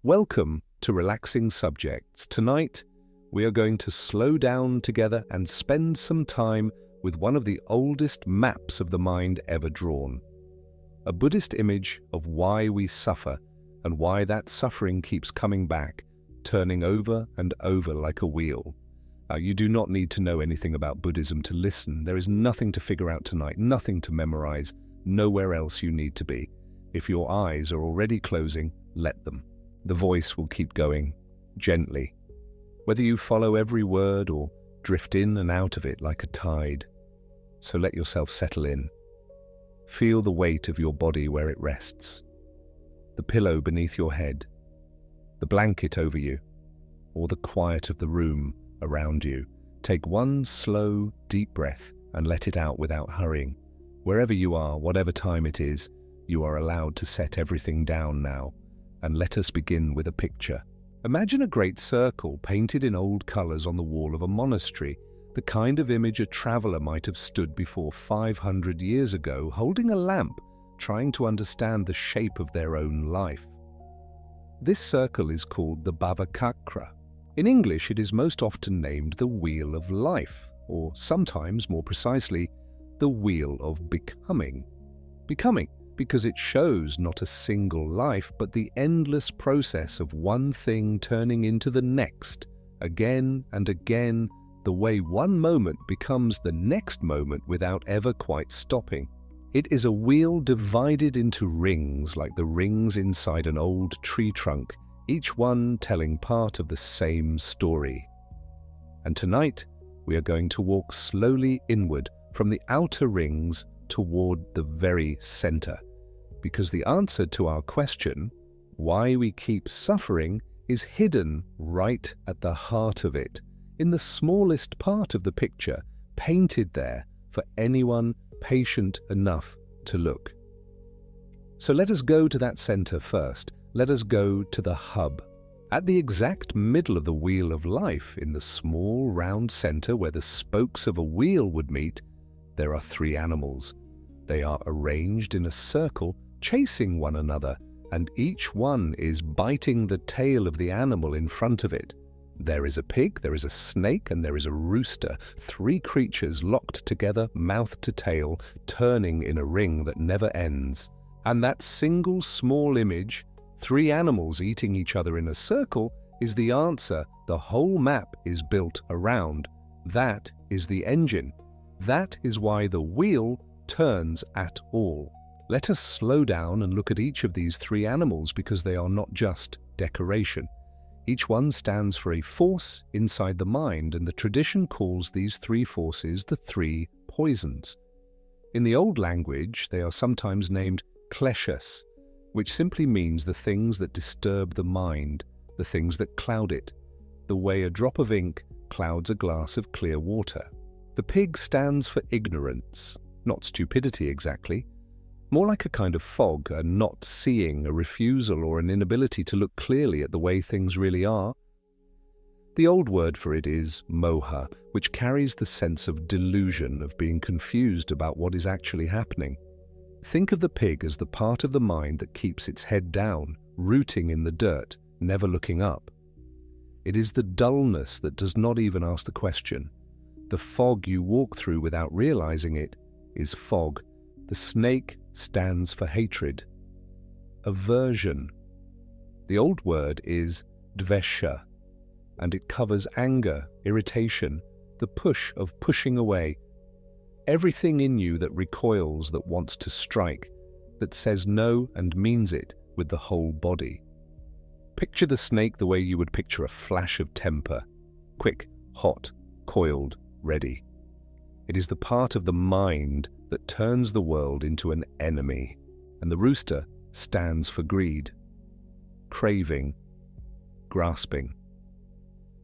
Welcome to Relaxing Subjects. Tonight, we are going to slow down together and spend some time with one of the oldest maps of the mind ever drawn. A Buddhist image of why we suffer and why that suffering keeps coming back, turning over and over like a wheel. Now, you do not need to know anything about Buddhism to listen. There is nothing to figure out tonight, nothing to memorize, nowhere else you need to be. If your eyes are already closing, let them. The voice will keep going, gently, whether you follow every word or drift in and out of it like a tide. So let yourself settle in. Feel the weight of your body where it rests, the pillow beneath your head, the blanket over you, or the quiet of the room around you. Take one slow, deep breath and let it out without hurrying. Wherever you are, whatever time it is, you are allowed to set everything down now. And let us begin with a picture. Imagine a great circle painted in old colors on the wall of a monastery, the kind of image a traveler might have stood before 500 years ago, holding a lamp, trying to understand the shape of their own life. This circle is called the Bhavacakra. In English, it is most often named the Wheel of Life, or sometimes, more precisely, the Wheel of Becoming. Becoming, because it shows not a single life, but the endless process of one thing turning into the next, again and again, the way one moment becomes the next moment without ever quite stopping. It is a wheel divided into rings like the rings inside an old tree trunk, each one telling part of the same story. And tonight, we are going to walk slowly inward from the outer rings toward the very center. Because the answer to our question, why we keep suffering, is hidden right at the heart of it, in the smallest part of the picture, painted there for anyone patient enough to look. So let us go to that center first. Let us go to the hub. At the exact middle of the Wheel of Life, in the small round center where the spokes of a wheel would meet, there are three animals. They are arranged in a circle, chasing one another, and each one is biting the tail of the animal in front of it. There is a pig, there is a snake, and there is a rooster, three creatures locked together, mouth to tail, turning in a ring that never ends. And that single small image, three animals eating each other in a circle, is the answer the whole map is built around. That is the engine. That is why the wheel turns at all. Let us slow down and look at each of these three animals because they are not just decoration. Each one stands for a force inside the mind, and the tradition calls these three forces the three poisons. In the old language, they are sometimes named kleshas, which simply means the things that disturb the mind, the things that cloud it, the way a drop of ink clouds a glass of clear water. The pig stands for ignorance, not stupidity exactly, more like a kind of fog, a not seeing, a refusal or an inability to look clearly at the way things really are. The old word for it is moha, which carries the sense of delusion, of being confused about what is actually happening. Think of the pig as the part of the mind that keeps its head down, rooting in the dirt, never looking up. It is the dullness that does not even ask the question. The fog you walk through without realizing it is fog. The snake stands for hatred, aversion. The old word is dvesha, and it covers anger, irritation, the push of pushing away. Everything in you that recoils, that wants to strike, that says no and means it with the whole body. Picture the snake the way you would picture a flash of temper, quick, hot, coiled, ready. It is the part of the mind that turns the world into an enemy, and the rooster stands for greed, craving, grasping.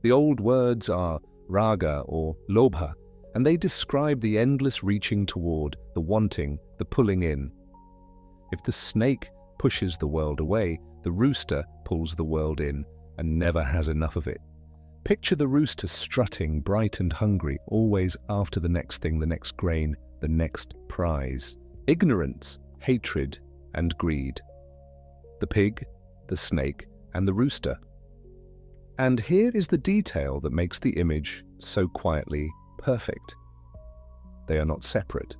The old words are raga or lobha, and they describe the endless reaching toward, the wanting, the pulling in. If the snake pushes the world away, the rooster pulls the world in and never has enough of it. Picture the rooster strutting, bright and hungry, always after the next thing, the next grain, the next prize. Ignorance, hatred, and greed. The pig, the snake, and the rooster. And here is the detail that makes the image so quietly perfect. They are not separate.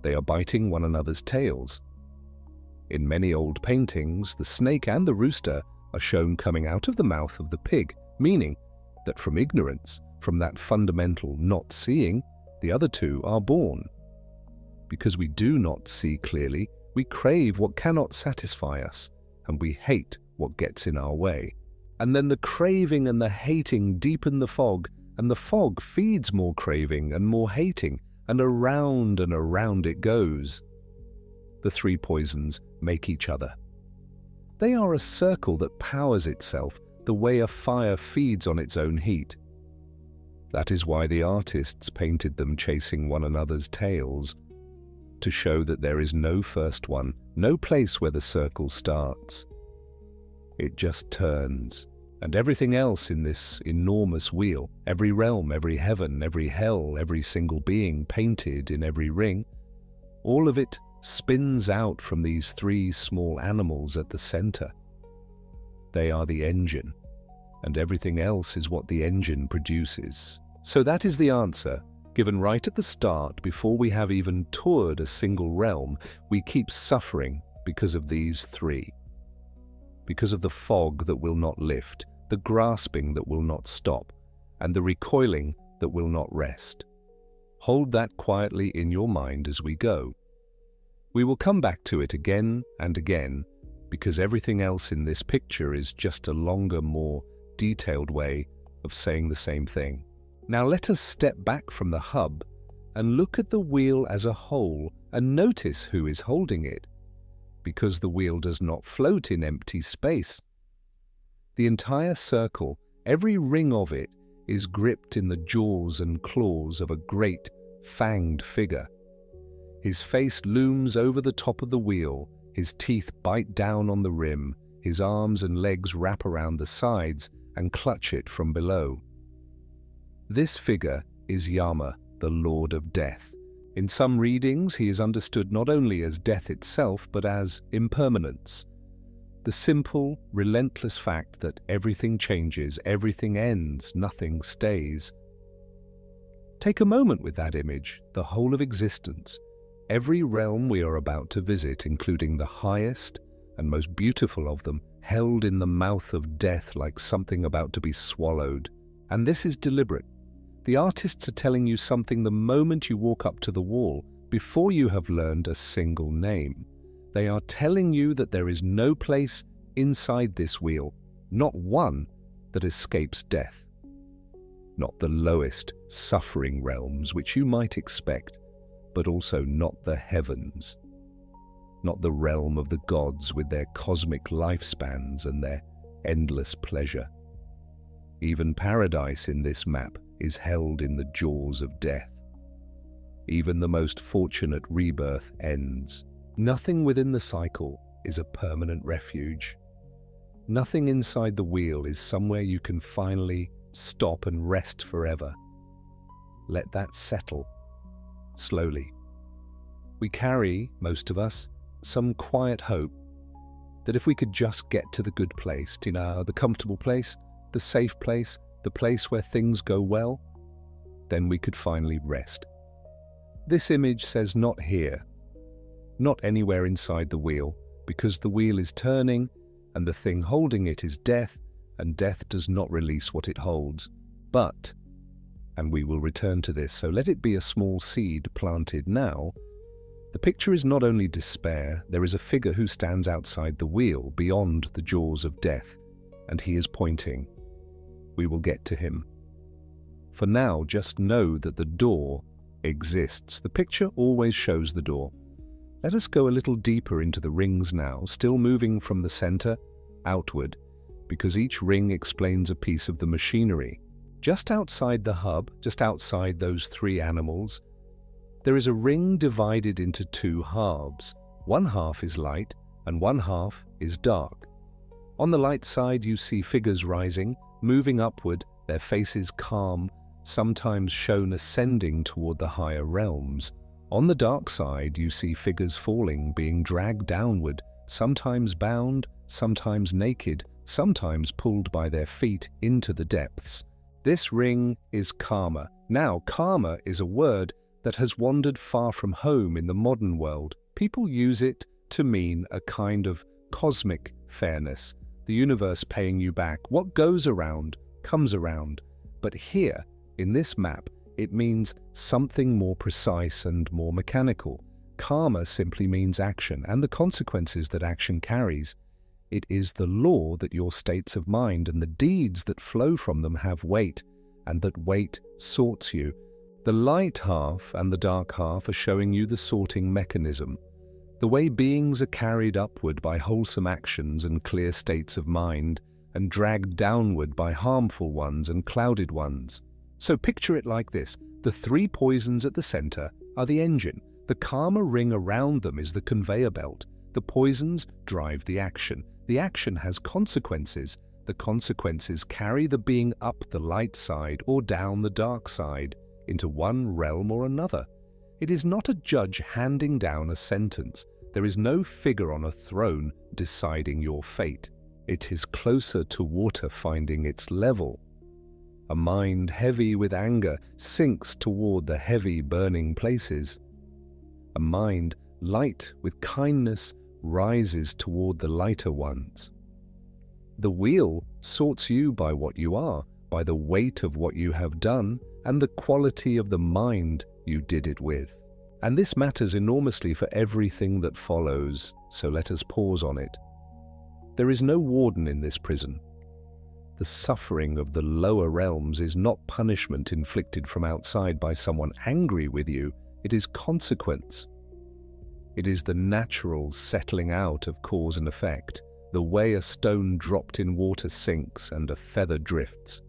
They are biting one another's tails. In many old paintings, the snake and the rooster are shown coming out of the mouth of the pig, meaning that from ignorance, from that fundamental not seeing, the other two are born. Because we do not see clearly, we crave what cannot satisfy us, and we hate what gets in our way. And then the craving and the hating deepen the fog, and the fog feeds more craving and more hating, and around it goes. The three poisons make each other. They are a circle that powers itself the way a fire feeds on its own heat. That is why the artists painted them chasing one another's tails, to show that there is no first one, no place where the circle starts. It just turns, and everything else in this enormous wheel, every realm, every heaven, every hell, every single being painted in every ring, all of it spins out from these three small animals at the center. They are the engine, and everything else is what the engine produces. So that is the answer, given right at the start before we have even toured a single realm. We keep suffering because of these three. Because of the fog that will not lift, the grasping that will not stop, and the recoiling that will not rest. Hold that quietly in your mind as we go. We will come back to it again and again, because everything else in this picture is just a longer, more detailed way of saying the same thing. Now let us step back from the hub and look at the wheel as a whole and notice who is holding it, because the wheel does not float in empty space. The entire circle, every ring of it, is gripped in the jaws and claws of a great, fanged figure. His face looms over the top of the wheel, his teeth bite down on the rim, his arms and legs wrap around the sides and clutch it from below. This figure is Yama, the Lord of Death. In some readings, he is understood not only as death itself, but as impermanence. The simple, relentless fact that everything changes, everything ends, nothing stays. Take a moment with that image, the whole of existence. Every realm we are about to visit, including the highest and most beautiful of them, held in the mouth of death like something about to be swallowed. And this is deliberate. The artists are telling you something the moment you walk up to the wall, before you have learned a single name. They are telling you that there is no place inside this wheel, not one, that escapes death. Not the lowest, suffering realms which you might expect, but also not the heavens. Not the realm of the gods with their cosmic lifespans and their endless pleasure. Even paradise in this map is held in the jaws of death. Even the most fortunate rebirth ends. Nothing within the cycle is a permanent refuge. Nothing inside the wheel is somewhere you can finally stop and rest forever. Let that settle. Slowly. We carry, most of us, some quiet hope that if we could just get to the good place, the comfortable place, the safe place, the place where things go well, then we could finally rest. This image says not here, not anywhere inside the wheel, because the wheel is turning and the thing holding it is death, and death does not release what it holds. But, and we will return to this, so let it be a small seed planted now, the picture is not only despair, there is a figure who stands outside the wheel, beyond the jaws of death, and he is pointing. We will get to him. For now, just know that the door exists. The picture always shows the door. Let us go a little deeper into the rings now, still moving from the center outward, because each ring explains a piece of the machinery. Just outside the hub, just outside those three animals, there is a ring divided into two halves. One half is light and one half is dark. On the light side you see figures rising, moving upward, their faces calm, sometimes shown ascending toward the higher realms. On the dark side you see figures falling, being dragged downward, sometimes bound, sometimes naked, sometimes pulled by their feet into the depths. This ring is karma. Now, karma is a word that has wandered far from home in the modern world. People use it to mean a kind of cosmic fairness, the universe paying you back. What goes around comes around. But here, in this map, it means something more precise and more mechanical. Karma simply means action and the consequences that action carries. It is the law that your states of mind and the deeds that flow from them have weight, and that weight sorts you. The light half and the dark half are showing you the sorting mechanism, the way beings are carried upward by wholesome actions and clear states of mind, and dragged downward by harmful ones and clouded ones. So picture it like this. The three poisons at the center are the engine. The karma ring around them is the conveyor belt. The poisons drive the action. The action has consequences. The consequences carry the being up the light side or down the dark side, into one realm or another. It is not a judge handing down a sentence. There is no figure on a throne deciding your fate. It is closer to water finding its level. A mind heavy with anger sinks toward the heavy burning places. A mind light with kindness rises toward the lighter ones. The wheel sorts you by what you are, by the weight of what you have done, and the quality of the mind you did it with. And this matters enormously for everything that follows, so let us pause on it. There is no warden in this prison. The suffering of the lower realms is not punishment inflicted from outside by someone angry with you. It is consequence. It is the natural settling out of cause and effect, the way a stone dropped in water sinks and a feather drifts.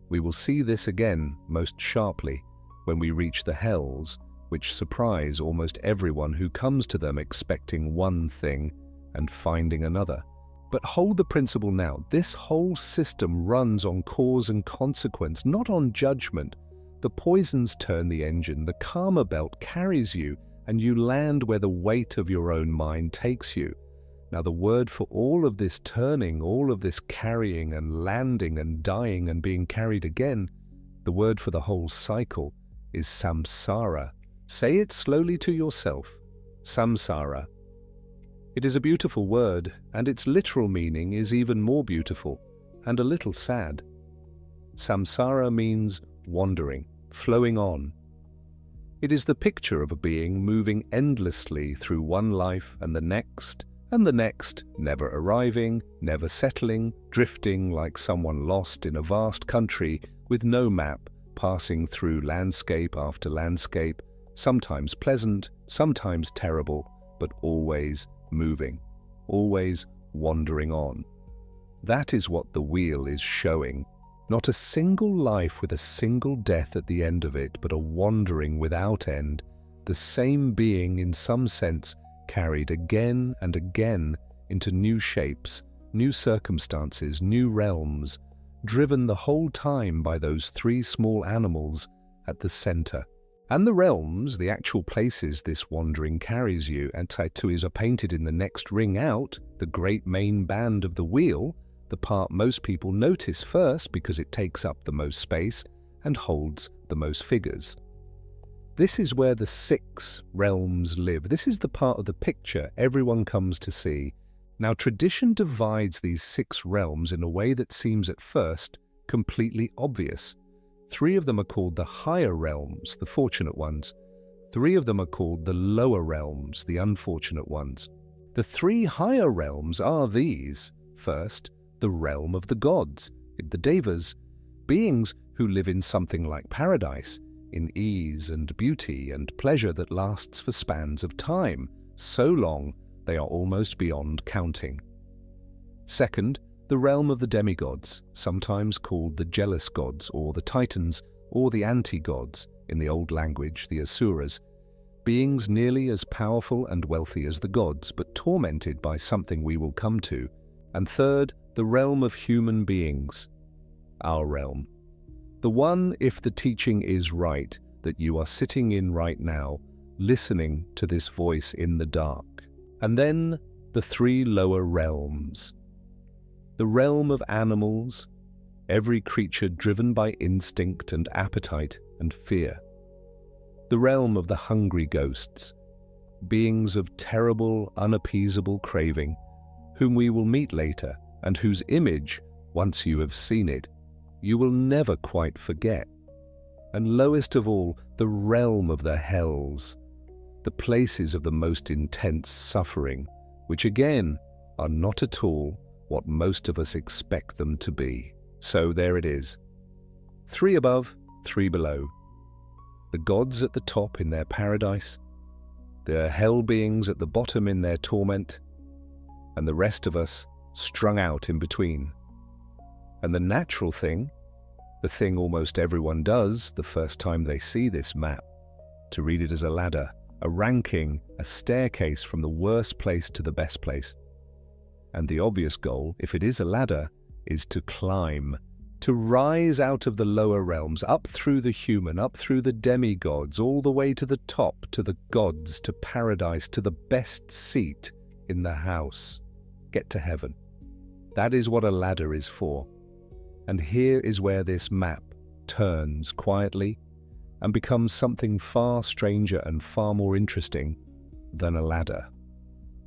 We will see this again most sharply when we reach the hells, which surprise almost everyone who comes to them expecting one thing and finding another. But hold the principle now. This whole system runs on cause and consequence, not on judgment. The poisons turn the engine, the karma belt carries you, and you land where the weight of your own mind takes you. Now, the word for all of this turning, all of this carrying and landing and dying and being carried again, the word for the whole cycle is samsara. Say it slowly to yourself. Samsara. It is a beautiful word, and its literal meaning is even more beautiful and a little sad. Samsara means wandering, flowing on. It is the picture of a being moving endlessly through one life and the next, never arriving, never settling, drifting like someone lost in a vast country with no map, passing through landscape after landscape, sometimes pleasant, sometimes terrible, but always moving, always wandering on. That is what the wheel is showing. Not a single life with a single death at the end of it, but a wandering without end, the same being in some sense carried again and again into new shapes, new circumstances, new realms, driven the whole time by those three small animals at the center. And the realms, the actual places this wandering carries you, and tattoos are painted in the next ring out, the great main band of the wheel, the part most people notice first because it takes up the most space and holds the most figures. This is where the 6 realms live. This is the part of the picture everyone comes to see. Now, tradition divides these 6 realms in a way that seems at first completely obvious. 3 of them are called the higher realms, the fortunate ones. 3 of them are called the lower realms, the unfortunate ones. The 3 higher realms are these. First, the realm of the gods, the devas, beings who live in something like paradise, in ease and beauty and pleasure that lasts for spans of time, so long they are almost beyond counting. Second, the realm of the demigods, sometimes called the jealous gods or the titans or the anti-gods, in the old language, the asuras, beings nearly as powerful and wealthy as the gods, but tormented by something we will come to. And third, the realm of human beings, our realm. The one, if the teaching is right, that you are sitting in right now, listening to this voice in the dark. And then the 3 lower realms. the realm of animals, every creature driven by instinct and appetite and fear, the realm of the hungry ghosts, beings of terrible, unappeasable craving, whom we will meet later, and whose image, once you have seen it, you will never quite forget. And lowest of all, the realm of the hells, the places of the most intense suffering, which again are not at all what most of us expect them to be. So there it is. 3 above, 3 below. The gods at the top in their paradise, the hell beings at the bottom in their torment, and the rest of us strung out in between. And the natural thing, the thing almost everyone does the first time they see this map, to read it as a ladder, a ranking, a staircase from the worst place to the best place. And the obvious goal, if it is a ladder, is to climb, to rise out of the lower realms, up through the human, up through the demigods, all the way to the top, to the gods, to paradise, to the best seat in the house. Get to heaven. That is what a ladder is for. And here is where this map turns quietly and becomes something far stranger and far more interesting than a ladder.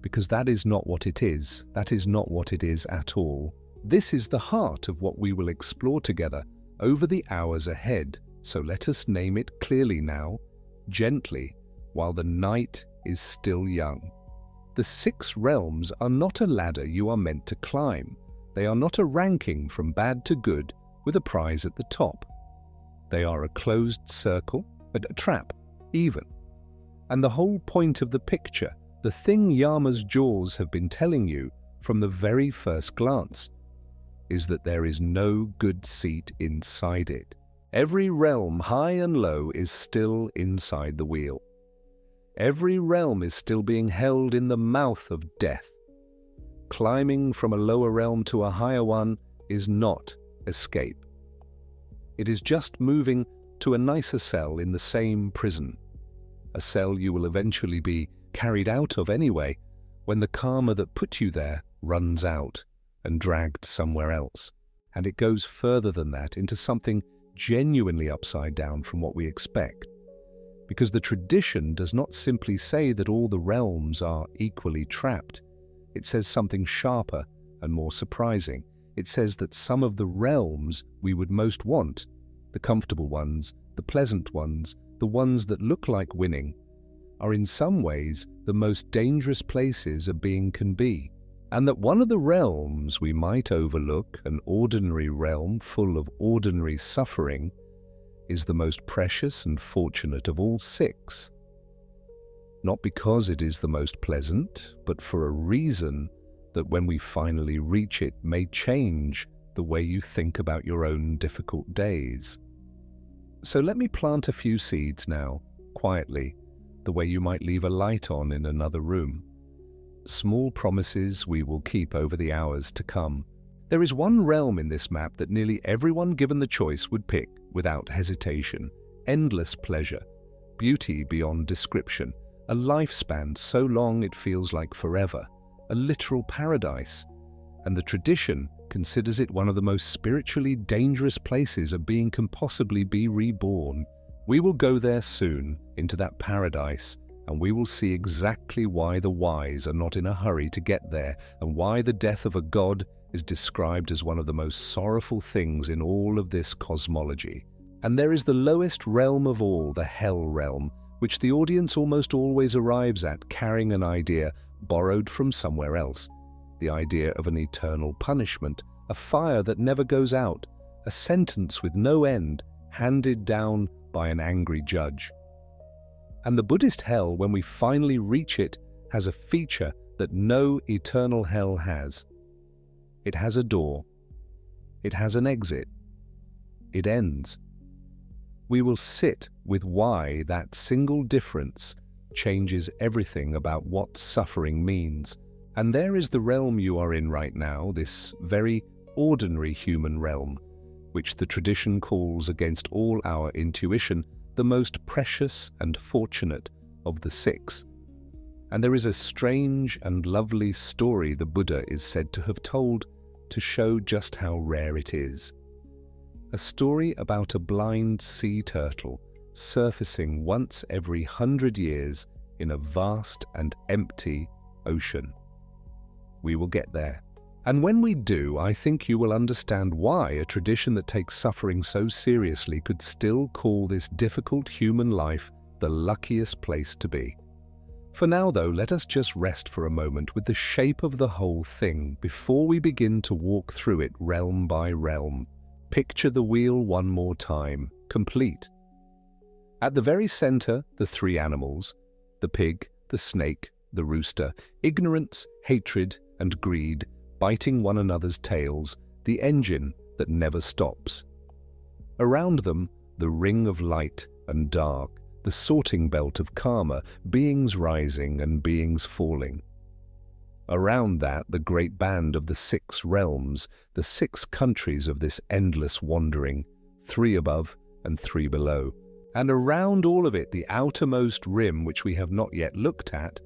Because that is not what it is. That is not what it is at all. This is the heart of what we will explore together over the hours ahead. So let us name it clearly now, gently, while the night is still young. The 6 realms are not a ladder you are meant to climb. They are not a ranking from bad to good with a prize at the top. They are a closed circle, a trap, even. And the whole point of the picture, the thing Yama's jaws have been telling you from the very first glance, is that there is no good seat inside it. Every realm, high and low, is still inside the wheel. Every realm is still being held in the mouth of death. Climbing from a lower realm to a higher one is not escape. It is just moving to a nicer cell in the same prison, a cell you will eventually be carried out of anyway when the karma that put you there runs out and dragged somewhere else. And it goes further than that into something genuinely upside down from what we expect. Because the tradition does not simply say that all the realms are equally trapped. It says something sharper and more surprising. It says that some of the realms we would most want, the comfortable ones, the pleasant ones, the ones that look like winning, are in some ways the most dangerous places a being can be. And that one of the realms we might overlook, an ordinary realm full of ordinary suffering, is the most precious and fortunate of all 6. Not because it is the most pleasant, but for a reason that when we finally reach it may change the way you think about your own difficult days. So let me plant a few seeds now, quietly, the way you might leave a light on in another room. Small promises we will keep over the hours to come. There is one realm in this map that nearly everyone given the choice would pick without hesitation. Endless pleasure, beauty beyond description, a lifespan so long it feels like forever, a literal paradise. And the tradition considers it one of the most spiritually dangerous places a being can possibly be reborn. We will go there soon, into that paradise, and we will see exactly why the wise are not in a hurry to get there, and why the death of a god is described as one of the most sorrowful things in all of this cosmology. And there is the lowest realm of all, the hell realm, which the audience almost always arrives at carrying an idea borrowed from somewhere else. The idea of an eternal punishment, a fire that never goes out, a sentence with no end, handed down by an angry judge. And the Buddhist hell, when we finally reach it, has a feature that no eternal hell has. It has a door. It has an exit. It ends. We will sit with why that single difference changes everything about what suffering means. And there is the realm you are in right now, this very ordinary human realm, which the tradition calls against all our intuition the most precious and fortunate of the 6. And there is a strange and lovely story the Buddha is said to have told to show just how rare it is. A story about a blind sea turtle surfacing once every 100 years in a vast and empty ocean. We will get there. And when we do, I think you will understand why a tradition that takes suffering so seriously could still call this difficult human life the luckiest place to be. For now, though, let us just rest for a moment with the shape of the whole thing before we begin to walk through it realm by realm. Picture the wheel one more time, complete. At the very center, the three animals, the pig, the snake, the rooster, ignorance, hatred, and greed, biting one another's tails, the engine that never stops. Around them, the ring of light and dark, the sorting belt of karma, beings rising and beings falling. Around that, the great band of the 6 realms, the 6 countries of this endless wandering, 3 above and 3 below. And around all of it, the outermost rim, which we have not yet looked at,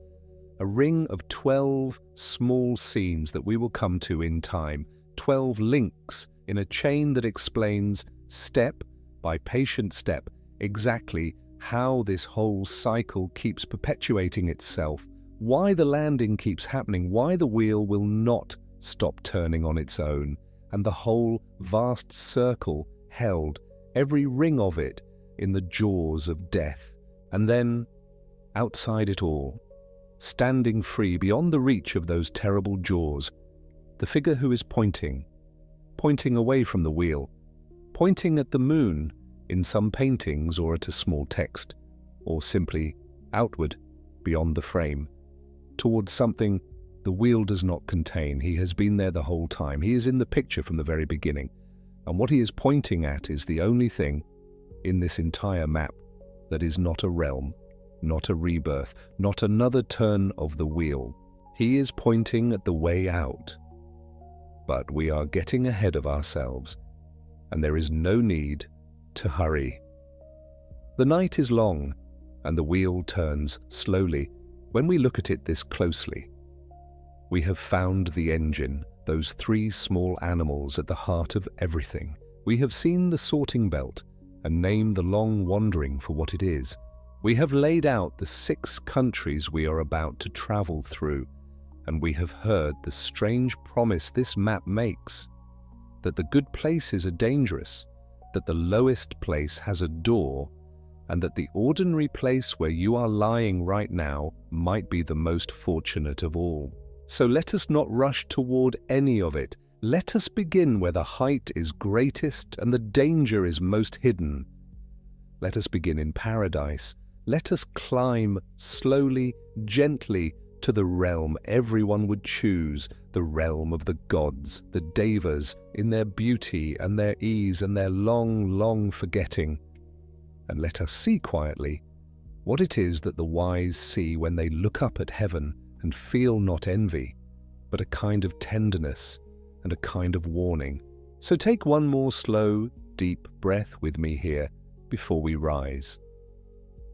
a ring of 12 small scenes that we will come to in time, 12 links in a chain that explains, step by patient step, exactly how this whole cycle keeps perpetuating itself, why the landing keeps happening, why the wheel will not stop turning on its own, and the whole vast circle held, every ring of it, in the jaws of death. And then, outside it all, standing free beyond the reach of those terrible jaws, the figure who is pointing away from the wheel, pointing at the moon in some paintings or at a small text, or simply outward beyond the frame, towards something the wheel does not contain. He has been there the whole time. He is in the picture from the very beginning. And what he is pointing at is the only thing in this entire map that is not a realm, not a rebirth, not another turn of the wheel. He is pointing at the way out. But we are getting ahead of ourselves, and there is no need to hurry. The night is long, and the wheel turns slowly. When we look at it this closely, we have found the engine, those 3 small animals at the heart of everything. We have seen the sorting belt and named the long wandering for what it is. We have laid out the 6 countries we are about to travel through, and we have heard the strange promise this map makes, that the good places are dangerous, that the lowest place has a door, and that the ordinary place where you are lying right now might be the most fortunate of all. So let us not rush toward any of it. Let us begin where the height is greatest and the danger is most hidden. Let us begin in paradise. Let us climb slowly, gently to the realm everyone would choose, the realm of the gods, the devas, in their beauty and their ease and their long, long forgetting. And let us see quietly what it is that the wise see when they look up at heaven and feel not envy, but a kind of tenderness and a kind of warning. So take one more slow, deep breath with me here before we rise.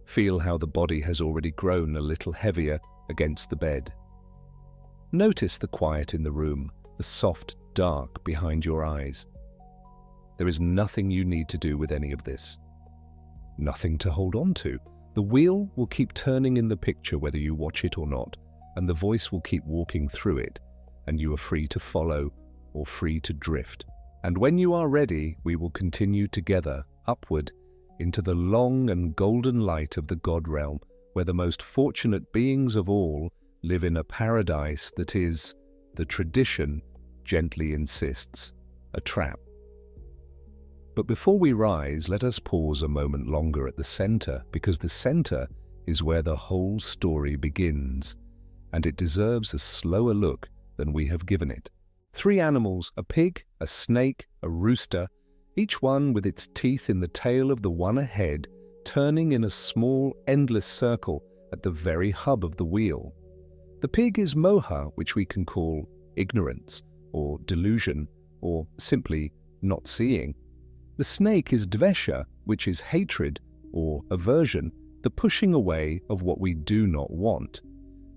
Feel how the body has already grown a little heavier against the bed. Notice the quiet in the room, the soft dark behind your eyes. There is nothing you need to do with any of this. Nothing to hold on to. The wheel will keep turning in the picture whether you watch it or not, and the voice will keep walking through it, and you are free to follow or free to drift. And when you are ready, we will continue together upward into the long and golden light of the God realm, where the most fortunate beings of all live in a paradise that is, the tradition gently insists, a trap. But before we rise, let us pause a moment longer at the center, because the center is where the whole story begins, and it deserves a slower look than we have given it. 3 animals, a pig, a snake, a rooster, each one with its teeth in the tail of the one ahead, turning in a small, endless circle at the very hub of the wheel. The pig is moha, which we can call ignorance, or delusion, or simply not seeing. The snake is dvesha, which is hatred, or aversion, the pushing away of what we do not want.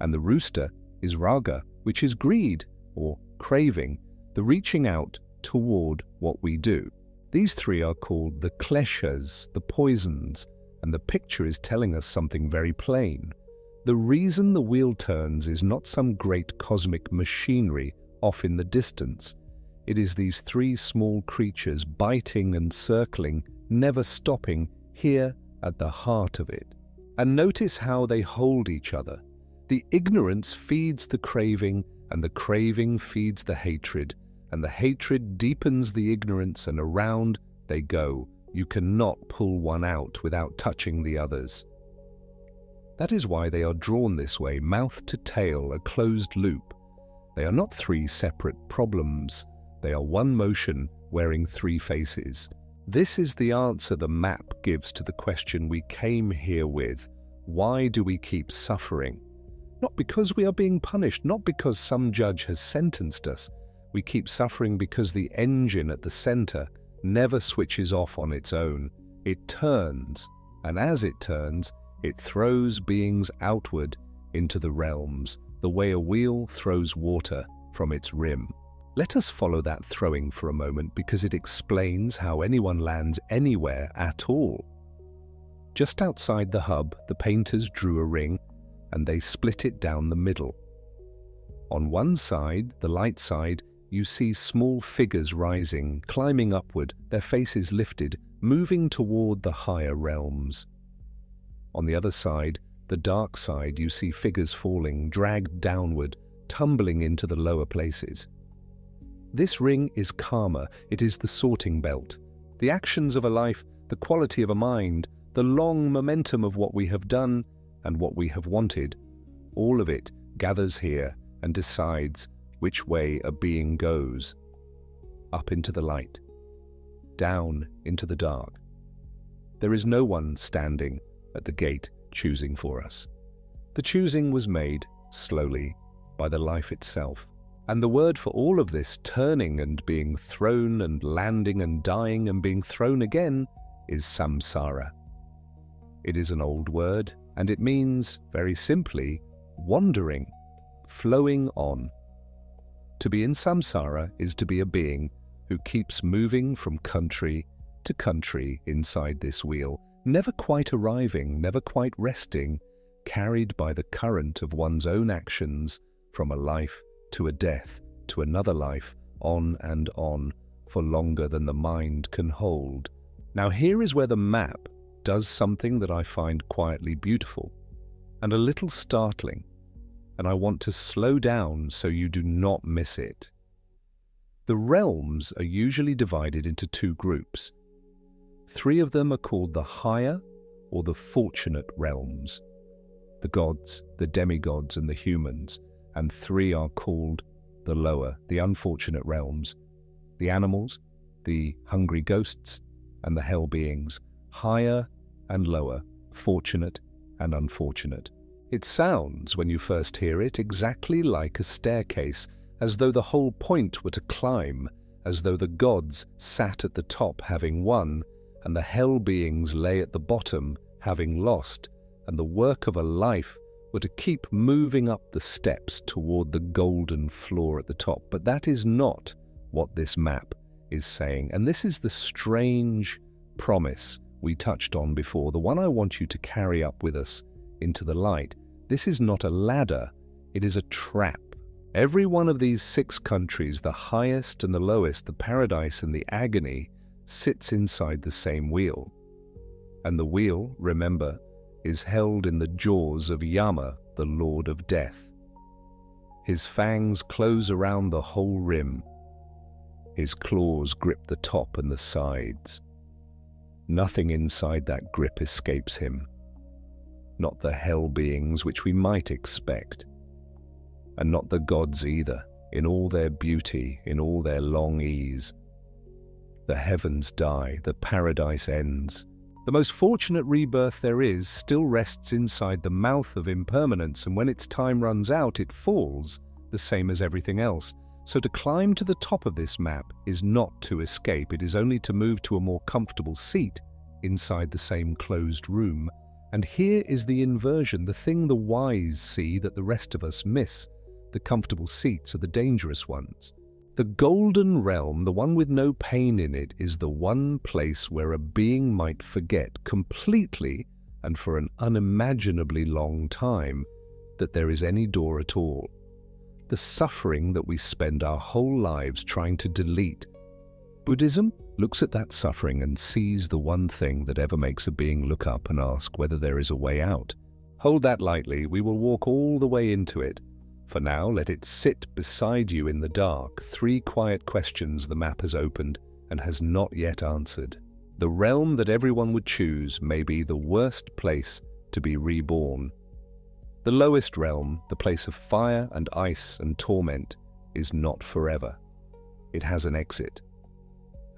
And the rooster is raga, which is greed, or craving, the reaching out toward what we do. These three are called the kleshas, the poisons, and the picture is telling us something very plain. The reason the wheel turns is not some great cosmic machinery off in the distance. It is these three small creatures biting and circling, never stopping, here at the heart of it. And notice how they hold each other. The ignorance feeds the craving, and the craving feeds the hatred, and the hatred deepens the ignorance, and around they go. You cannot pull one out without touching the others. That is why they are drawn this way, mouth to tail, a closed loop. They are not three separate problems. They are one motion wearing three faces. This is the answer the map gives to the question we came here with. Why do we keep suffering? Not because we are being punished, not because some judge has sentenced us. We keep suffering because the engine at the center never switches off on its own. It turns, and as it turns, it throws beings outward into the realms, the way a wheel throws water from its rim. Let us follow that throwing for a moment because it explains how anyone lands anywhere at all. Just outside the hub, the painters drew a ring and they split it down the middle. On one side, the light side, you see small figures rising, climbing upward, their faces lifted, moving toward the higher realms. On the other side, the dark side, you see figures falling, dragged downward, tumbling into the lower places. This ring is karma. It is the sorting belt. The actions of a life, the quality of a mind, the long momentum of what we have done and what we have wanted, all of it gathers here and decides which way a being goes. Up into the light, down into the dark. There is no one standing at the gate choosing for us. The choosing was made slowly by the life itself. And the word for all of this turning and being thrown and landing and dying and being thrown again is samsara. It is an old word and it means, very simply, wandering, flowing on. To be in samsara is to be a being who keeps moving from country to country inside this wheel, never quite arriving, never quite resting, carried by the current of one's own actions from a life to a death, to another life, on and on, for longer than the mind can hold. Now here is where the map does something that I find quietly beautiful and a little startling, and I want to slow down so you do not miss it. The realms are usually divided into two groups. Three of them are called the higher or the fortunate realms, the gods, the demigods, and the humans, and three are called the lower, the unfortunate realms, the animals, the hungry ghosts, and the hell beings, higher and lower, fortunate and unfortunate. It sounds, when you first hear it, exactly like a staircase, as though the whole point were to climb, as though the gods sat at the top having won, and the hell beings lay at the bottom having lost, and the work of a life were to keep moving up the steps toward the golden floor at the top. But that is not what this map is saying, and this is the strange promise we touched on before, the one I want you to carry up with us into the light. This is not a ladder, it is a trap. Every one of these 6 countries, the highest and the lowest, the paradise and the agony, sits inside the same wheel. And the wheel, remember, is held in the jaws of Yama, the Lord of Death. His fangs close around the whole rim. His claws grip the top and the sides. Nothing inside that grip escapes him. Not the hell beings which we might expect. And not the gods either, in all their beauty, in all their long ease. The heavens die, the paradise ends. The most fortunate rebirth there is still rests inside the mouth of impermanence, and when its time runs out, it falls, the same as everything else. So to climb to the top of this map is not to escape, it is only to move to a more comfortable seat inside the same closed room. And here is the inversion, the thing the wise see that the rest of us miss. The comfortable seats are the dangerous ones. The golden realm, the one with no pain in it, is the one place where a being might forget completely and for an unimaginably long time that there is any door at all. The suffering that we spend our whole lives trying to delete. Buddhism looks at that suffering and sees the one thing that ever makes a being look up and ask whether there is a way out. Hold that lightly, we will walk all the way into it. For now, let it sit beside you in the dark, 3 quiet questions the map has opened and has not yet answered. The realm that everyone would choose may be the worst place to be reborn. The lowest realm, the place of fire and ice and torment, is not forever. It has an exit.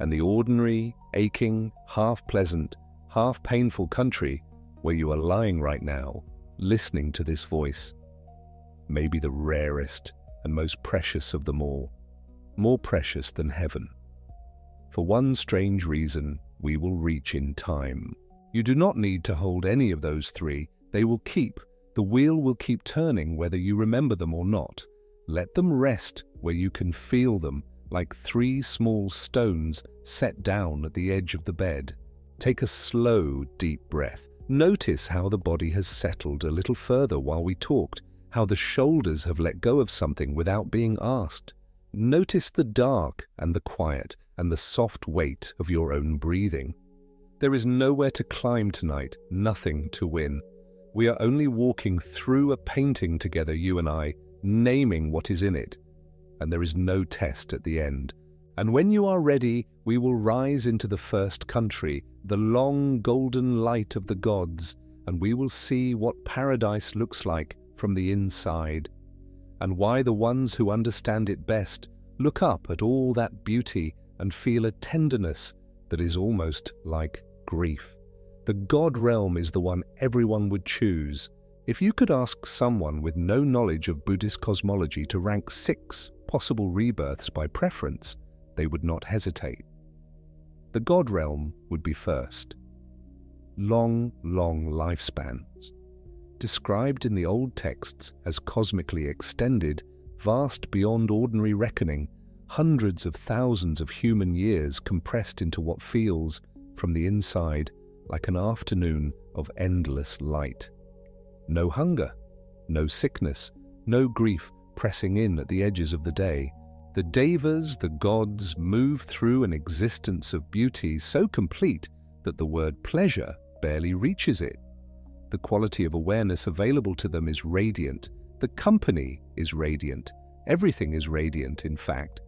And the ordinary, aching, half-pleasant, half-painful country where you are lying right now, listening to this voice, may be the rarest and most precious of them all, more precious than heaven. For one strange reason, we will reach in time. You do not need to hold any of those 3. They will keep. The wheel will keep turning whether you remember them or not. Let them rest where you can feel them, like 3 small stones set down at the edge of the bed. Take a slow, deep breath. Notice how the body has settled a little further while we talked, how the shoulders have let go of something without being asked. Notice the dark and the quiet and the soft weight of your own breathing. There is nowhere to climb tonight, nothing to win. We are only walking through a painting together, you and I, naming what is in it. And there is no test at the end. And when you are ready, we will rise into the first country, the long golden light of the gods, and we will see what paradise looks like from the inside, and why the ones who understand it best look up at all that beauty and feel a tenderness that is almost like grief. The God realm is the one everyone would choose. If you could ask someone with no knowledge of Buddhist cosmology to rank 6 possible rebirths by preference, they would not hesitate. The God realm would be first. Long, long lifespans. Described in the old texts as cosmically extended, vast beyond ordinary reckoning, hundreds of thousands of human years compressed into what feels, from the inside, like an afternoon of endless light. No hunger, no sickness, no grief pressing in at the edges of the day. The devas, the gods, move through an existence of beauty so complete that the word pleasure barely reaches it. The quality of awareness available to them is radiant. The company is radiant. Everything is radiant, in fact.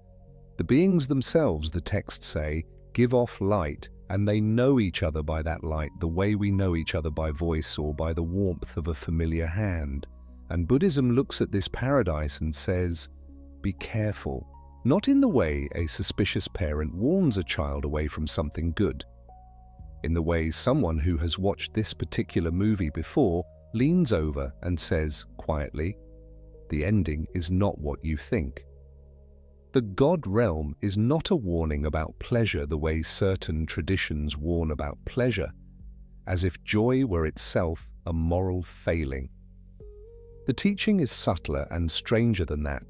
The beings themselves, the texts say, give off light, and they know each other by that light the way we know each other by voice or by the warmth of a familiar hand. And Buddhism looks at this paradise and says, be careful. Not in the way a suspicious parent warns a child away from something good. In the way someone who has watched this particular movie before leans over and says quietly, the ending is not what you think. The God realm is not a warning about pleasure the way certain traditions warn about pleasure, as if joy were itself a moral failing. The teaching is subtler and stranger than that.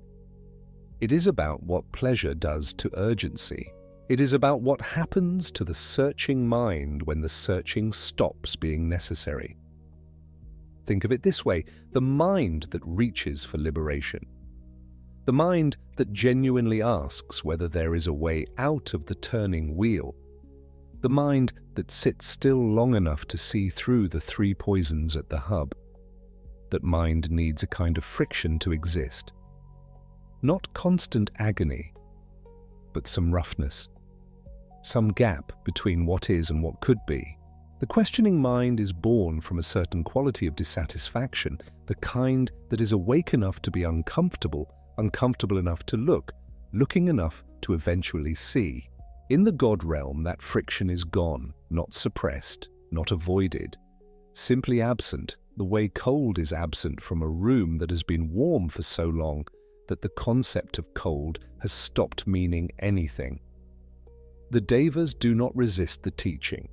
It is about what pleasure does to urgency. It is about what happens to the searching mind when the searching stops being necessary. Think of it this way, the mind that reaches for liberation. The mind that genuinely asks whether there is a way out of the turning wheel. The mind that sits still long enough to see through the 3 poisons at the hub. That mind needs a kind of friction to exist. Not constant agony, but some roughness. Some gap between what is and what could be. The questioning mind is born from a certain quality of dissatisfaction, the kind that is awake enough to be uncomfortable, uncomfortable enough to look, looking enough to eventually see. In the God realm, that friction is gone, not suppressed, not avoided, simply absent, the way cold is absent from a room that has been warm for so long that the concept of cold has stopped meaning anything. The devas do not resist the teaching.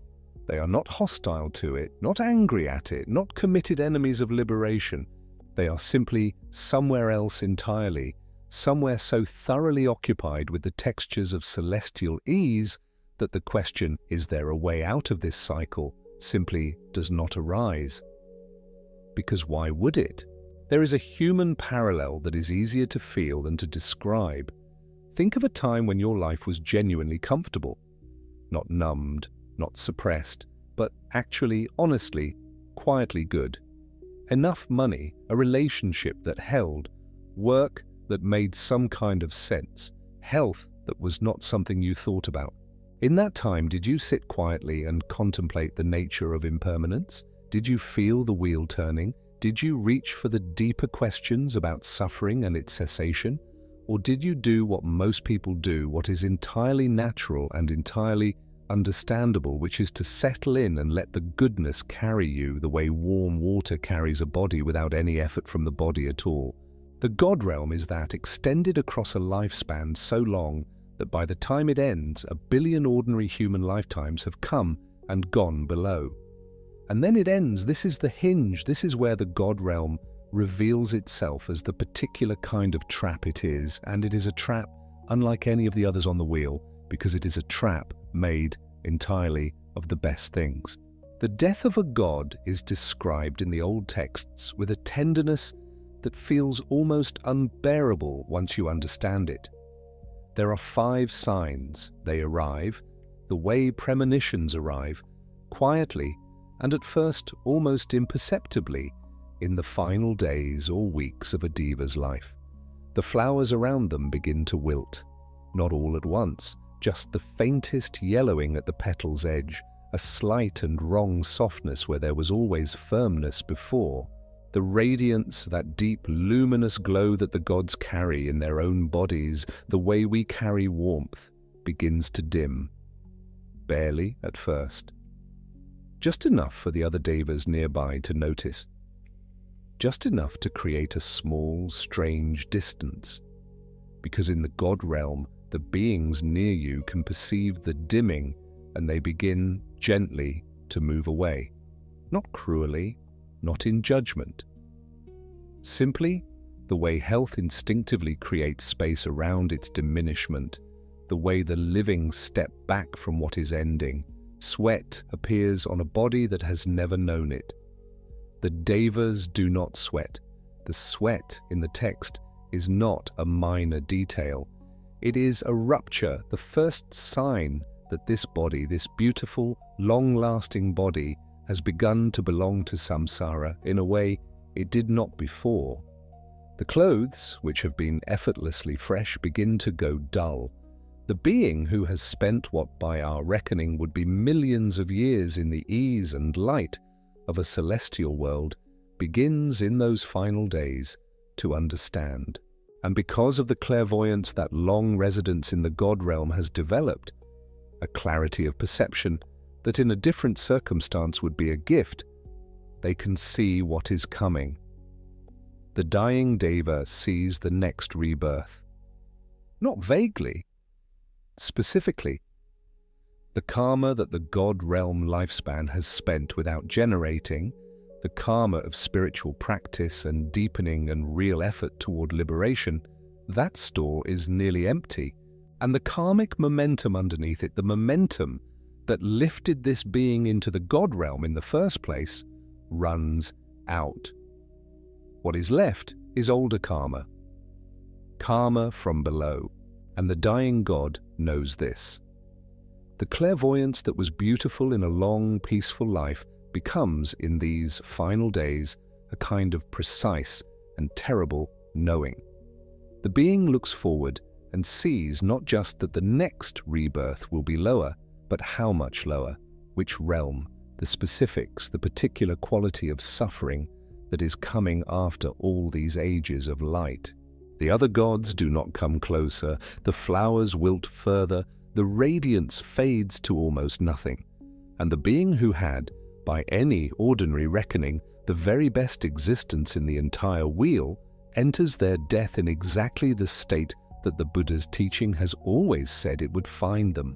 They are not hostile to it, not angry at it, not committed enemies of liberation. They are simply somewhere else entirely, somewhere so thoroughly occupied with the textures of celestial ease that the question, is there a way out of this cycle, simply does not arise. Because why would it? There is a human parallel that is easier to feel than to describe. Think of a time when your life was genuinely comfortable. Not numbed, not suppressed, but actually, honestly, quietly good. Enough money, a relationship that held, work that made some kind of sense, health that was not something you thought about. In that time, did you sit quietly and contemplate the nature of impermanence? Did you feel the wheel turning? Did you reach for the deeper questions about suffering and its cessation? Or did you do what most people do, what is entirely natural and entirely understandable, which is to settle in and let the goodness carry you the way warm water carries a body without any effort from the body at all? The God realm is that extended across a lifespan so long that by the time it ends, 1 billion ordinary human lifetimes have come and gone below. And then it ends. This is the hinge. This is where the God realm reveals itself as the particular kind of trap it is, and it is a trap unlike any of the others on the wheel, because it is a trap made entirely of the best things. The death of a god is described in the old texts with a tenderness that feels almost unbearable once you understand it. There are 5 signs. They arrive, the way premonitions arrive, quietly and at first almost imperceptibly, in the final days or weeks of a deva's life. The flowers around them begin to wilt, not all at once, just the faintest yellowing at the petal's edge, a slight and wrong softness where there was always firmness before. The radiance, that deep luminous glow that the gods carry in their own bodies, the way we carry warmth, begins to dim. Barely at first. Just enough for the other devas nearby to notice. Just enough to create a small, strange distance. Because in the God realm, the beings near you can perceive the dimming, and they begin gently to move away. Not cruelly, not in judgment. Simply, the way health instinctively creates space around its diminishment, the way the living step back from what is ending. Sweat appears on a body that has never known it. The devas do not sweat. The sweat in the text is not a minor detail. It is a rupture, the first sign that this body, this beautiful, long-lasting body, has begun to belong to samsara in a way it did not before. The clothes, which have been effortlessly fresh, begin to go dull. The being who has spent what by our reckoning would be millions of years in the ease and light of a celestial world begins in those final days to understand. And because of the clairvoyance that long residence in the God realm has developed, a clarity of perception that in a different circumstance would be a gift, they can see what is coming. The dying deva sees the next rebirth. Not vaguely, specifically. The karma that the God realm lifespan has spent without generating, the karma of spiritual practice and deepening and real effort toward liberation, that store is nearly empty. And the karmic momentum underneath it, the momentum that lifted this being into the God realm in the first place, runs out. What is left is older karma. Karma from below. And the dying God knows this. The clairvoyance that was beautiful in a long, peaceful life becomes, in these final days, a kind of precise and terrible knowing. The being looks forward and sees not just that the next rebirth will be lower, but how much lower, which realm, the specifics, the particular quality of suffering that is coming after all these ages of light. The other gods do not come closer, the flowers wilt further, the radiance fades to almost nothing, and the being who had, by any ordinary reckoning, the very best existence in the entire wheel, enters their death in exactly the state that the Buddha's teaching has always said it would find them,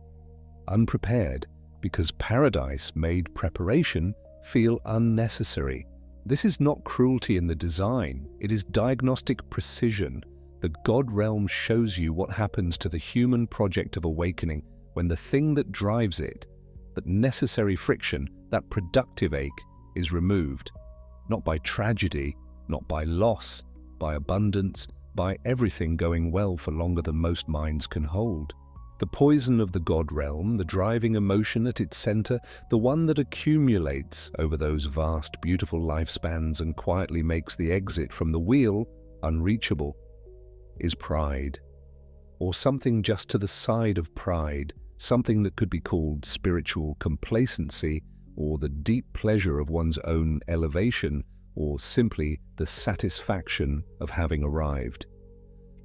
unprepared, because paradise made preparation feel unnecessary. This is not cruelty in the design, it is diagnostic precision. The God realm shows you what happens to the human project of awakening when the thing that drives it, that necessary friction, that productive ache, is removed, not by tragedy, not by loss, by abundance, by everything going well for longer than most minds can hold. The poison of the God realm, the driving emotion at its center, the one that accumulates over those vast, beautiful lifespans and quietly makes the exit from the wheel unreachable, is pride, or something just to the side of pride, something that could be called spiritual complacency, or the deep pleasure of one's own elevation, or simply the satisfaction of having arrived.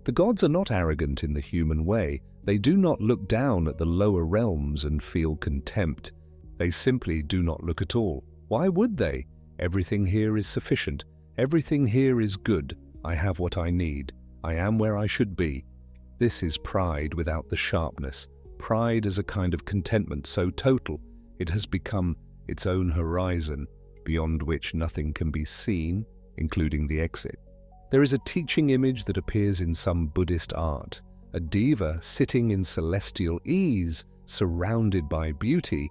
The gods are not arrogant in the human way. They do not look down at the lower realms and feel contempt. They simply do not look at all. Why would they? Everything here is sufficient. Everything here is good. I have what I need. I am where I should be. This is pride without the sharpness. Pride is a kind of contentment so total, it has become its own horizon, beyond which nothing can be seen, including the exit. There is a teaching image that appears in some Buddhist art, a deva sitting in celestial ease, surrounded by beauty,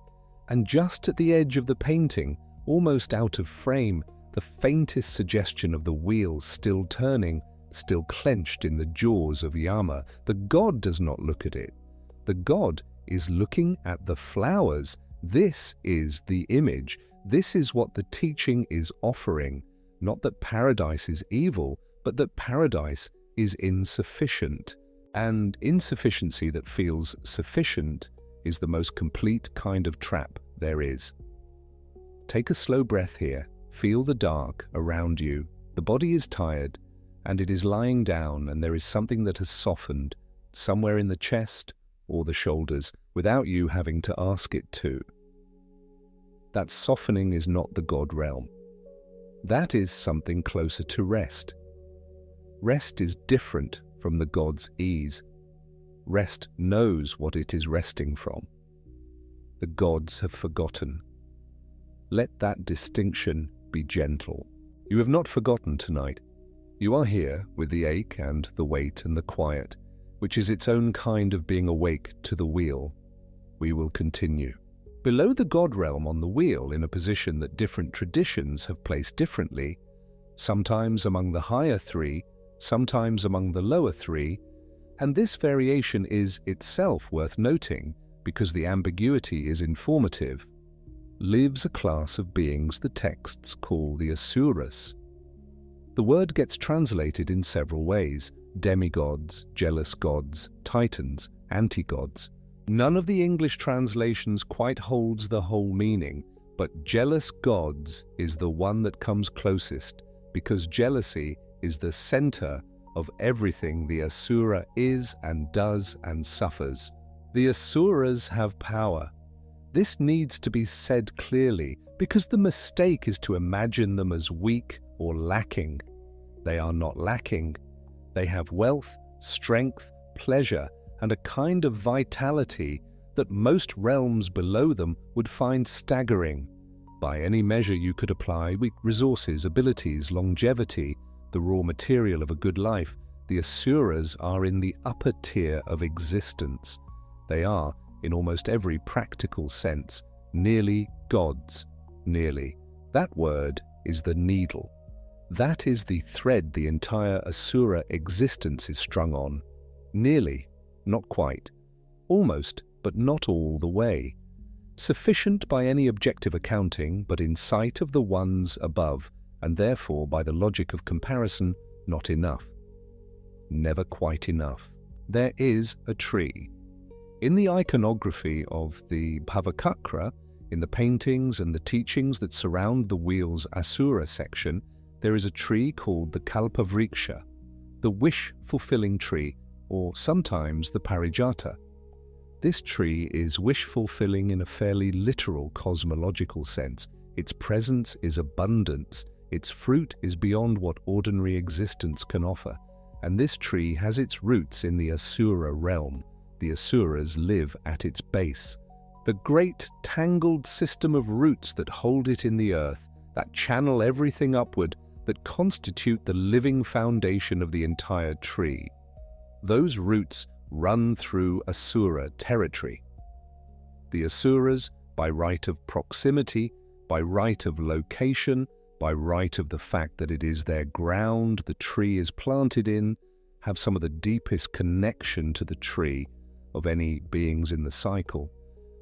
and just at the edge of the painting, almost out of frame, the faintest suggestion of the wheel still turning, still clenched in the jaws of Yama. The god does not look at it. The god is looking at the flowers. This is the image. This is what the teaching is offering. Not that paradise is evil, but that paradise is insufficient. And insufficiency that feels sufficient is the most complete kind of trap there is. Take a slow breath here. Feel the dark around you. The body is tired, and it is lying down, and there is something that has softened, somewhere in the chest or the shoulders, without you having to ask it to. That softening is not the God realm. That is something closer to rest. Rest is different from the God's ease. Rest knows what it is resting from. The gods have forgotten. Let that distinction be gentle. You have not forgotten tonight. You are here with the ache and the weight and the quiet, which is its own kind of being awake to the wheel. We will continue. Below the God realm on the wheel, in a position that different traditions have placed differently, sometimes among the higher three, sometimes among the lower three, and this variation is itself worth noting because the ambiguity is informative, lives a class of beings the texts call the asuras. The word gets translated in several ways: demigods, jealous gods, titans, anti-gods. None of the English translations quite holds the whole meaning, but jealous gods is the one that comes closest, because jealousy is the center of everything the asura is and does and suffers. The asuras have power. This needs to be said clearly, because the mistake is to imagine them as weak or lacking. They are not lacking. They have wealth, strength, pleasure, and a kind of vitality that most realms below them would find staggering. By any measure you could apply, resources, abilities, longevity, the raw material of a good life, the asuras are in the upper tier of existence. They are, in almost every practical sense, nearly gods. Nearly. That word is the needle. That is the thread the entire asura existence is strung on. Nearly. Not quite. Almost, but not all the way. Sufficient by any objective accounting, but in sight of the ones above, and therefore, by the logic of comparison, not enough. Never quite enough. There is a tree. In the iconography of the Bhavacakra, in the paintings and the teachings that surround the wheel's asura section, there is a tree called the kalpavriksha, the wish-fulfilling tree, or sometimes the parijata. This tree is wish-fulfilling in a fairly literal cosmological sense. Its presence is abundance. Its fruit is beyond what ordinary existence can offer. And this tree has its roots in the asura realm. The asuras live at its base. The great tangled system of roots that hold it in the earth, that channel everything upward, that constitute the living foundation of the entire tree. Those roots run through asura territory. The asuras, by right of proximity, by right of location, by right of the fact that it is their ground the tree is planted in, have some of the deepest connection to the tree of any beings in the cycle.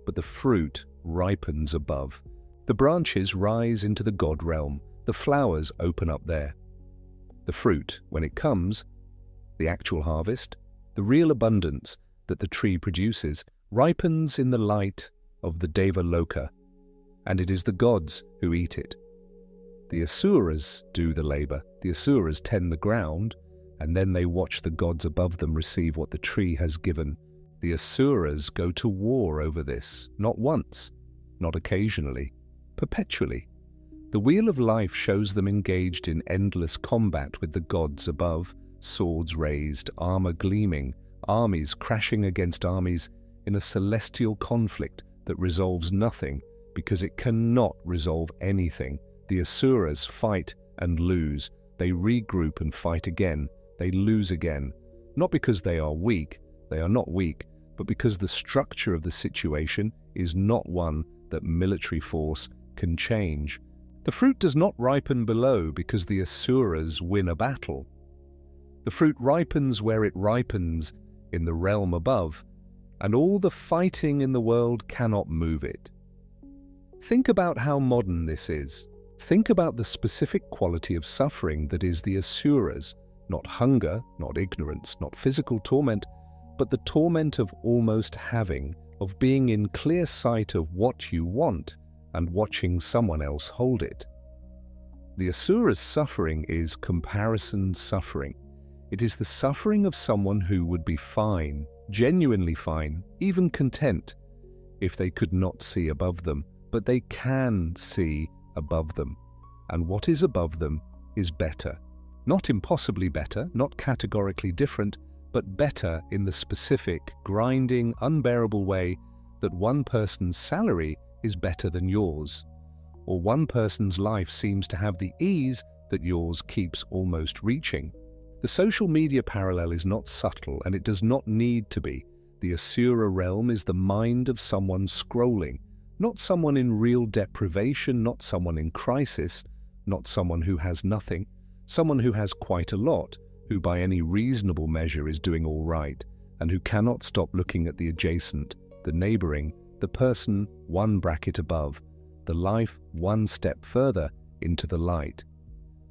But the fruit ripens above. The branches rise into the God realm. The flowers open up there. The fruit, when it comes, the actual harvest, the real abundance that the tree produces, ripens in the light of the deva-loka, and it is the gods who eat it. The asuras do the labor. The asuras tend the ground, and then they watch the gods above them receive what the tree has given. The asuras go to war over this, not once, not occasionally, perpetually. The Wheel of Life shows them engaged in endless combat with the gods above, swords raised, armor gleaming, armies crashing against armies in a celestial conflict that resolves nothing because it cannot resolve anything. The asuras fight and lose. They regroup and fight again. They lose again. Not because they are weak, they are not weak, but because the structure of the situation is not one that military force can change. The fruit does not ripen below because the asuras win a battle. The fruit ripens where it ripens in the realm above, and all the fighting in the world cannot move it. Think about how modern this is. Think about the specific quality of suffering that is the asuras, not hunger, not ignorance, not physical torment, but the torment of almost having, of being in clear sight of what you want and watching someone else hold it. The asura's suffering is comparison suffering. It is the suffering of someone who would be fine, genuinely fine, even content, if they could not see above them, but they can see above them. And what is above them is better. Not impossibly better, not categorically different, but better in the specific, grinding, unbearable way that one person's salary is better than yours, or one person's life seems to have the ease that yours keeps almost reaching. The social media parallel is not subtle, and it does not need to be. The asura realm is the mind of someone scrolling, not someone in real deprivation, not someone in crisis, not someone who has nothing, someone who has quite a lot, who by any reasonable measure is doing all right, and who cannot stop looking at the adjacent, the neighboring, the person one bracket above, the life one step further into the light.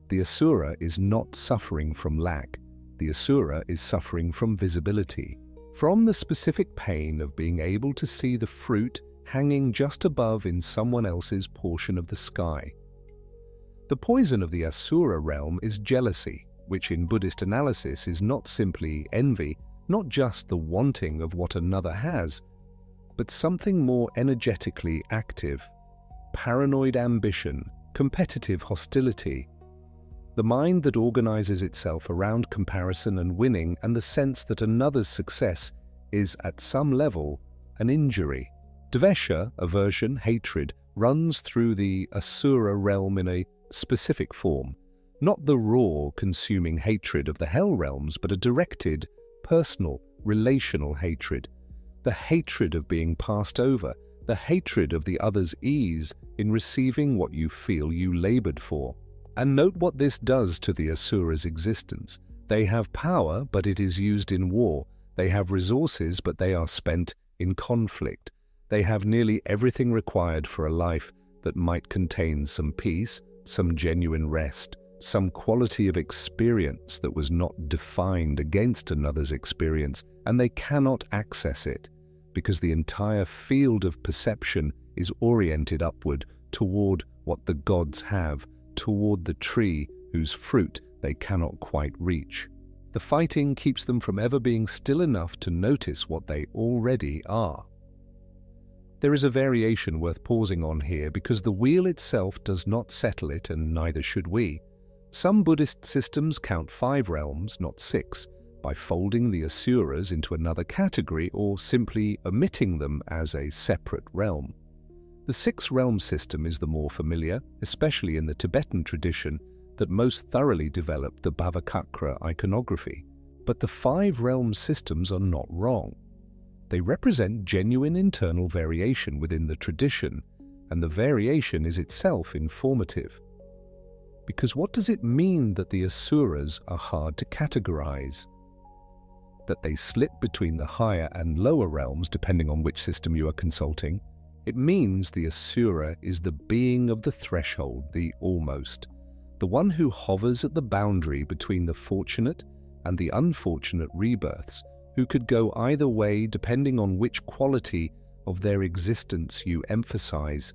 The asura is not suffering from lack. The asura is suffering from visibility, from the specific pain of being able to see the fruit hanging just above in someone else's portion of the sky. The poison of the asura realm is jealousy, which in Buddhist analysis is not simply envy, not just the wanting of what another has, but something more energetically active, paranoid ambition, competitive hostility, the mind that organizes itself around comparison and winning, and the sense that another's success is at some level an injury. Dvesha, aversion, hatred, runs through the asura realm in a specific form, not the raw, consuming hatred of the hell realms, but a directed, personal, relational hatred. The hatred of being passed over, the hatred of the other's ease in receiving what you feel you labored for. And note what this does to the asura's existence. They have power, but it is used in war. They have resources, but they are spent in conflict. They have nearly everything required for a life that might contain some peace, some genuine rest, some quality of experience that was not defined against another's experience, and they cannot access it because the entire field of perception is oriented upward toward what the gods have, toward the tree whose fruit they cannot quite reach. The fighting keeps them from ever being still enough to notice what they already are. There is a variation worth pausing on here because the wheel itself does not settle it, and neither should we. Some Buddhist systems count 5 realms, not 6, by folding the asuras into another category or simply omitting them as a separate realm. The 6-realm system is the more familiar, especially in the Tibetan tradition, that most thoroughly developed the Bhavacakra iconography. But the 5 realm systems are not wrong. They represent genuine internal variation within the tradition, and the variation is itself informative. Because what does it mean that the asuras are hard to categorize? That they slip between the higher and lower realms depending on which system you are consulting? It means the asura is the being of the threshold, the almost, the one who hovers at the boundary between the fortunate and the unfortunate rebirths, who could go either way depending on which quality of their existence you emphasize.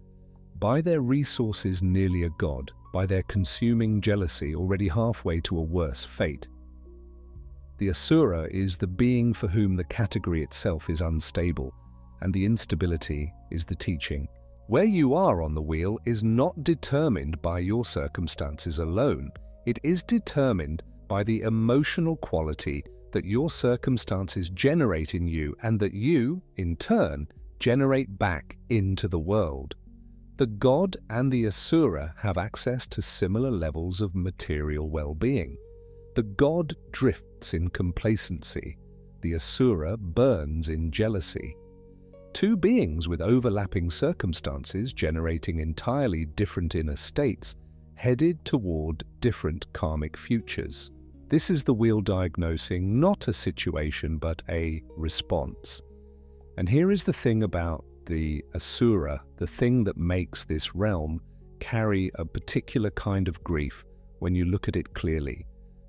By their resources nearly a god, by their consuming jealousy already halfway to a worse fate. The asura is the being for whom the category itself is unstable, and the instability is the teaching. Where you are on the wheel is not determined by your circumstances alone. It is determined by the emotional quality that your circumstances generate in you and that you, in turn, generate back into the world. The god and the asura have access to similar levels of material well-being. The god drifts in complacency. The asura burns in jealousy. 2 beings with overlapping circumstances generating entirely different inner states, headed toward different karmic futures. This is the wheel diagnosing not a situation but a response. And here is the thing about the asura, the thing that makes this realm carry a particular kind of grief when you look at it clearly.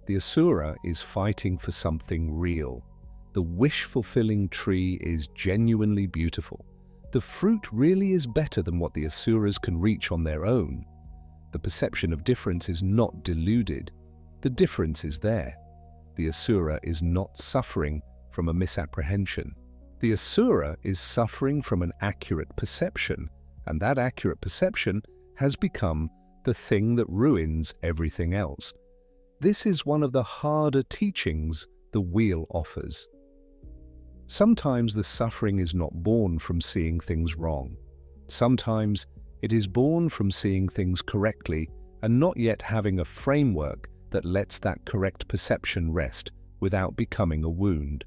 The asura is fighting for something real. The wish-fulfilling tree is genuinely beautiful. The fruit really is better than what the asuras can reach on their own. The perception of difference is not deluded. The difference is there. The asura is not suffering from a misapprehension. The asura is suffering from an accurate perception, and that accurate perception has become the thing that ruins everything else. This is one of the harder teachings the wheel offers. Sometimes the suffering is not born from seeing things wrong. Sometimes it is born from seeing things correctly and not yet having a framework that lets that correct perception rest without becoming a wound.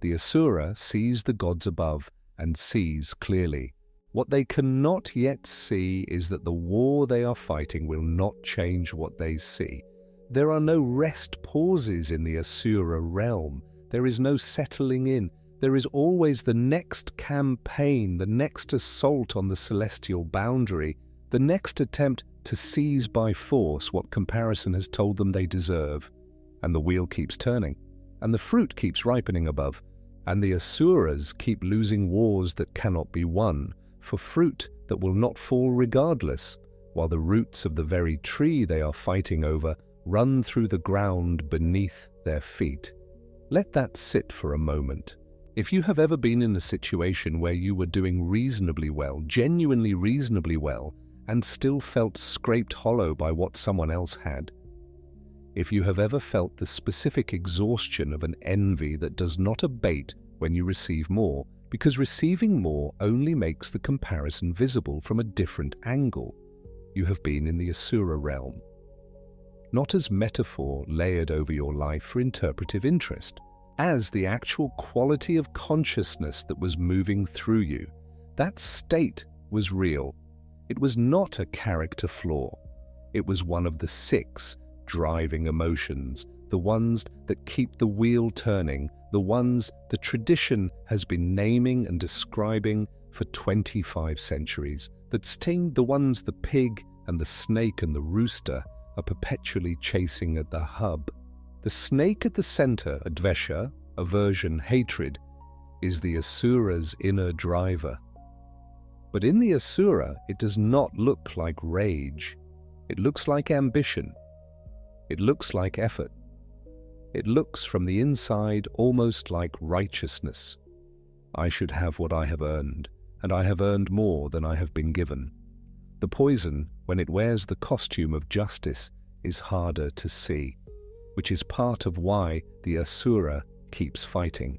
The asura sees the gods above and sees clearly. What they cannot yet see is that the war they are fighting will not change what they see. There are no rest pauses in the asura realm. There is no settling in. There is always the next campaign, the next assault on the celestial boundary, the next attempt to seize by force what comparison has told them they deserve. And the wheel keeps turning, and the fruit keeps ripening above, and the asuras keep losing wars that cannot be won, for fruit that will not fall regardless, while the roots of the very tree they are fighting over run through the ground beneath their feet. Let that sit for a moment. If you have ever been in a situation where you were doing reasonably well, genuinely reasonably well, and still felt scraped hollow by what someone else had, if you have ever felt the specific exhaustion of an envy that does not abate when you receive more, because receiving more only makes the comparison visible from a different angle, you have been in the asura realm. Not as metaphor layered over your life for interpretive interest, as the actual quality of consciousness that was moving through you. That state was real. It was not a character flaw. It was one of the 6 driving emotions, the ones that keep the wheel turning, the ones the tradition has been naming and describing for 25 centuries, that sting, the ones the pig and the snake and the rooster are perpetually chasing at the hub. The snake at the center, dvesha, aversion, hatred, is the asura's inner driver. But in the asura, it does not look like rage. It looks like ambition. It looks like effort. It looks from the inside almost like righteousness. I should have what I have earned, and I have earned more than I have been given. The poison, when it wears the costume of justice, is harder to see, which is part of why the asura keeps fighting.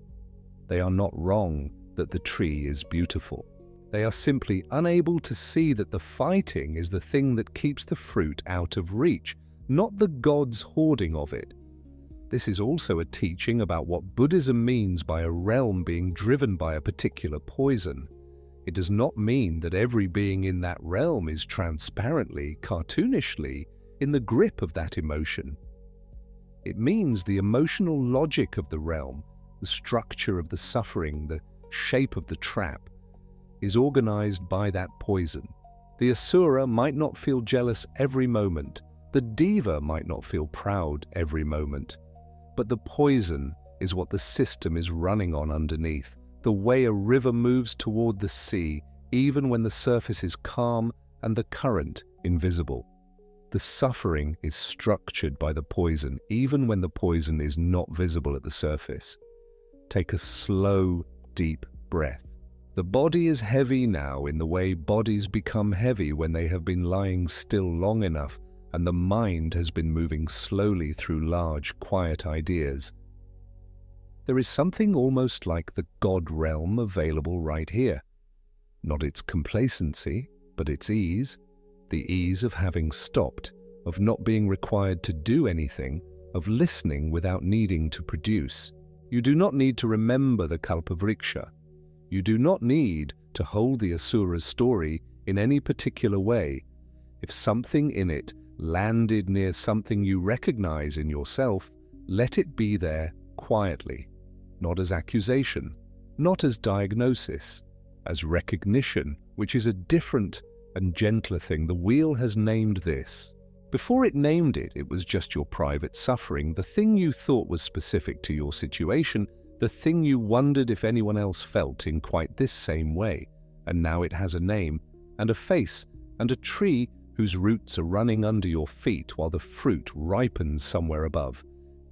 They are not wrong that the tree is beautiful. They are simply unable to see that the fighting is the thing that keeps the fruit out of reach, not the gods hoarding of it. This is also a teaching about what Buddhism means by a realm being driven by a particular poison. It does not mean that every being in that realm is transparently, cartoonishly, in the grip of that emotion. It means the emotional logic of the realm, the structure of the suffering, the shape of the trap, is organized by that poison. The asura might not feel jealous every moment. The deva might not feel proud every moment. But the poison is what the system is running on underneath, the way a river moves toward the sea, even when the surface is calm and the current invisible. The suffering is structured by the poison, even when the poison is not visible at the surface. Take a slow, deep breath. The body is heavy now in the way bodies become heavy when they have been lying still long enough and the mind has been moving slowly through large, quiet ideas. There is something almost like the God realm available right here. Not its complacency, but its ease, the ease of having stopped, of not being required to do anything, of listening without needing to produce. You do not need to remember the kalpavriksha. You do not need to hold the asura's story in any particular way. If something in it landed near something you recognize in yourself, let it be there quietly, not as accusation, not as diagnosis, as recognition, which is a different and gentler thing. The wheel has named this. Before it named it, it was just your private suffering, the thing you thought was specific to your situation, the thing you wondered if anyone else felt in quite this same way. And now it has a name, and a face, and a tree whose roots are running under your feet while the fruit ripens somewhere above.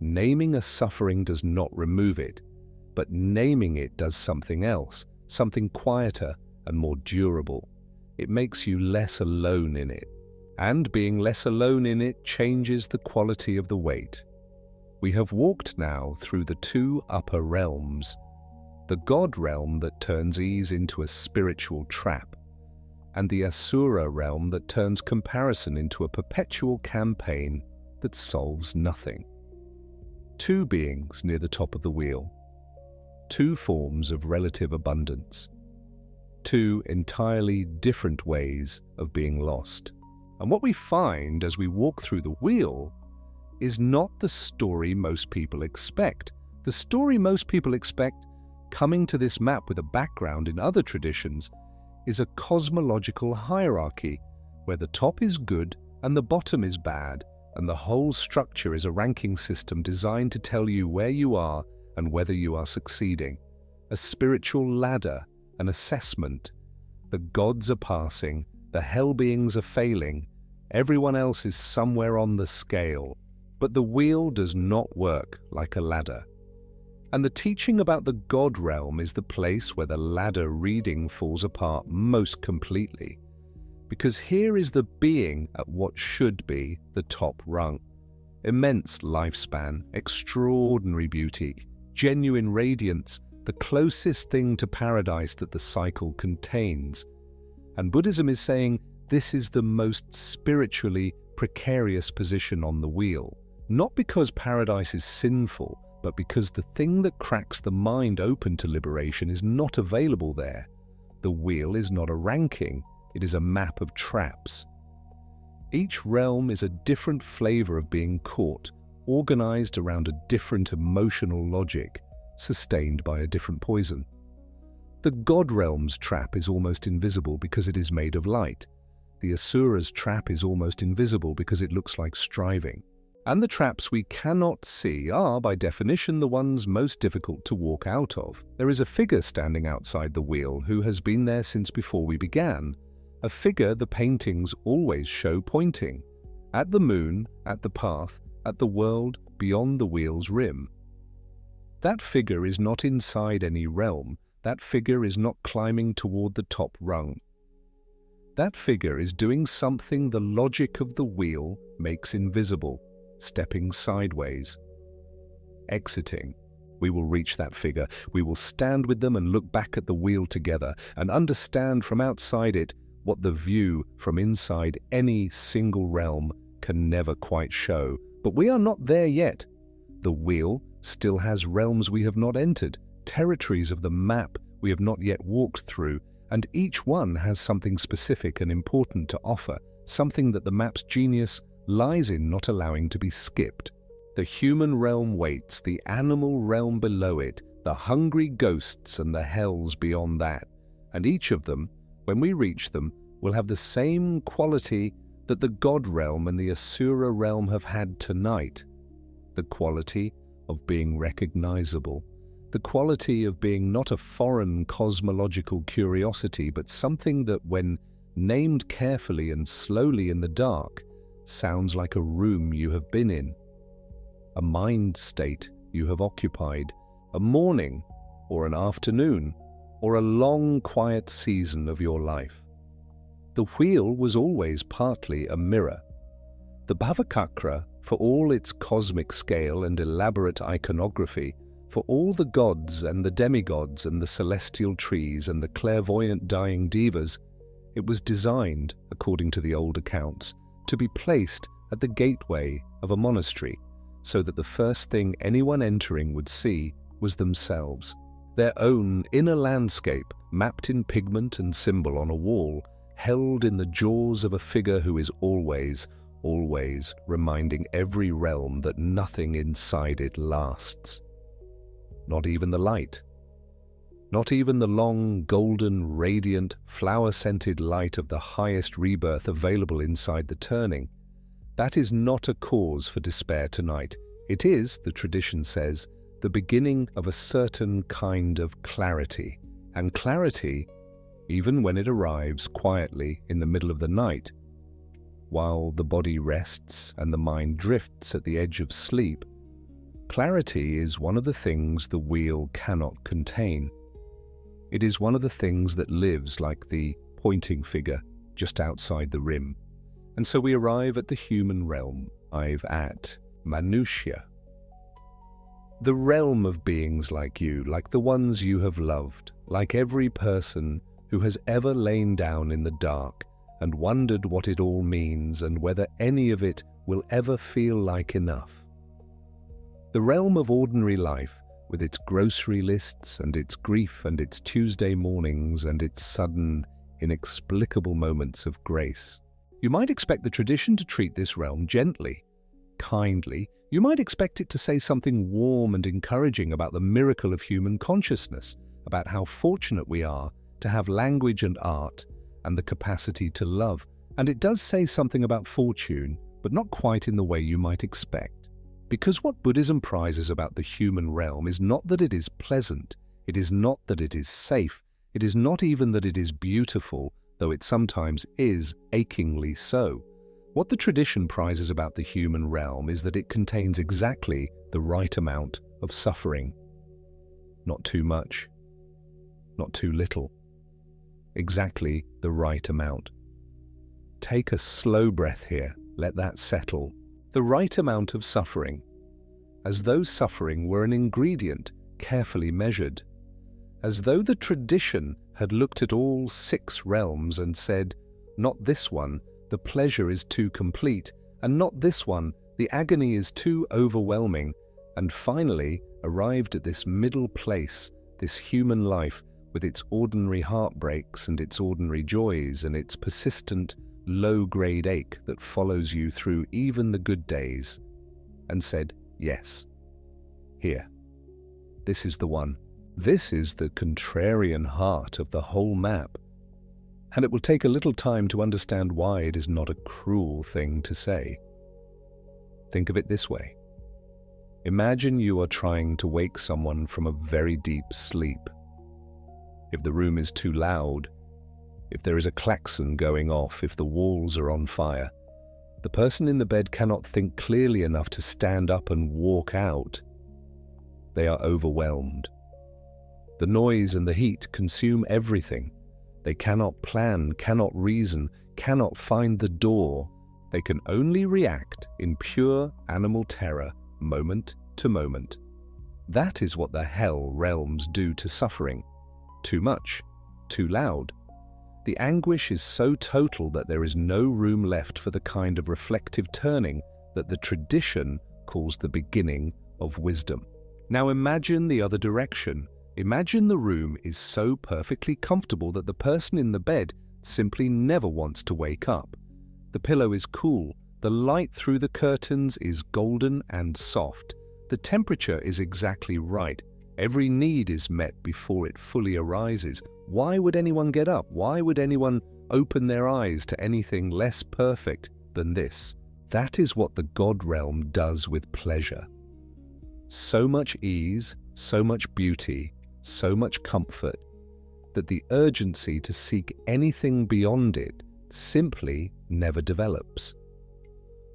Naming a suffering does not remove it, but naming it does something else, something quieter and more durable. It makes you less alone in it. And being less alone in it changes the quality of the weight. We have walked now through the two upper realms, the God realm that turns ease into a spiritual trap, and the asura realm that turns comparison into a perpetual campaign that solves nothing. Two beings near the top of the wheel, two forms of relative abundance, two entirely different ways of being lost. And what we find as we walk through the wheel is not the story most people expect. The story most people expect, coming to this map with a background in other traditions, is a cosmological hierarchy where the top is good and the bottom is bad, and the whole structure is a ranking system designed to tell you where you are and whether you are succeeding. A spiritual ladder, an assessment. The gods are passing, the hell beings are failing, everyone else is somewhere on the scale. But the wheel does not work like a ladder. And the teaching about the God realm is the place where the ladder reading falls apart most completely. Because here is the being at what should be the top rung. Immense lifespan, extraordinary beauty, genuine radiance, the closest thing to paradise that the cycle contains. And Buddhism is saying this is the most spiritually precarious position on the wheel. Not because paradise is sinful, but because the thing that cracks the mind open to liberation is not available there. The wheel is not a ranking, it is a map of traps. Each realm is a different flavor of being caught, organized around a different emotional logic, sustained by a different poison. The God realm's trap is almost invisible because it is made of light. The asura's trap is almost invisible because it looks like striving. And the traps we cannot see are, by definition, the ones most difficult to walk out of. There is a figure standing outside the wheel who has been there since before we began. A figure the paintings always show pointing. At the moon, at the path, at the world beyond the wheel's rim. That figure is not inside any realm. That figure is not climbing toward the top rung. That figure is doing something the logic of the wheel makes invisible. Stepping sideways, exiting. We will reach that figure. We will stand with them and look back at the wheel together and understand from outside it what the view from inside any single realm can never quite show. But we are not there yet. The wheel still has realms we have not entered, territories of the map we have not yet walked through, and each one has something specific and important to offer, something that the map's genius lies in not allowing to be skipped. The human realm waits, the animal realm below it, the hungry ghosts and the hells beyond that, and each of them, when we reach them, will have the same quality that the God realm and the Asura realm have had tonight. The quality of being recognizable. The quality of being not a foreign cosmological curiosity, but something that, when named carefully and slowly in the dark, sounds like a room you have been in, a mind state you have occupied, a morning or an afternoon, or a long quiet season of your life. The wheel was always partly a mirror. The Bhavacakra, for all its cosmic scale and elaborate iconography, for all the gods and the demigods and the celestial trees and the clairvoyant dying devas, it was designed, according to the old accounts, to be placed at the gateway of a monastery, so that the first thing anyone entering would see was themselves, their own inner landscape mapped in pigment and symbol on a wall, held in the jaws of a figure who is always, always reminding every realm that nothing inside it lasts. Not even the light. Not even the long, golden, radiant, flower-scented light of the highest rebirth available inside the turning. That is not a cause for despair tonight. It is, the tradition says, the beginning of a certain kind of clarity. And clarity, even when it arrives quietly in the middle of the night, while the body rests and the mind drifts at the edge of sleep, clarity is one of the things the wheel cannot contain. It is one of the things that lives like the pointing figure just outside the rim. And so we arrive at the human realm, at Manushya. The realm of beings like you, like the ones you have loved, like every person who has ever lain down in the dark and wondered what it all means and whether any of it will ever feel like enough. The realm of ordinary life, with its grocery lists and its grief and its Tuesday mornings and its sudden, inexplicable moments of grace. You might expect the tradition to treat this realm gently, kindly. You might expect it to say something warm and encouraging about the miracle of human consciousness, about how fortunate we are to have language and art and the capacity to love. And it does say something about fortune, but not quite in the way you might expect. Because what Buddhism prizes about the human realm is not that it is pleasant, it is not that it is safe, it is not even that it is beautiful, though it sometimes is achingly so. What the tradition prizes about the human realm is that it contains exactly the right amount of suffering. Not too much, not too little. Exactly the right amount. Take a slow breath here, let that settle. The right amount of suffering, as though suffering were an ingredient carefully measured, as though the tradition had looked at all 6 realms and said, not this one, the pleasure is too complete, and not this one, the agony is too overwhelming, and finally arrived at this middle place, this human life with its ordinary heartbreaks and its ordinary joys and its persistent, low-grade ache that follows you through even the good days, and said, yes, here, this is the one. This is the contrarian heart of the whole map. And it will take a little time to understand why it is not a cruel thing to say. Think of it this way. Imagine you are trying to wake someone from a very deep sleep. If the room is too loud, if there is a klaxon going off, if the walls are on fire, the person in the bed cannot think clearly enough to stand up and walk out. They are overwhelmed. The noise and the heat consume everything. They cannot plan, cannot reason, cannot find the door. They can only react in pure animal terror, moment to moment. That is what the hell realms do to suffering. Too much, too loud. The anguish is so total that there is no room left for the kind of reflective turning that the tradition calls the beginning of wisdom. Now imagine the other direction. Imagine the room is so perfectly comfortable that the person in the bed simply never wants to wake up. The pillow is cool, the light through the curtains is golden and soft. The temperature is exactly right. Every need is met before it fully arises. Why would anyone get up? Why would anyone open their eyes to anything less perfect than this? That is what the God realm does with pleasure. So much ease, so much beauty, so much comfort, that the urgency to seek anything beyond it simply never develops.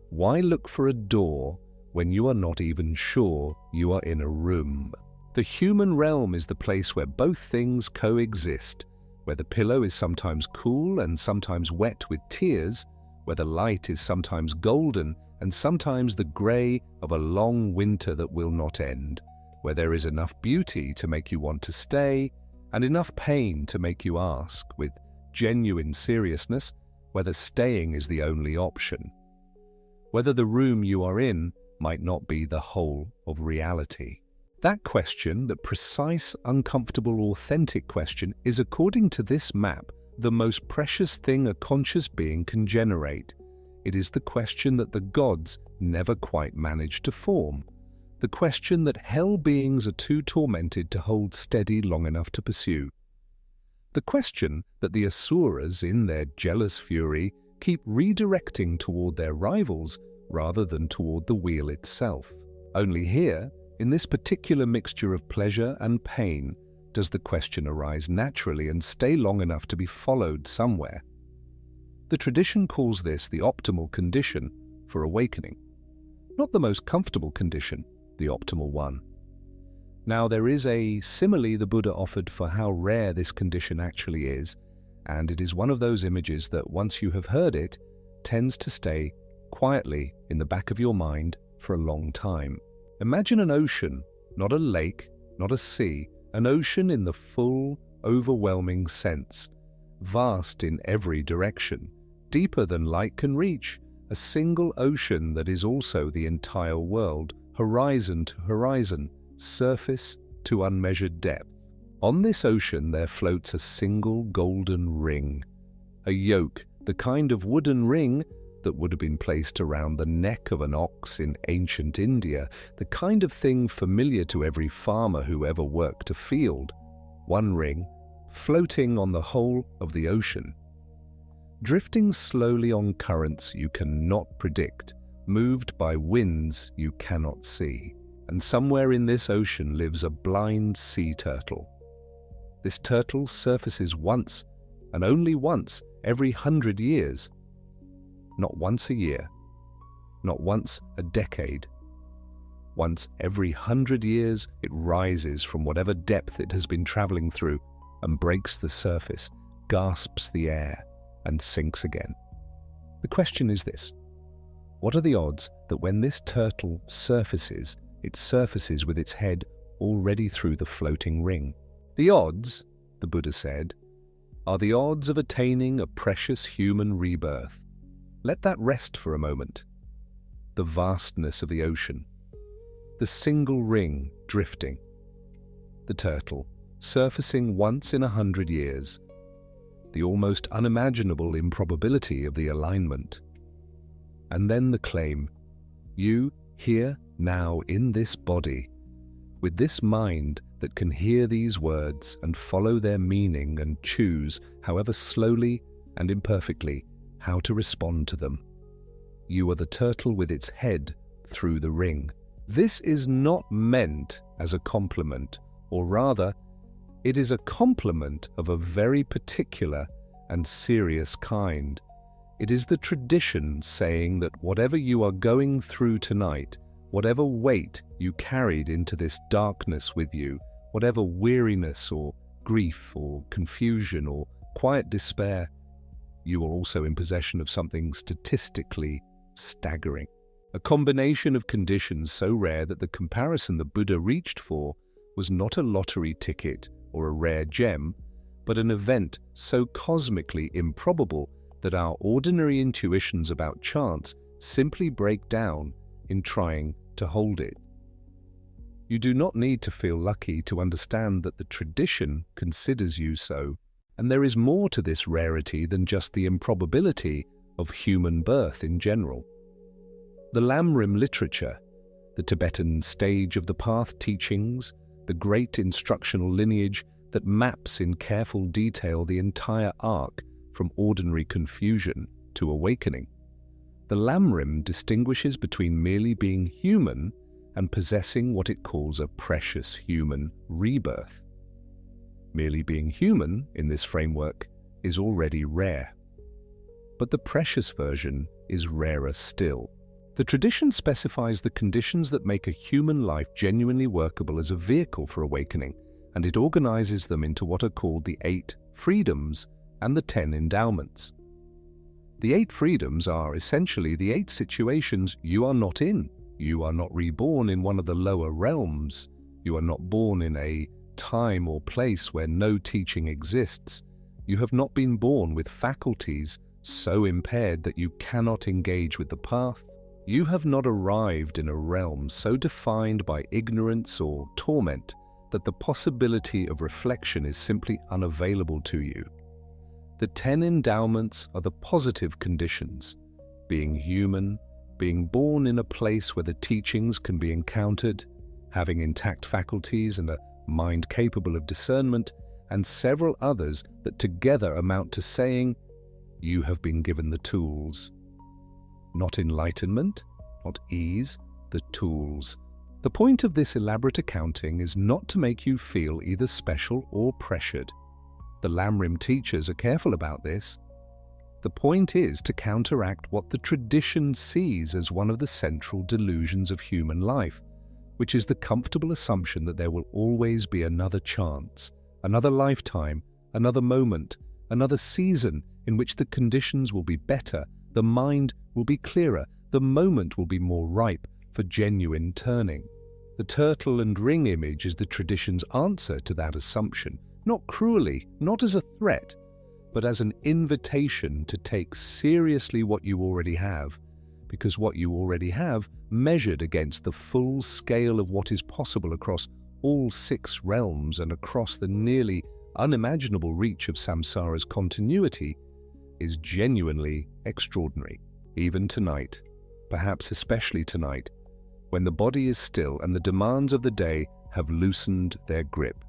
Why look for a door when you are not even sure you are in a room? The human realm is the place where both things coexist, where the pillow is sometimes cool and sometimes wet with tears, where the light is sometimes golden and sometimes the grey of a long winter that will not end, where there is enough beauty to make you want to stay and enough pain to make you ask, with genuine seriousness, whether staying is the only option, whether the room you are in might not be the whole of reality. That question, that precise, uncomfortable, authentic question, is, according to this map, the most precious thing a conscious being can generate. It is the question that the gods never quite managed to form, the question that hell beings are too tormented to hold steady long enough to pursue, the question that the asuras, in their jealous fury, keep redirecting toward their rivals rather than toward the wheel itself. Only here, in this particular mixture of pleasure and pain, does the question arise naturally and stay long enough to be followed somewhere. The tradition calls this the optimal condition for awakening. Not the most comfortable condition, the optimal one. Now, there is a simile the Buddha offered for how rare this condition actually is, and it is one of those images that, once you have heard it, tends to stay quietly in the back of your mind for a long time. Imagine an ocean, not a lake, not a sea, an ocean in the full, overwhelming sense, vast in every direction, deeper than light can reach, a single ocean that is also the entire world, horizon to horizon, surface to unmeasured depth. On this ocean there floats a single golden ring, a yoke, the kind of wooden ring that would have been placed around the neck of an ox in ancient India, the kind of thing familiar to every farmer who ever worked a field. One ring, floating on the whole of the ocean, drifting slowly on currents you cannot predict, moved by winds you cannot see. And somewhere in this ocean lives a blind sea turtle. This turtle surfaces once, and only once, every 100 years. Not once a year, not once a decade. Once every 100 years, it rises from whatever depth it has been traveling through and breaks the surface, gasps the air, and sinks again. The question is this: what are the odds that when this turtle surfaces, it surfaces with its head already through the floating ring? The odds, the Buddha said, are the odds of attaining a precious human rebirth. Let that rest for a moment. The vastness of the ocean, the single ring drifting, the turtle surfacing once in 100 years, the almost unimaginable improbability of the alignment. And then the claim, you, here, now, in this body, with this mind that can hear these words and follow their meaning and choose, however slowly and imperfectly, how to respond to them. You are the turtle with its head through the ring. This is not meant as a compliment, or rather, it is a compliment of a very particular and serious kind. It is the tradition saying that whatever you are going through tonight, whatever weight you carried into this darkness with you, whatever weariness or grief or confusion or quiet despair, you are also in possession of something statistically staggering. A combination of conditions so rare that the comparison the Buddha reached for was not a lottery ticket or a rare gem, but an event so cosmically improbable that our ordinary intuitions about chance simply break down in trying to hold it. You do not need to feel lucky to understand that the tradition considers you so, and there is more to this rarity than just the improbability of human birth in general. The Lamrim literature, the Tibetan stage of the path teachings, the great instructional lineage that maps in careful detail the entire arc from ordinary confusion to awakening. The Lamrim distinguishes between merely being human and possessing what it calls a precious human rebirth. Merely being human, in this framework, is already rare. But the precious version is rarer still. The tradition specifies the conditions that make a human life genuinely workable as a vehicle for awakening, and it organizes them into what are called the 8 freedoms and the 10 endowments. The 8 freedoms are essentially the 8 situations you are not in. You are not reborn in one of the lower realms. You are not born in a time or place where no teaching exists. You have not been born with faculties so impaired that you cannot engage with the path. You have not arrived in a realm so defined by ignorance or torment that the possibility of reflection is simply unavailable to you. The 10 endowments are the positive conditions: being human, being born in a place where the teachings can be encountered, having intact faculties and a mind capable of discernment, and several others that together amount to saying, you have been given the tools. Not enlightenment, not ease, the tools. The point of this elaborate accounting is not to make you feel either special or pressured. The Lamrim teachers are careful about this. The point is to counteract what the tradition sees as one of the central delusions of human life, which is the comfortable assumption that there will always be another chance, another lifetime, another moment, another season in which the conditions will be better, the mind will be clearer, the moment will be more ripe for genuine turning. The turtle and ring image is the tradition's answer to that assumption, not cruelly, not as a threat, but as an invitation to take seriously what you already have, because what you already have, measured against the full scale of what is possible across all 6 realms and across the nearly unimaginable reach of samsara's continuity, is genuinely extraordinary. Even tonight, perhaps especially tonight, when the body is still and the demands of the day have loosened their grip,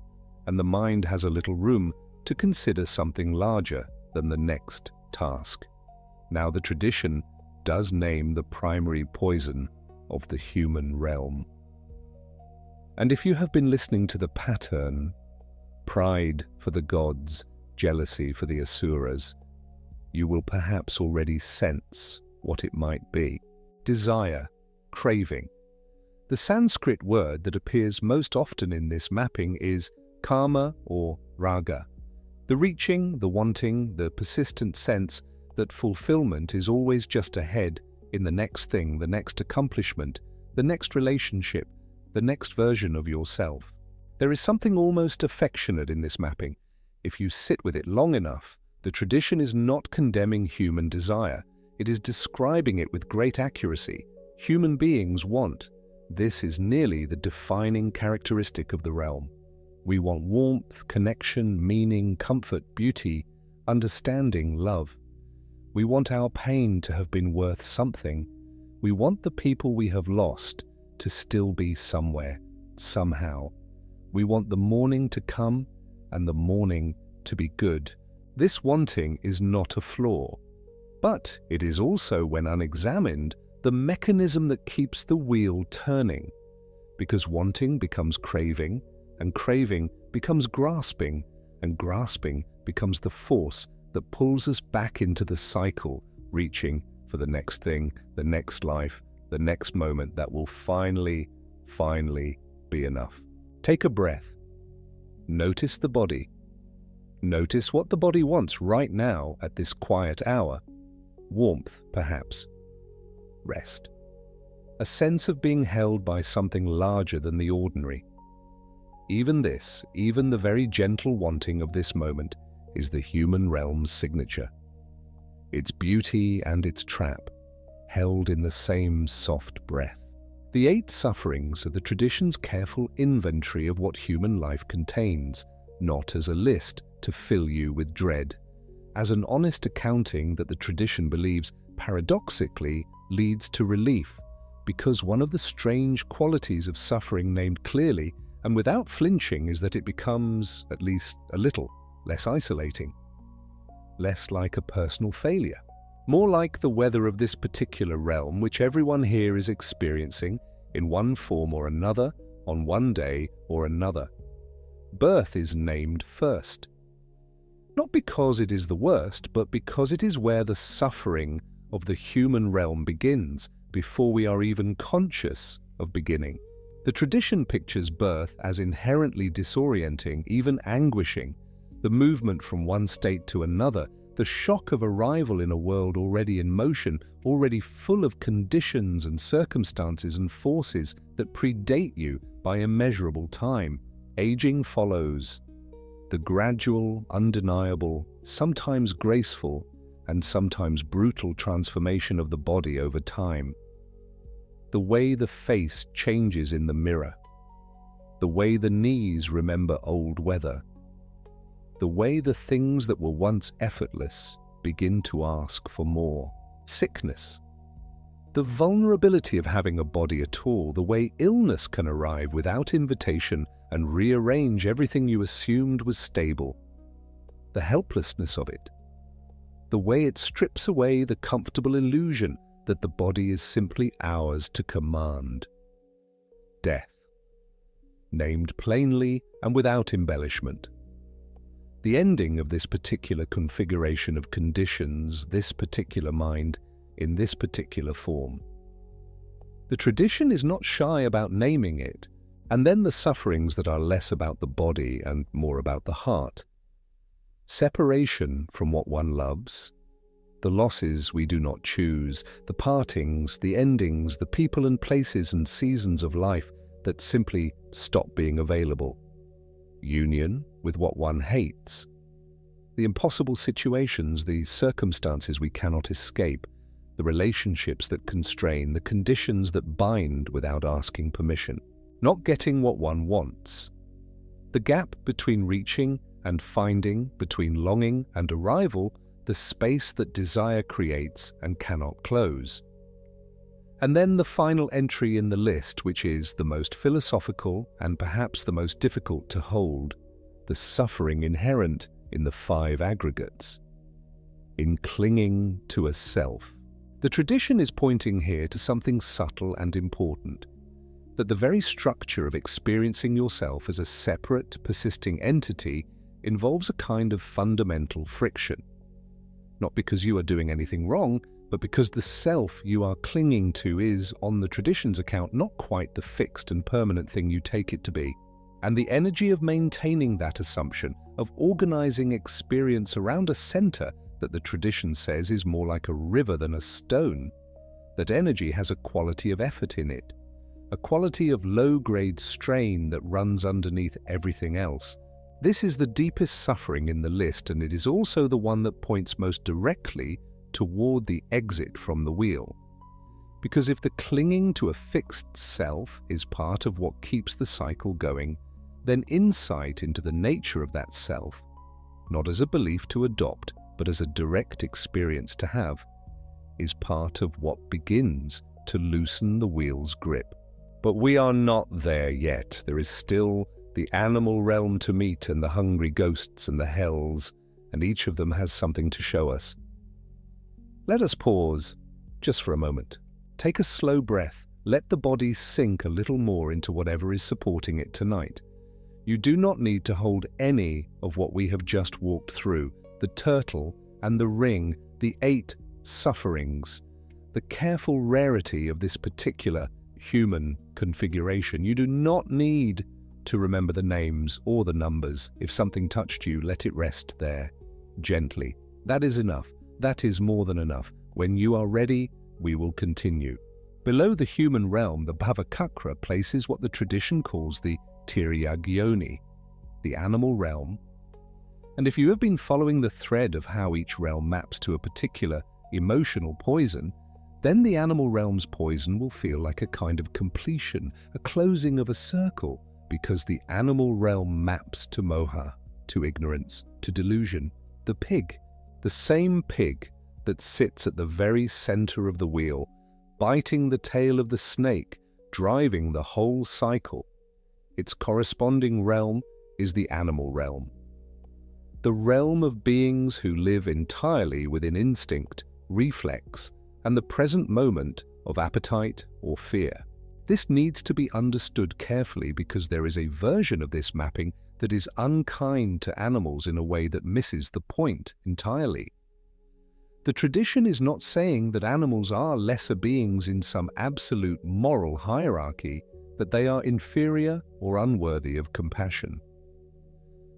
and the mind has a little room to consider something larger than the next task. Now the tradition does name the primary poison of the human realm. And if you have been listening to the pattern, pride for the gods, jealousy for the asuras, you will perhaps already sense what it might be. Desire, craving. The Sanskrit word that appears most often in this mapping is kama or raga. The reaching, the wanting, the persistent sense that fulfillment is always just ahead in the next thing, the next accomplishment, the next relationship, the next version of yourself. There is something almost affectionate in this mapping. If you sit with it long enough, the tradition is not condemning human desire. It is describing it with great accuracy. Human beings want. This is nearly the defining characteristic of the realm. We want warmth, connection, meaning, comfort, beauty, understanding, love. We want our pain to have been worth something. We want the people we have lost to still be somewhere, somehow. We want the morning to come and the morning to be good. This wanting is not a flaw, but it is also, when unexamined, the mechanism that keeps the wheel turning, because wanting becomes craving, and craving becomes grasping, and grasping becomes the force that pulls us back into the cycle, reaching for the next thing, the next life, the next moment that will finally be enough. Take a breath. Notice the body. Notice what the body wants right now at this quiet hour. Warmth, perhaps. Rest. A sense of being held by something larger than the ordinary. Even this, even the very gentle wanting of this moment, is the human realm's signature. Its beauty and its trap, held in the same soft breath. The 8 sufferings are the tradition's careful inventory of what human life contains, not as a list to fill you with dread, as an honest accounting that the tradition believes paradoxically leads to relief, because one of the strange qualities of suffering named clearly and without flinching is that it becomes, at least a little, less isolating, less like a personal failure, more like the weather of this particular realm which everyone here is experiencing in one form or another, on one day or another. Birth is named first, not because it is the worst, but because it is where the suffering of the human realm begins, before we are even conscious of beginning. The tradition pictures birth as inherently disorienting, even anguishing, the movement from one state to another, the shock of arrival in a world already in motion, already full of conditions and circumstances and forces that predate you by immeasurable time. Aging follows, the gradual, undeniable, sometimes graceful, and sometimes brutal transformation of the body over time. The way the face changes in the mirror, the way the knees remember old weather, the way the things that were once effortless begin to ask for more. Sickness, the vulnerability of having a body at all, the way illness can arrive without invitation and rearrange everything you assumed was stable, the helplessness of it, the way it strips away the comfortable illusion that the body is simply ours to command. Death, named plainly and without embellishment. The ending of this particular configuration of conditions, this particular mind, in this particular form. The tradition is not shy about naming it, and then the sufferings that are less about the body and more about the heart. Separation from what one loves, the losses we do not choose, the partings, the endings, the people and places and seasons of life that simply stop being available. Union with what one hates. The impossible situations, the circumstances we cannot escape, the relationships that constrain, the conditions that bind without asking permission. Not getting what one wants. The gap between reaching and finding, between longing and arrival, the space that desire creates and cannot close. And then the final entry in the list, which is the most philosophical and perhaps the most difficult to hold, the suffering inherent in the 5 aggregates, in clinging to a self. The tradition is pointing here to something subtle and important, that the very structure of experiencing yourself as a separate, persisting entity involves a kind of fundamental friction. Not because you are doing anything wrong, but because the self you are clinging to is, on the tradition's account, not quite the fixed and permanent thing you take it to be. And the energy of maintaining that assumption, of organizing experience around a center that the tradition says is more like a river than a stone, that energy has a quality of effort in it, a quality of low-grade strain that runs underneath everything else. This is the deepest suffering in the list, and it is also the one that points most directly toward the exit from the wheel. Because if the clinging to a fixed self is part of what keeps the cycle going, then insight into the nature of that self, not as a belief to adopt, but as a direct experience to have, is part of what begins to loosen the wheel's grip. But we are not there yet. There is still the animal realm to meet, and the hungry ghosts and the hells, and each of them has something to show us. Let us pause, just for a moment. Take a slow breath. Let the body sink a little more into whatever is supporting it tonight. You do not need to hold any of what we have just walked through, the turtle and the ring, the 8 sufferings, the careful rarity of this particular human configuration. You do not need to remember the names or the numbers. If something touched you, let it rest there, gently. That is enough. That is more than enough. When you are ready, we will continue. Below the human realm, the Bhavacakra places what the tradition calls the Tiryagyoni, the animal realm, And if you have been following the thread of how each realm maps to a particular emotional poison, then the animal realm's poison will feel like a kind of completion, a closing of a circle, because the animal realm maps to moha, to ignorance, to delusion. The pig, the same pig that sits at the very center of the wheel, biting the tail of the snake, driving the whole cycle. Its corresponding realm is the animal realm. The realm of beings who live entirely within instinct, reflex, and the present moment of appetite or fear. This needs to be understood carefully because there is a version of this mapping that is unkind to animals in a way that misses the point entirely. The tradition is not saying that animals are lesser beings in some absolute moral hierarchy, that they are inferior or unworthy of compassion.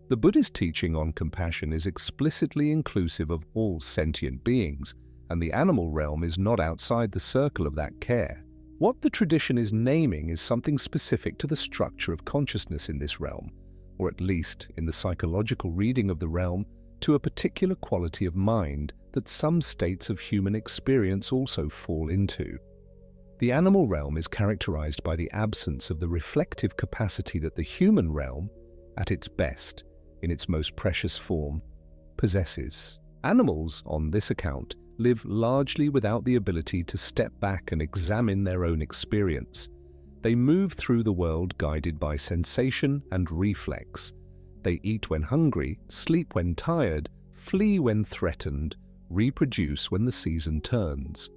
The Buddhist teaching on compassion is explicitly inclusive of all sentient beings, and the animal realm is not outside the circle of that care. What the tradition is naming is something specific to the structure of consciousness in this realm, or at least in the psychological reading of the realm, to a particular quality of mind that some states of human experience also fall into. The animal realm is characterized by the absence of the reflective capacity that the human realm, at its best, in its most precious form, possesses. Animals, on this account, live largely without the ability to step back and examine their own experience. They move through the world guided by sensation and reflex. They eat when hungry, sleep when tired, flee when threatened, reproduce when the season turns.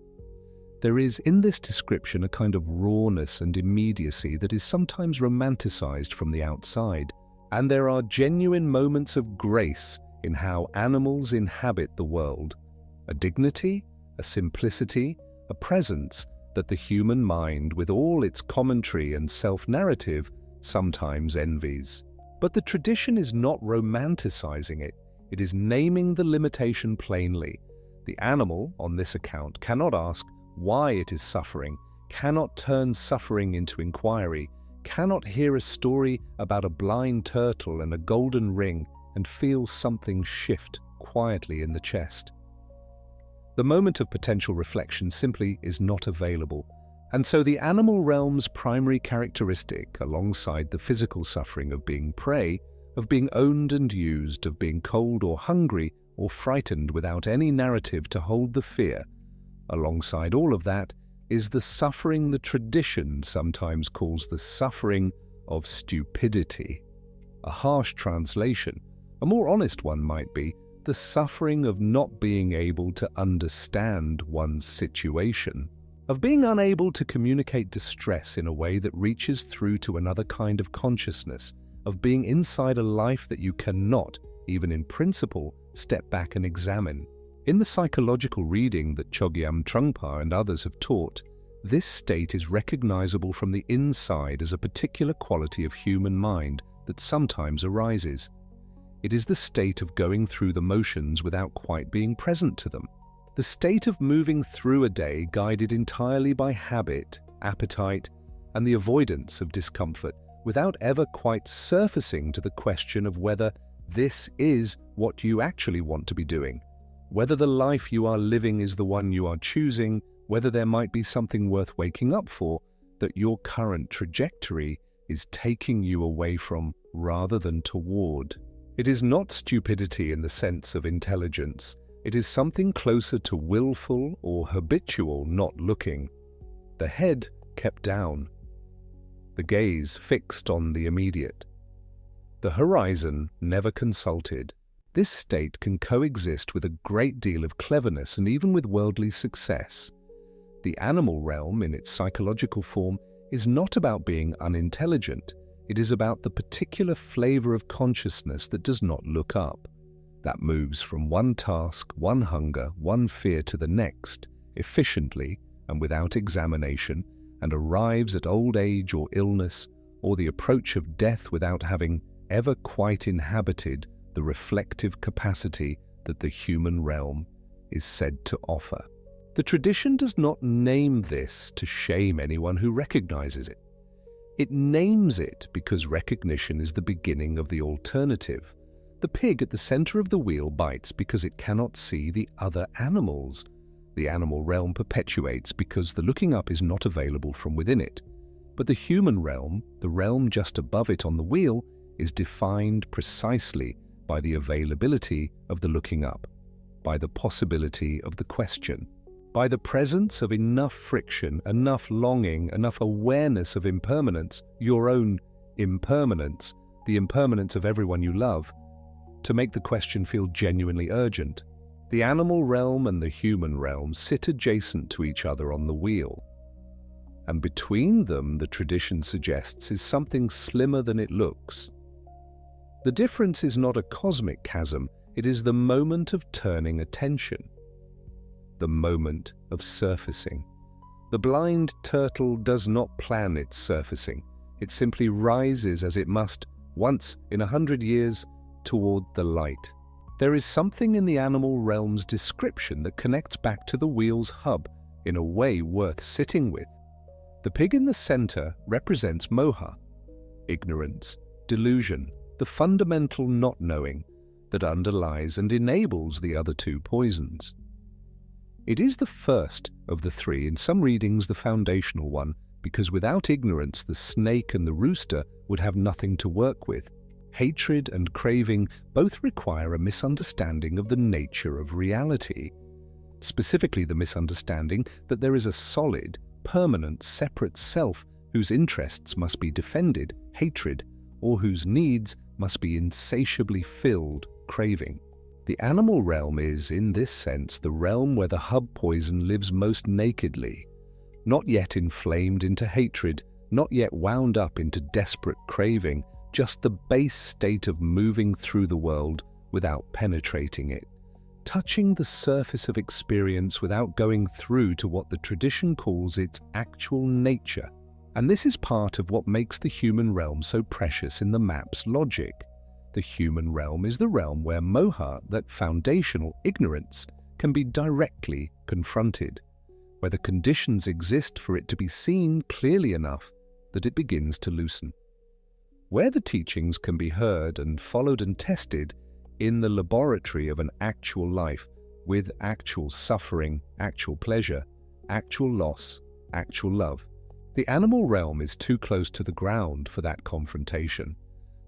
There is in this description a kind of rawness and immediacy that is sometimes romanticized from the outside, and there are genuine moments of grace in how animals inhabit the world. A dignity, a simplicity, a presence that the human mind, with all its commentary and self-narrative, sometimes envies. But the tradition is not romanticizing it. It is naming the limitation plainly. The animal, on this account, cannot ask why it is suffering, cannot turn suffering into inquiry, cannot hear a story about a blind turtle and a golden ring and feel something shift quietly in the chest. The moment of potential reflection simply is not available, and so the animal realm's primary characteristic, alongside the physical suffering of being prey, of being owned and used, of being cold or hungry or frightened without any narrative to hold the fear, alongside all of that is the suffering the tradition sometimes calls the suffering of stupidity. A harsh translation, a more honest one might be, the suffering of not being able to understand one's situation, of being unable to communicate distress in a way that reaches through to another kind of consciousness, of being inside a life that you cannot, even in principle, step back and examine. In the psychological reading that Chogyam Trungpa and others have taught, this state is recognizable from the inside as a particular quality of human mind that sometimes arises. It is the state of going through the motions without quite being present to them. The state of moving through a day guided entirely by habit, appetite, and the avoidance of discomfort, without ever quite surfacing to the question of whether this is what you actually want to be doing, whether the life you are living is the one you are choosing, whether there might be something worth waking up for that your current trajectory is taking you away from rather than toward. It is not stupidity in the sense of intelligence. It is something closer to willful or habitual not looking. The head kept down. The gaze fixed on the immediate. The horizon never consulted. This state can coexist with a great deal of cleverness and even with worldly success. The animal realm, in its psychological form, is not about being unintelligent. It is about the particular flavor of consciousness that does not look up, that moves from one task, one hunger, one fear to the next, efficiently and without examination, and arrives at old age or illness or the approach of death without having ever quite inhabited the reflective capacity that the human realm is said to offer. The tradition does not name this to shame anyone who recognizes it. It names it because recognition is the beginning of the alternative. The pig at the center of the wheel bites because it cannot see the other animals. The animal realm perpetuates because the looking up is not available from within it. But the human realm, the realm just above it on the wheel, is defined precisely by the availability of the looking up, by the possibility of the question, by the presence of enough friction, enough longing, enough awareness of impermanence, your own impermanence, the impermanence of everyone you love, to make the question feel genuinely urgent. The animal realm and the human realm sit adjacent to each other on the wheel. And between them, the tradition suggests, is something slimmer than it looks. The difference is not a cosmic chasm, it is the moment of turning attention, the moment of surfacing. The blind turtle does not plan its surfacing. It simply rises as it must, once in 100 years, toward the light. There is something in the animal realm's description that connects back to the wheel's hub in a way worth sitting with. The pig in the center represents moha, ignorance, delusion, the fundamental not knowing that underlies and enables the other two poisons. It is the first of the three, in some readings the foundational one, because without ignorance the snake and the rooster would have nothing to work with. Hatred and craving both require a misunderstanding of the nature of reality, specifically the misunderstanding that there is a solid, permanent, separate self whose interests must be defended, hatred, or whose needs must be insatiably filled, craving. The animal realm is, in this sense, the realm where the hub poison lives most nakedly, not yet inflamed into hatred, not yet wound up into desperate craving, just the base state of moving through the world without penetrating it, touching the surface of experience without going through to what the tradition calls its actual nature. And this is part of what makes the human realm so precious in the map's logic. The human realm is the realm where moha, that foundational ignorance, can be directly confronted, where the conditions exist for it to be seen clearly enough that it begins to loosen. Where the teachings can be heard and followed and tested in the laboratory of an actual life, with actual suffering, actual pleasure, actual loss, actual love. The animal realm is too close to the ground for that confrontation.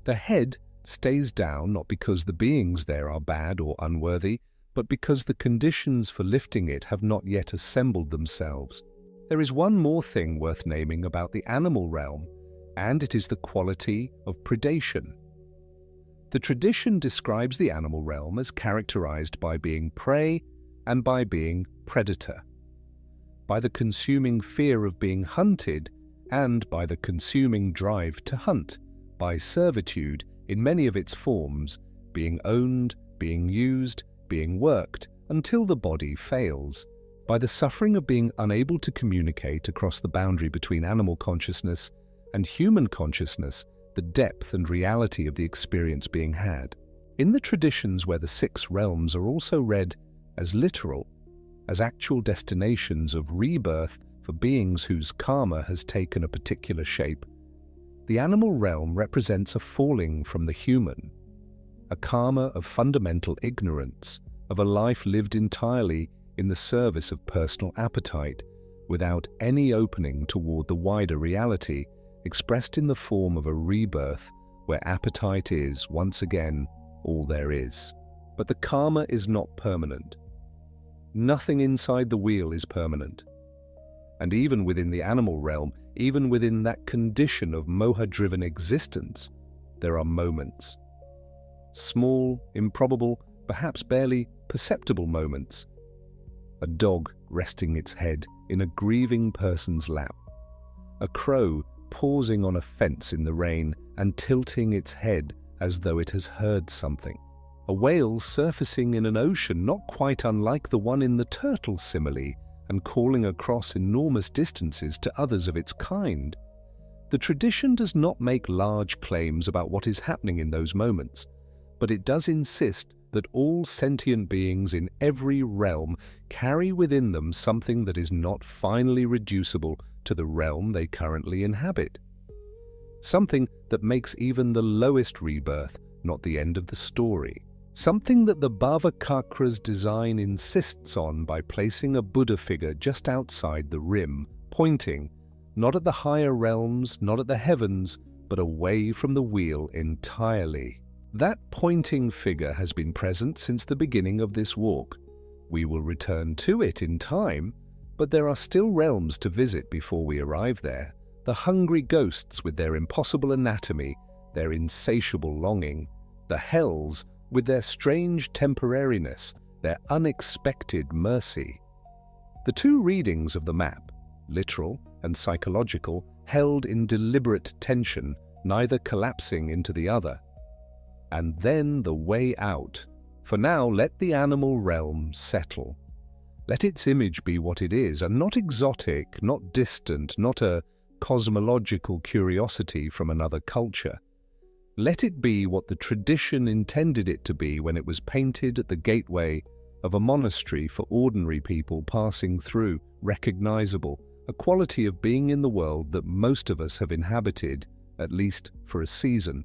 The head stays down not because the beings there are bad or unworthy, but because the conditions for lifting it have not yet assembled themselves. There is one more thing worth naming about the animal realm, and it is the quality of predation. The tradition describes the animal realm as characterized by being prey and by being predator, by the consuming fear of being hunted and by the consuming drive to hunt, by servitude in many of its forms, being owned, being used, being worked until the body fails, by the suffering of being unable to communicate across the boundary between animal consciousness and human consciousness, the depth and reality of the experience being had. In the traditions where the 6 realms are also read as literal, as actual destinations of rebirth for beings whose karma has taken a particular shape, the animal realm represents a falling from the human, a karma of fundamental ignorance, of a life lived entirely in the service of personal appetite, without any opening toward the wider reality, expressed in the form of a rebirth where appetite is, once again, all there is. But the karma is not permanent. Nothing inside the wheel is permanent. And even within the animal realm, even within that condition of moha-driven existence, there are moments. Small, improbable, perhaps barely perceptible moments. A dog resting its head in a grieving person's lap. A crow pausing on a fence in the rain and tilting its head as though it has heard something. A whale surfacing in an ocean not quite unlike the one in the turtle simile and calling across enormous distances to others of its kind. The tradition does not make large claims about what is happening in those moments, but it does insist that all sentient beings in every realm carry within them something that is not finally reducible to the realm they currently inhabit. Something that makes even the lowest rebirth not the end of the story. Something that the Bhavacakra's design insists on by placing a Buddha figure just outside the rim, pointing, not at the higher realms, not at the heavens, but away from the wheel entirely. That pointing figure has been present since the beginning of this walk. We will return to it in time, but there are still realms to visit before we arrive there. The hungry ghosts with their impossible anatomy, their insatiable longing, the hells with their strange temporariness, their unexpected mercy. The two readings of the map, literal and psychological, held in deliberate tension, neither collapsing into the other. And then the way out. For now, let the animal realm settle. Let its image be what it is, and not exotic, not distant, not a cosmological curiosity from another culture. Let it be what the tradition intended it to be when it was painted at the gateway of a monastery for ordinary people passing through, recognizable, a quality of being in the world that most of us have inhabited, at least for a season.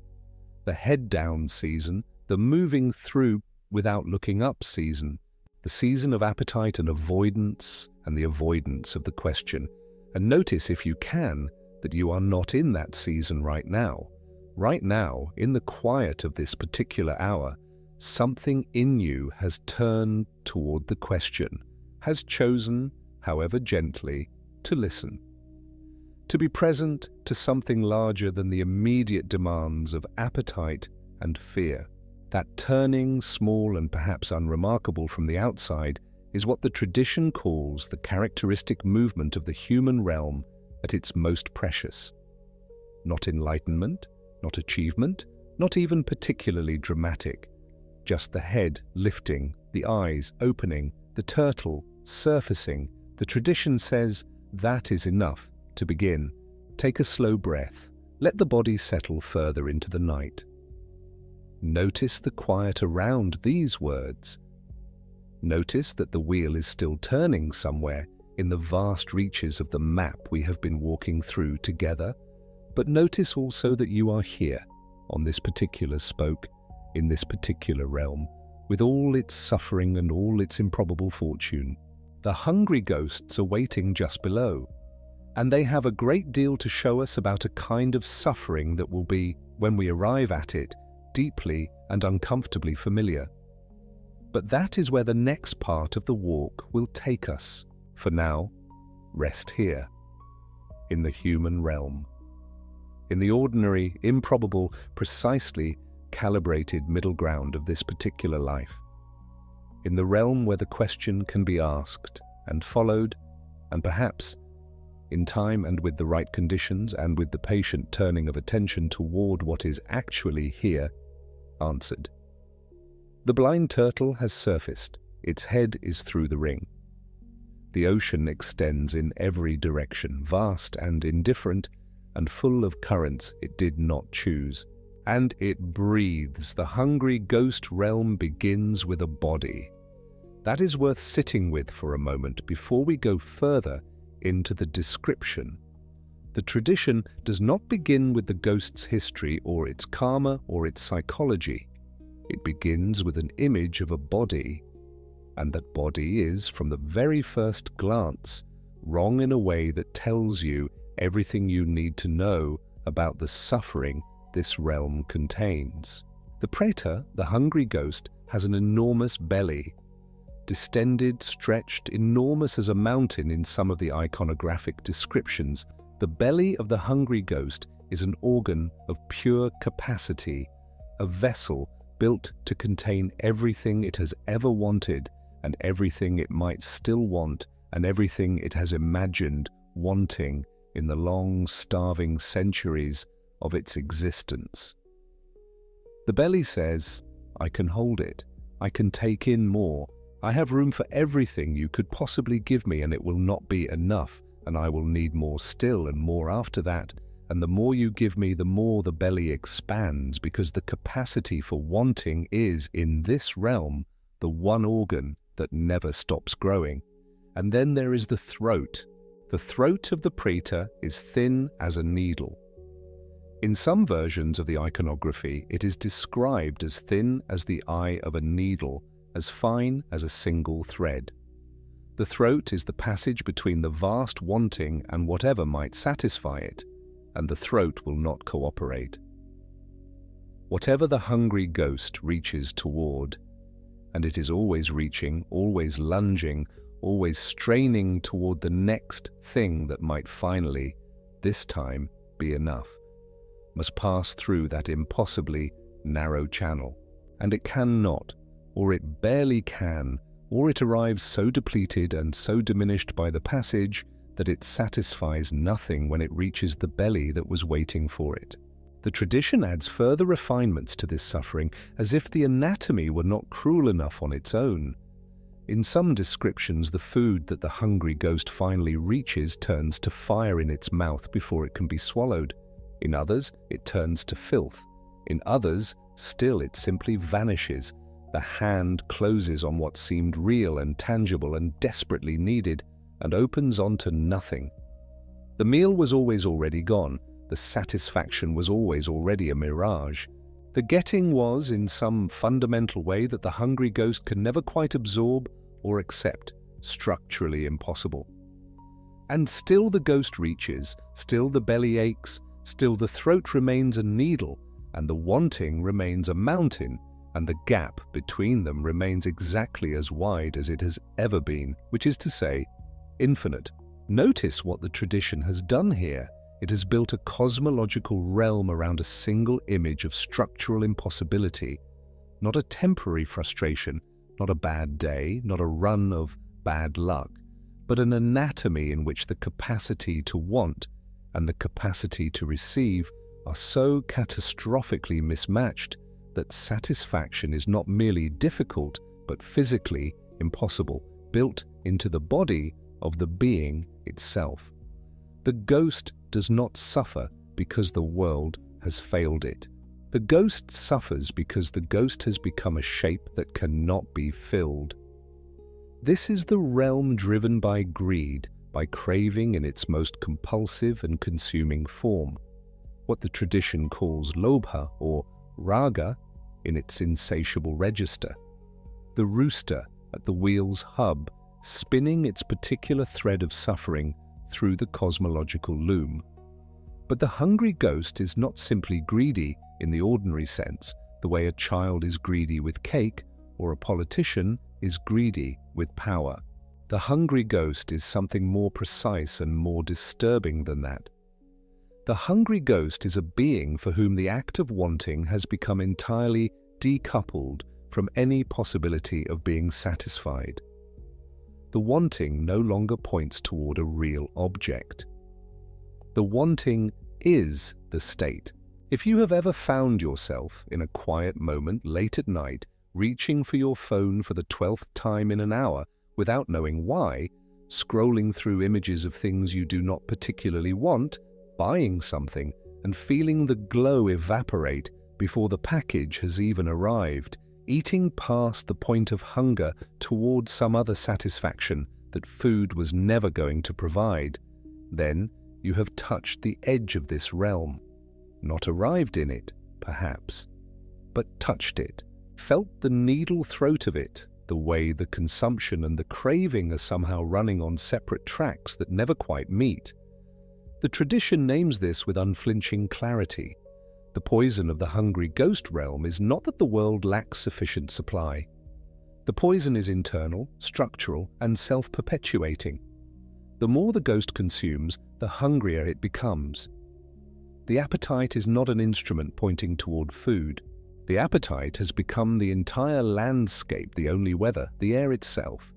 The head-down season, the moving through without looking up season, the season of appetite and avoidance, and the avoidance of the question. And notice, if you can, that you are not in that season right now. Right now, in the quiet of this particular hour, something in you has turned toward the question, has chosen, however gently, to listen. To be present to something larger than the immediate demands of appetite and fear. That turning, small and perhaps unremarkable from the outside, is what the tradition calls the characteristic movement of the human realm at its most precious. Not enlightenment, not achievement, not even particularly dramatic. Just the head lifting, the eyes opening, the turtle surfacing. The tradition says that is enough to begin. Take a slow breath. Let the body settle further into the night. Notice the quiet around these words. Notice that the wheel is still turning somewhere in the vast reaches of the map we have been walking through together. But notice also that you are here, on this particular spoke, in this particular realm, with all its suffering and all its improbable fortune. The hungry ghosts are waiting just below, and they have a great deal to show us about a kind of suffering that will be, when we arrive at it, deeply and uncomfortably familiar. But that is where the next part of the walk will take us. For now, rest here, in the human realm. In the ordinary, improbable, precisely calibrated middle ground of this particular life. In the realm where the question can be asked and followed, and perhaps, in time and with the right conditions and with the patient turning of attention toward what is actually here, answered. The blind turtle has surfaced. Its head is through the ring. The ocean extends in every direction, vast and indifferent, and full of currents it did not choose. And it breathes. The hungry ghost realm begins with a body. That is worth sitting with for a moment before we go further into the description. The tradition does not begin with the ghost's history or its karma or its psychology. It begins with an image of a body, and that body is, from the very first glance, wrong in a way that tells you everything you need to know about the suffering this realm contains. The preta, the hungry ghost, has an enormous belly, distended, stretched, enormous as a mountain in some of the iconographic descriptions. The belly of the hungry ghost is an organ of pure capacity, a vessel built to contain everything it has ever wanted and everything it might still want and everything it has imagined wanting in the long, starving centuries of its existence. The belly says, I can hold it, I can take in more, I have room for everything you could possibly give me, and it will not be enough, and I will need more still and more after that, and the more you give me, the more the belly expands, because the capacity for wanting is, in this realm, the one organ that never stops growing. And then there is the throat. The throat of the preta is thin as a needle. In some versions of the iconography, it is described as thin as the eye of a needle, as fine as a single thread. The throat is the passage between the vast wanting and whatever might satisfy it, and the throat will not cooperate. Whatever the hungry ghost reaches toward, and it is always reaching, always lunging, always straining toward the next thing that might finally, this time, be enough, must pass through that impossibly narrow channel. And it cannot, or it barely can, or it arrives so depleted and so diminished by the passage that it satisfies nothing when it reaches the belly that was waiting for it. The tradition adds further refinements to this suffering, as if the anatomy were not cruel enough on its own. In some descriptions, the food that the hungry ghost finally reaches turns to fire in its mouth before it can be swallowed. In others, it turns to filth. In others, still it simply vanishes. The hand closes on what seemed real and tangible and desperately needed, and opens onto nothing. The meal was always already gone. The satisfaction was always already a mirage. The getting was, in some fundamental way that the hungry ghost can never quite absorb or accept, structurally impossible. And still the ghost reaches, still the belly aches, still the throat remains a needle, and the wanting remains a mountain, and the gap between them remains exactly as wide as it has ever been, which is to say, infinite. Notice what the tradition has done here. It has built a cosmological realm around a single image of structural impossibility, not a temporary frustration, not a bad day, not a run of bad luck, but an anatomy in which the capacity to want and the capacity to receive are so catastrophically mismatched that satisfaction is not merely difficult, but physically impossible, built into the body of the being itself. The ghost does not suffer because the world has failed it. The ghost suffers because the ghost has become a shape that cannot be filled. This is the realm driven by greed, by craving in its most compulsive and consuming form, what the tradition calls lobha or raga in its insatiable register. The rooster at the wheel's hub, spinning its particular thread of suffering through the cosmological loom. But the hungry ghost is not simply greedy in the ordinary sense, the way a child is greedy with cake or a politician is greedy with power. The hungry ghost is something more precise and more disturbing than that. The hungry ghost is a being for whom the act of wanting has become entirely decoupled from any possibility of being satisfied. The wanting no longer points toward a real object. The wanting is the state. If you have ever found yourself in a quiet moment late at night, reaching for your phone for the 12th time in an hour without knowing why, scrolling through images of things you do not particularly want, buying something, and feeling the glow evaporate before the package has even arrived, eating past the point of hunger towards some other satisfaction that food was never going to provide, then you have touched the edge of this realm. Not arrived in it, perhaps, but touched it, felt the needle throat of it, the way the consumption and the craving are somehow running on separate tracks that never quite meet. The tradition names this with unflinching clarity. The poison of the hungry ghost realm is not that the world lacks sufficient supply. The poison is internal, structural, and self-perpetuating. The more the ghost consumes, the hungrier it becomes. The appetite is not an instrument pointing toward food. The appetite has become the entire landscape, the only weather, the air itself.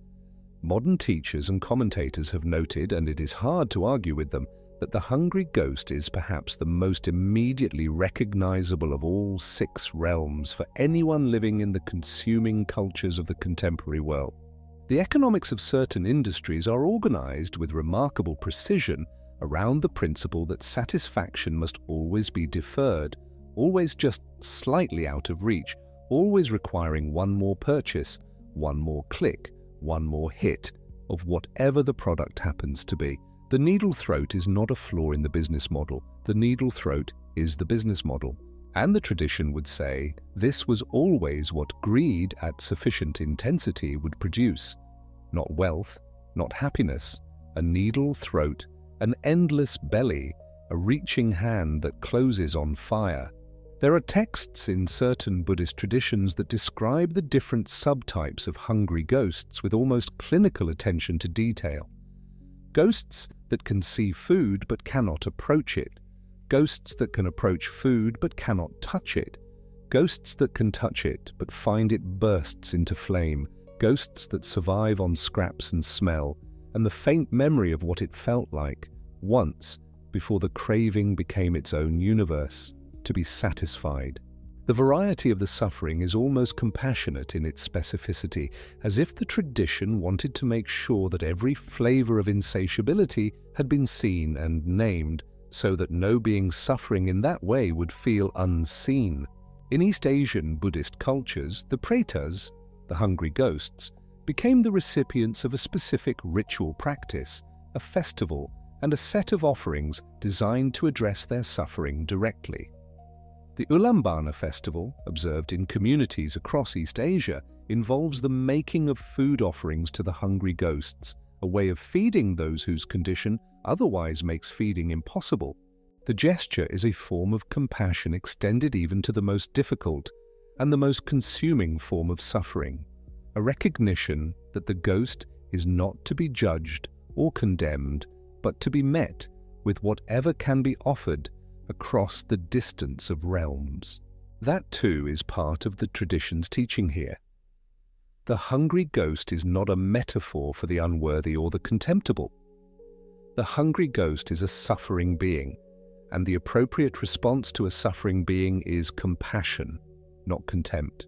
Modern teachers and commentators have noted, and it is hard to argue with them, that the hungry ghost is perhaps the most immediately recognizable of all 6 realms for anyone living in the consuming cultures of the contemporary world. The economics of certain industries are organized with remarkable precision around the principle that satisfaction must always be deferred, always just slightly out of reach, always requiring one more purchase, one more click, one more hit of whatever the product happens to be. The needle throat is not a flaw in the business model. The needle throat is the business model. And the tradition would say this was always what greed at sufficient intensity would produce. Not wealth, not happiness, a needle throat, an endless belly, a reaching hand that closes on fire. There are texts in certain Buddhist traditions that describe the different subtypes of hungry ghosts with almost clinical attention to detail. Ghosts that can see food but cannot approach it. Ghosts that can approach food but cannot touch it. Ghosts that can touch it but find it bursts into flame. Ghosts that survive on scraps and smell, and the faint memory of what it felt like once before the craving became its own universe, to be satisfied. The variety of the suffering is almost compassionate in its specificity, as if the tradition wanted to make sure that every flavor of insatiability had been seen and named, so that no being suffering in that way would feel unseen. In East Asian Buddhist cultures, the pretas, the hungry ghosts, became the recipients of a specific ritual practice, a festival, and a set of offerings designed to address their suffering directly. The Ulambana festival, observed in communities across East Asia, involves the making of food offerings to the hungry ghosts, a way of feeding those whose condition otherwise makes feeding impossible. The gesture is a form of compassion extended even to the most difficult and the most consuming form of suffering, a recognition that the ghost is not to be judged or condemned, but to be met with whatever can be offered across the distance of realms. That too is part of the tradition's teaching here. The hungry ghost is not a metaphor for the unworthy or the contemptible. The hungry ghost is a suffering being, and the appropriate response to a suffering being is compassion, not contempt.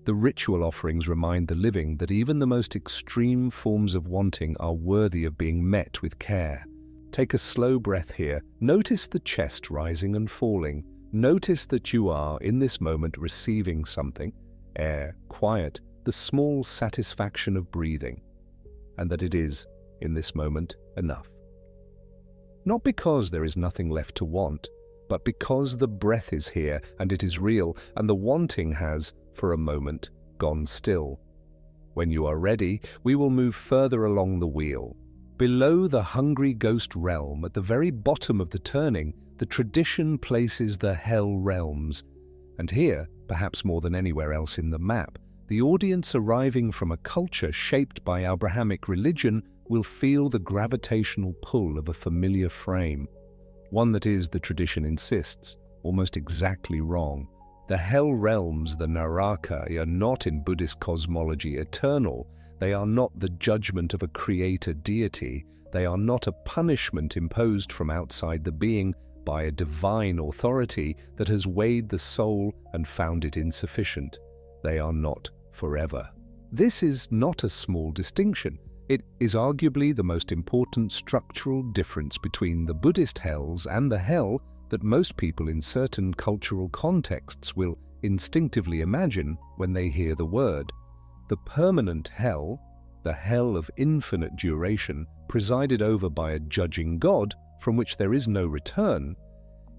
The ritual offerings remind the living that even the most extreme forms of wanting are worthy of being met with care. Take a slow breath here. Notice the chest rising and falling. Notice that you are, in this moment, receiving something, air, quiet, the small satisfaction of breathing, and that it is, in this moment, enough. Not because there is nothing left to want, but because the breath is here and it is real, and the wanting has, for a moment, gone still. When you are ready, we will move further along the wheel. Below the hungry ghost realm, at the very bottom of the turning, the tradition places the hell realms. And here, perhaps more than anywhere else in the map, the audience arriving from a culture shaped by Abrahamic religion will feel the gravitational pull of a familiar frame, one that is, the tradition insists, almost exactly wrong. The hell realms, the Naraka, are not in Buddhist cosmology eternal. They are not the judgment of a creator deity. They are not a punishment imposed from outside the being by a divine authority that has weighed the soul and found it insufficient. They are not forever. This is not a small distinction. It is arguably the most important structural difference between the Buddhist hells and the hell that most people in certain cultural contexts will instinctively imagine when they hear the word. The permanent hell, the hell of infinite duration, presided over by a judging God from which there is no return,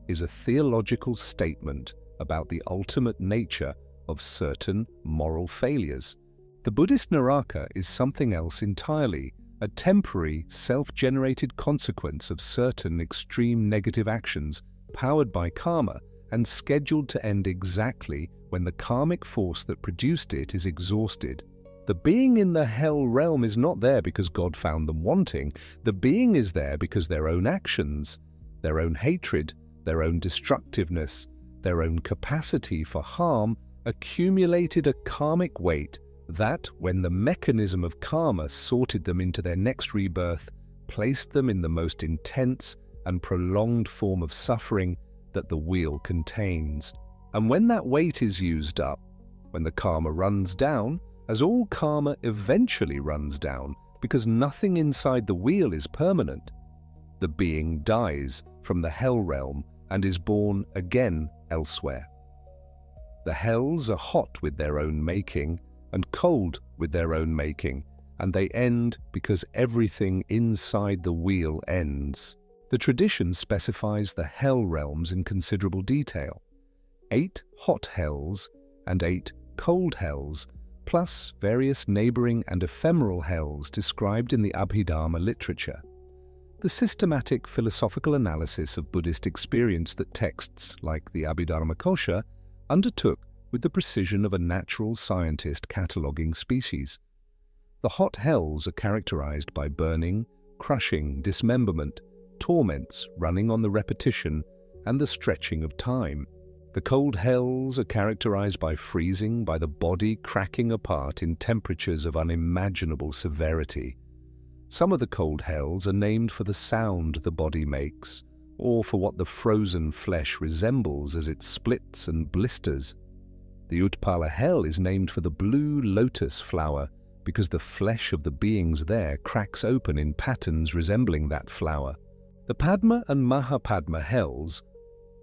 is a theological statement about the ultimate nature of certain moral failures. The Buddhist Naraka is something else entirely, a temporary, self-generated consequence of certain extreme negative actions powered by karma and scheduled to end exactly when the karmic force that produced it is exhausted. The being in the hell realm is not there because God found them wanting. The being is there because their own actions, their own hatred, their own destructiveness, their own capacity for harm accumulated a karmic weight that, when the mechanism of karma sorted them into their next rebirth, placed them in the most intense and prolonged form of suffering that the wheel contains. And when that weight is used up, when the karma runs down, as all karma eventually runs down, because nothing inside the wheel is permanent, the being dies from the hell realm and is born again elsewhere. The hells are hot with their own making and cold with their own making, and they end because everything inside the wheel ends. The tradition specifies the hell realms in considerable detail: 8 hot hells and 8 cold hells, plus various neighboring and ephemeral hells described in the Abhidharma literature. The systematic philosophical analysis of Buddhist experience that texts like the Abhidharmakosha undertook with the precision of a natural scientist cataloguing species. The hot hells are characterized by burning, crushing, dismemberment, torments running on the repetition, and the stretching of time. The cold hells are characterized by freezing, by the body cracking apart in temperatures of unimaginable severity. Some of the cold hells are named for the sound the body makes, or for what the frozen flesh resembles as it splits and blisters. The Utpala hell is named for the blue lotus flower, because the flesh of the beings there cracks open in patterns resembling that flower. The Padma and Mahapadma hells,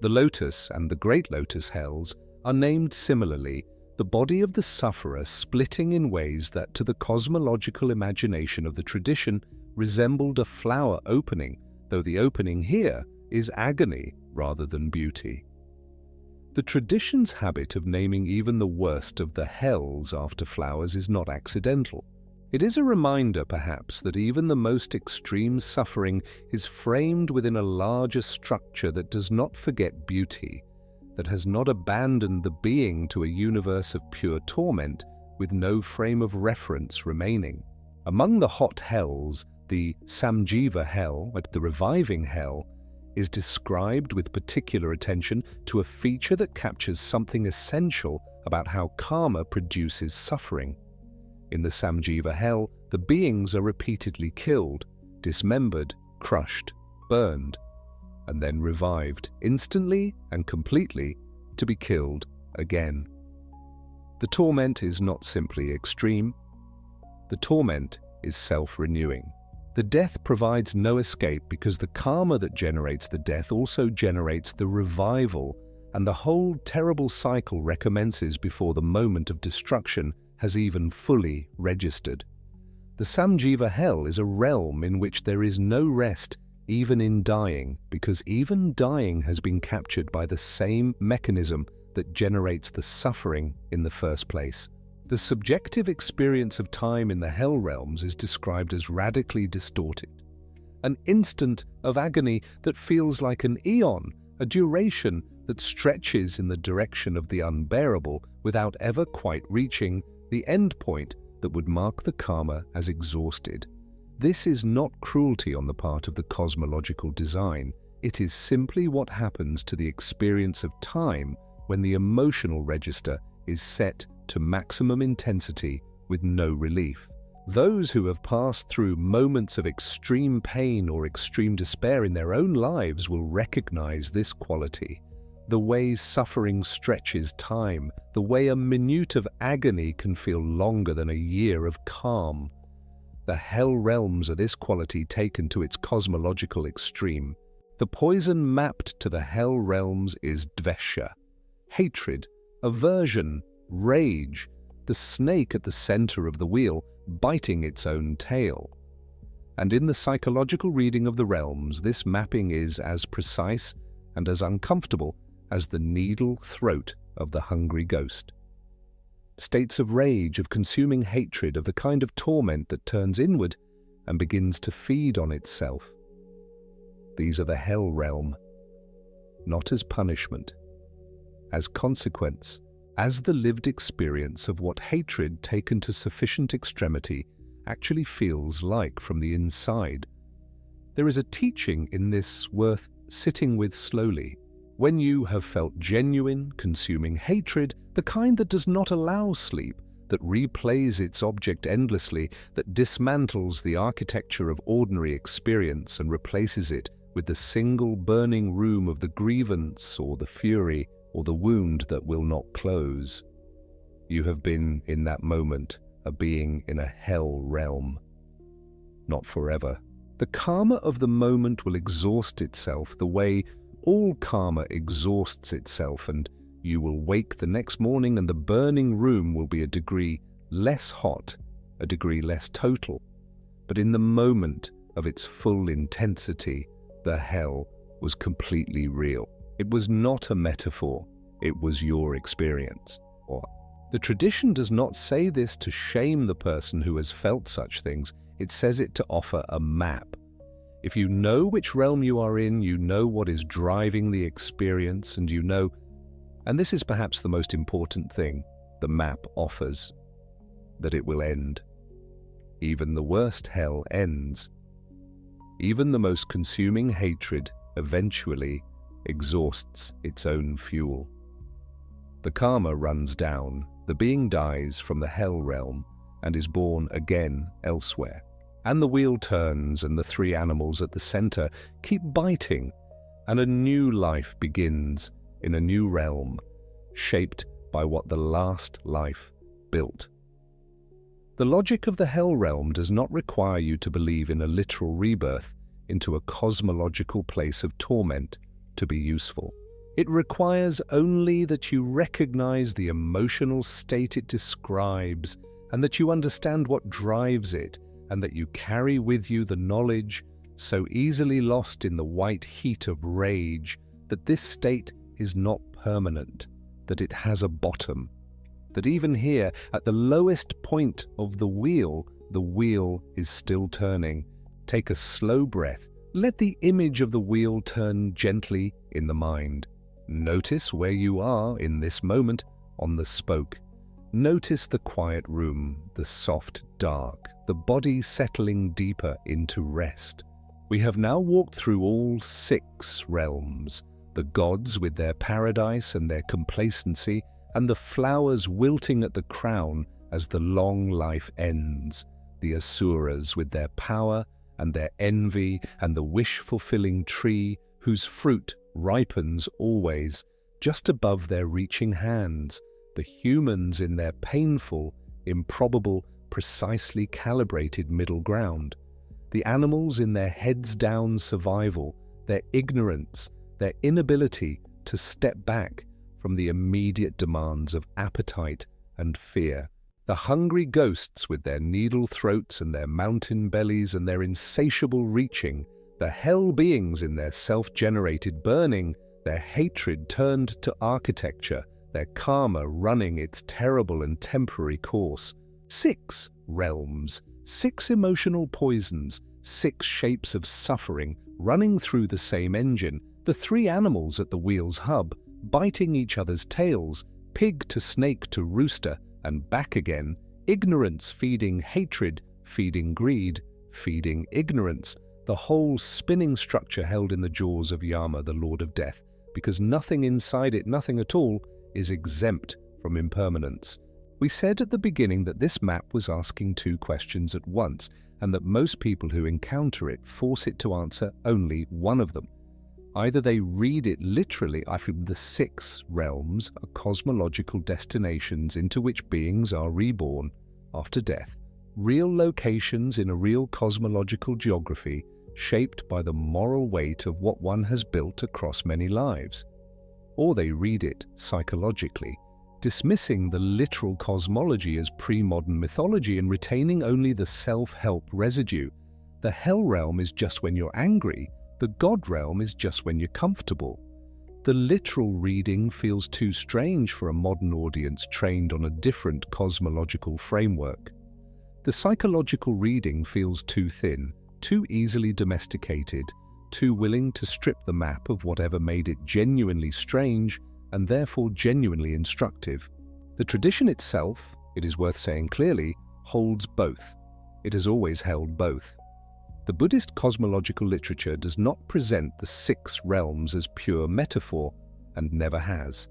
the lotus and the great lotus hells, are named similarly, the body of the sufferer splitting in ways that to the cosmological imagination of the tradition resembled a flower opening, though the opening here is agony rather than beauty. The tradition's habit of naming even the worst of the hells after flowers is not accidental. It is a reminder, perhaps, that even the most extreme suffering is framed within a larger structure that does not forget beauty, that has not abandoned the being to a universe of pure torment with no frame of reference remaining. Among the hot hells, the Samjiva hell, the reviving hell, is described with particular attention to a feature that captures something essential about how karma produces suffering. In the Samjiva hell, the beings are repeatedly killed, dismembered, crushed, burned, and then revived instantly and completely to be killed again. The torment is not simply extreme. The torment is self-renewing. The death provides no escape because the karma that generates the death also generates the revival, and the whole terrible cycle recommences before the moment of destruction has even fully registered. The Samjiva hell is a realm in which there is no rest even in dying, because even dying has been captured by the same mechanism that generates the suffering in the first place. The subjective experience of time in the hell realms is described as radically distorted. An instant of agony that feels like an eon, a duration that stretches in the direction of the unbearable without ever quite reaching the end point that would mark the karma as exhausted. This is not cruelty on the part of the cosmological design. It is simply what happens to the experience of time when the emotional register is set to maximum intensity with no relief. Those who have passed through moments of extreme pain or extreme despair in their own lives will recognize this quality. The way suffering stretches time, the way a minute of agony can feel longer than a year of calm. The hell realms are this quality taken to its cosmological extreme. The poison mapped to the hell realms is dvesha, hatred, aversion, rage, the snake at the center of the wheel biting its own tail. And in the psychological reading of the realms, this mapping is as precise and as uncomfortable as the needle throat of the hungry ghost. States of rage, of consuming hatred, of the kind of torment that turns inward and begins to feed on itself. These are the hell realm, not as punishment, as consequence, as the lived experience of what hatred taken to sufficient extremity actually feels like from the inside. There is a teaching in this worth sitting with slowly. When you have felt genuine, consuming hatred, the kind that does not allow sleep, that replays its object endlessly, that dismantles the architecture of ordinary experience and replaces it with the single burning room of the grievance or the fury or the wound that will not close. You have been, in that moment, a being in a hell realm. Not forever. The karma of the moment will exhaust itself the way all karma exhausts itself, and you will wake the next morning and the burning room will be a degree less hot, a degree less total. But in the moment of its full intensity, the hell was completely real. It was not a metaphor, it was your experience. The tradition does not say this to shame the person who has felt such things, it says it to offer a map. If you know which realm you are in, you know what is driving the experience, and you know, and this is perhaps the most important thing the map offers, that it will end. Even the worst hell ends. Even the most consuming hatred eventually exhausts its own fuel. The karma runs down, the being dies from the hell realm and is born again elsewhere. And the wheel turns, and the three animals at the center keep biting, and a new life begins in a new realm, shaped by what the last life built. The logic of the hell realm does not require you to believe in a literal rebirth into a cosmological place of torment to be useful. It requires only that you recognize the emotional state it describes, and that you understand what drives it, and that you carry with you the knowledge, so easily lost in the white heat of rage, that this state is not permanent, that it has a bottom, that even here, at the lowest point of the wheel is still turning. Take a slow breath. Let the image of the wheel turn gently in the mind. Notice where you are in this moment on the spoke. Notice the quiet room, the soft dark, the body settling deeper into rest. We have now walked through all 6 realms, the gods with their paradise and their complacency, and the flowers wilting at the crown as the long life ends, the asuras with their power and their envy, and the wish-fulfilling tree whose fruit ripens always just above their reaching hands, the humans in their painful, improbable, precisely calibrated middle ground, the animals in their heads-down survival, their ignorance, their inability to step back from the immediate demands of appetite and fear, the hungry ghosts with their needle throats and their mountain bellies and their insatiable reaching, the hell beings in their self-generated burning, their hatred turned to architecture, their karma running its terrible and temporary course. 6 realms, 6 emotional poisons, 6 shapes of suffering running through the same engine, the 3 animals at the wheel's hub, biting each other's tails, pig to snake to rooster, and back again, ignorance feeding hatred, feeding greed, feeding ignorance, the whole spinning structure held in the jaws of Yama, the Lord of Death, because nothing inside it, nothing at all, is exempt from impermanence. We said at the beginning that this map was asking 2 questions at once, and that most people who encounter it force it to answer only one of them. Either they read it literally, the 6 realms are cosmological destinations into which beings are reborn after death, real locations in a real cosmological geography shaped by the moral weight of what one has built across many lives. Or they read it psychologically, dismissing the literal cosmology as pre-modern mythology and retaining only the self-help residue. The hell realm is just when you're angry, the God realm is just when you're comfortable. The literal reading feels too strange for a modern audience trained on a different cosmological framework. The psychological reading feels too thin, too easily domesticated, too willing to strip the map of whatever made it genuinely strange and therefore genuinely instructive. The tradition itself, it is worth saying clearly, holds both. It has always held both. The Buddhist cosmological literature does not present the 6 realms as pure metaphor, and never has.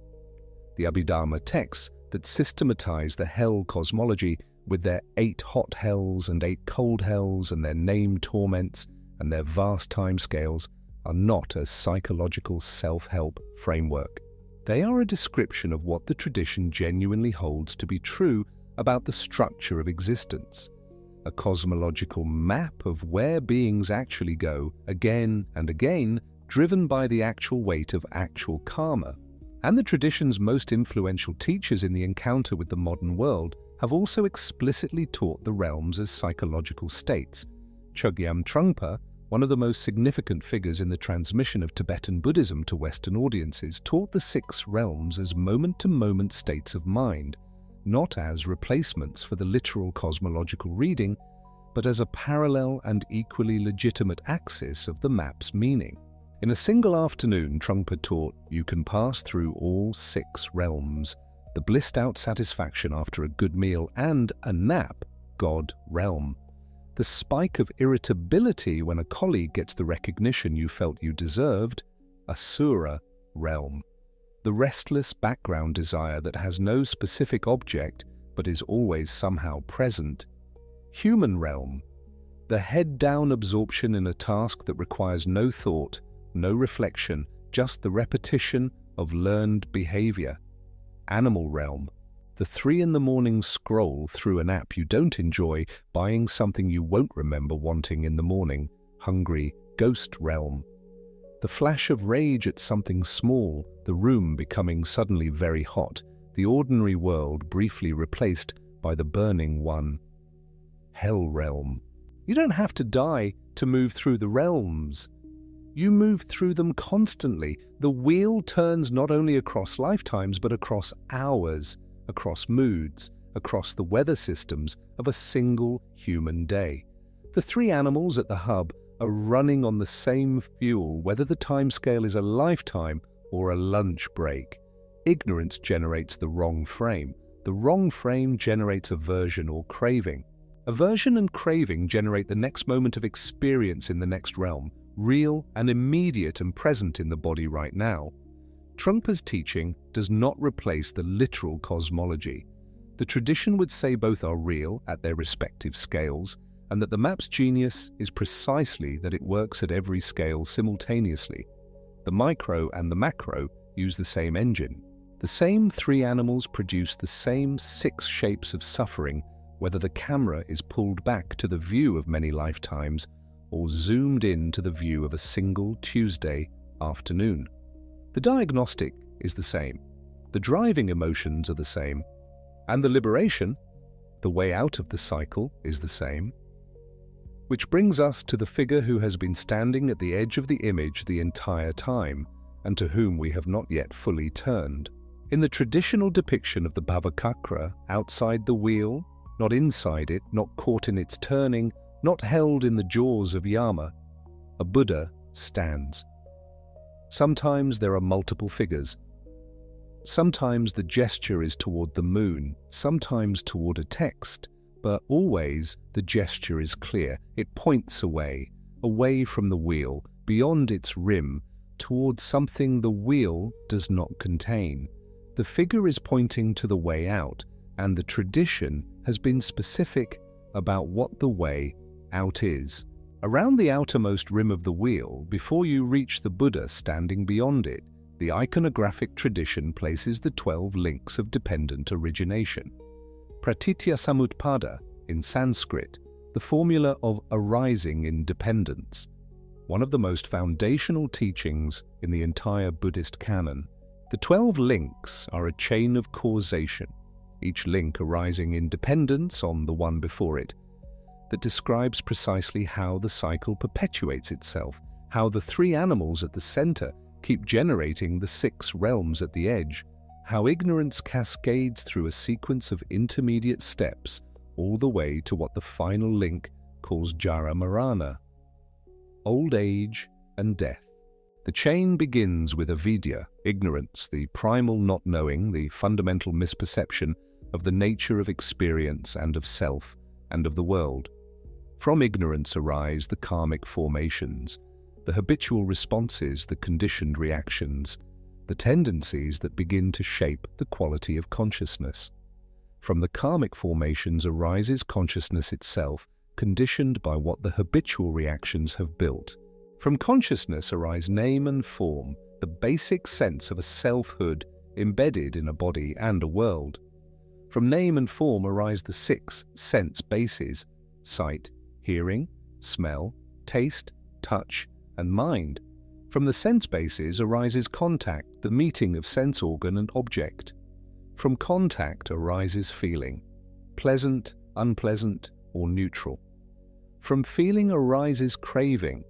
The Abhidharma texts that systematize the hell cosmology with their 8 hot hells and 8 cold hells and their named torments and their vast timescales are not a psychological self-help framework. They are a description of what the tradition genuinely holds to be true about the structure of existence. A cosmological map of where beings actually go again and again, driven by the actual weight of actual karma. And the tradition's most influential teachers in the encounter with the modern world have also explicitly taught the realms as psychological states. Chogyam Trungpa, one of the most significant figures in the transmission of Tibetan Buddhism to Western audiences, taught the 6 realms as moment-to-moment states of mind, not as replacements for the literal cosmological reading, but as a parallel and equally legitimate axis of the map's meaning. In a single afternoon, Trungpa taught, you can pass through all 6 realms, the blissed-out satisfaction after a good meal and a nap, God realm. The spike of irritability when a colleague gets the recognition you felt you deserved, asura realm. The restless background desire that has no specific object but is always somehow present, human realm. The head-down absorption in a task that requires no thought, no reflection, just the repetition of learned behavior, animal realm. The 3 in the morning scroll through an app you don't enjoy, buying something you won't remember wanting in the morning, hungry ghost realm. The flash of rage at something small, the room becoming suddenly very hot, the ordinary world briefly replaced by the burning one, hell realm. You don't have to die to move through the realms. You move through them constantly. The wheel turns not only across lifetimes but across hours, across moods, across the weather systems of a single human day. The 3 animals at the hub are running on the same fuel, whether the timescale is a lifetime or a lunch break. Ignorance generates the wrong frame. The wrong frame generates aversion or craving. Aversion and craving generate the next moment of experience in the next realm, real and immediate and present in the body right now. Trungpa's teaching does not replace the literal cosmology. The tradition would say both are real at their respective scales, and that the map's genius is precisely that it works at every scale simultaneously. The micro and the macro use the same engine. The same 3 animals produce the same 6 shapes of suffering, whether the camera is pulled back to the view of many lifetimes or zoomed in to the view of a single Tuesday afternoon. The diagnostic is the same, the driving emotions are the same, and the liberation, the way out of the cycle, is the same. Which brings us to the figure who has been standing at the edge of the image the entire time, and to whom we have not yet fully turned. In the traditional depiction of the Bhavacakra, outside the wheel, not inside it, not caught in its turning, not held in the jaws of Yama, a Buddha stands. Sometimes there are multiple figures. Sometimes the gesture is toward the moon, sometimes toward a text, but always the gesture is clear. It points away from the wheel, beyond its rim, towards something the wheel does not contain. The figure is pointing to the way out, and the tradition has been specific about what the way out is. Around the outermost rim of the wheel, before you reach the Buddha standing beyond it, the iconographic tradition places the 12 links of dependent origination. Pratitya samutpada, in Sanskrit, the formula of arising in dependence, one of the most foundational teachings in the entire Buddhist canon. The 12 links are a chain of causation, each link arising in dependence on the one before it, that describes precisely how the cycle perpetuates itself, how the 3 animals at the center keep generating the 6 realms at the edge, how ignorance cascades through a sequence of intermediate steps all the way to what the final link calls jara marana, old age and death. The chain begins with avidya, ignorance, the primal not knowing, the fundamental misperception of the nature of experience and of self and of the world. From ignorance arise the karmic formations, the habitual responses, the conditioned reactions, the tendencies that begin to shape the quality of consciousness. From the karmic formations arises consciousness itself, conditioned by what the habitual reactions have built. From consciousness arise name and form, the basic sense of a selfhood embedded in a body and a world. From name and form arise the 6 sense bases: sight, hearing, smell, taste, touch, and mind. From the sense bases arises contact, the meeting of sense organ and object. From contact arises feeling, pleasant, unpleasant, or neutral. From feeling arises craving,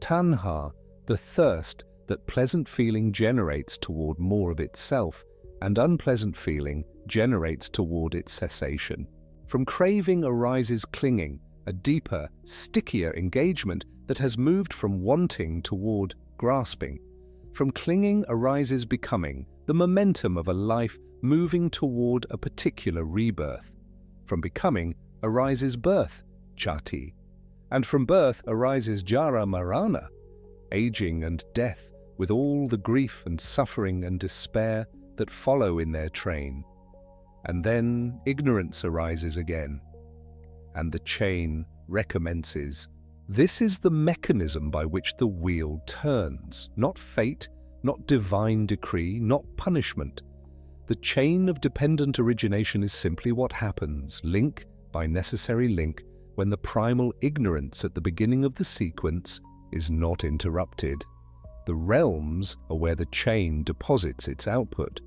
Tanha, the thirst that pleasant feeling generates toward more of itself, and unpleasant feeling generates toward its cessation. From craving arises clinging, a deeper, stickier engagement that has moved from wanting toward grasping. From clinging arises becoming, the momentum of a life moving toward a particular rebirth. From becoming arises birth, jati. And from birth arises jara marana, aging and death, with all the grief and suffering and despair that follow in their train. And then ignorance arises again, and the chain recommences. This is the mechanism by which the wheel turns, not fate, not divine decree, not punishment. The chain of dependent origination is simply what happens, link by necessary link, when the primal ignorance at the beginning of the sequence is not interrupted. The realms are where the chain deposits its output.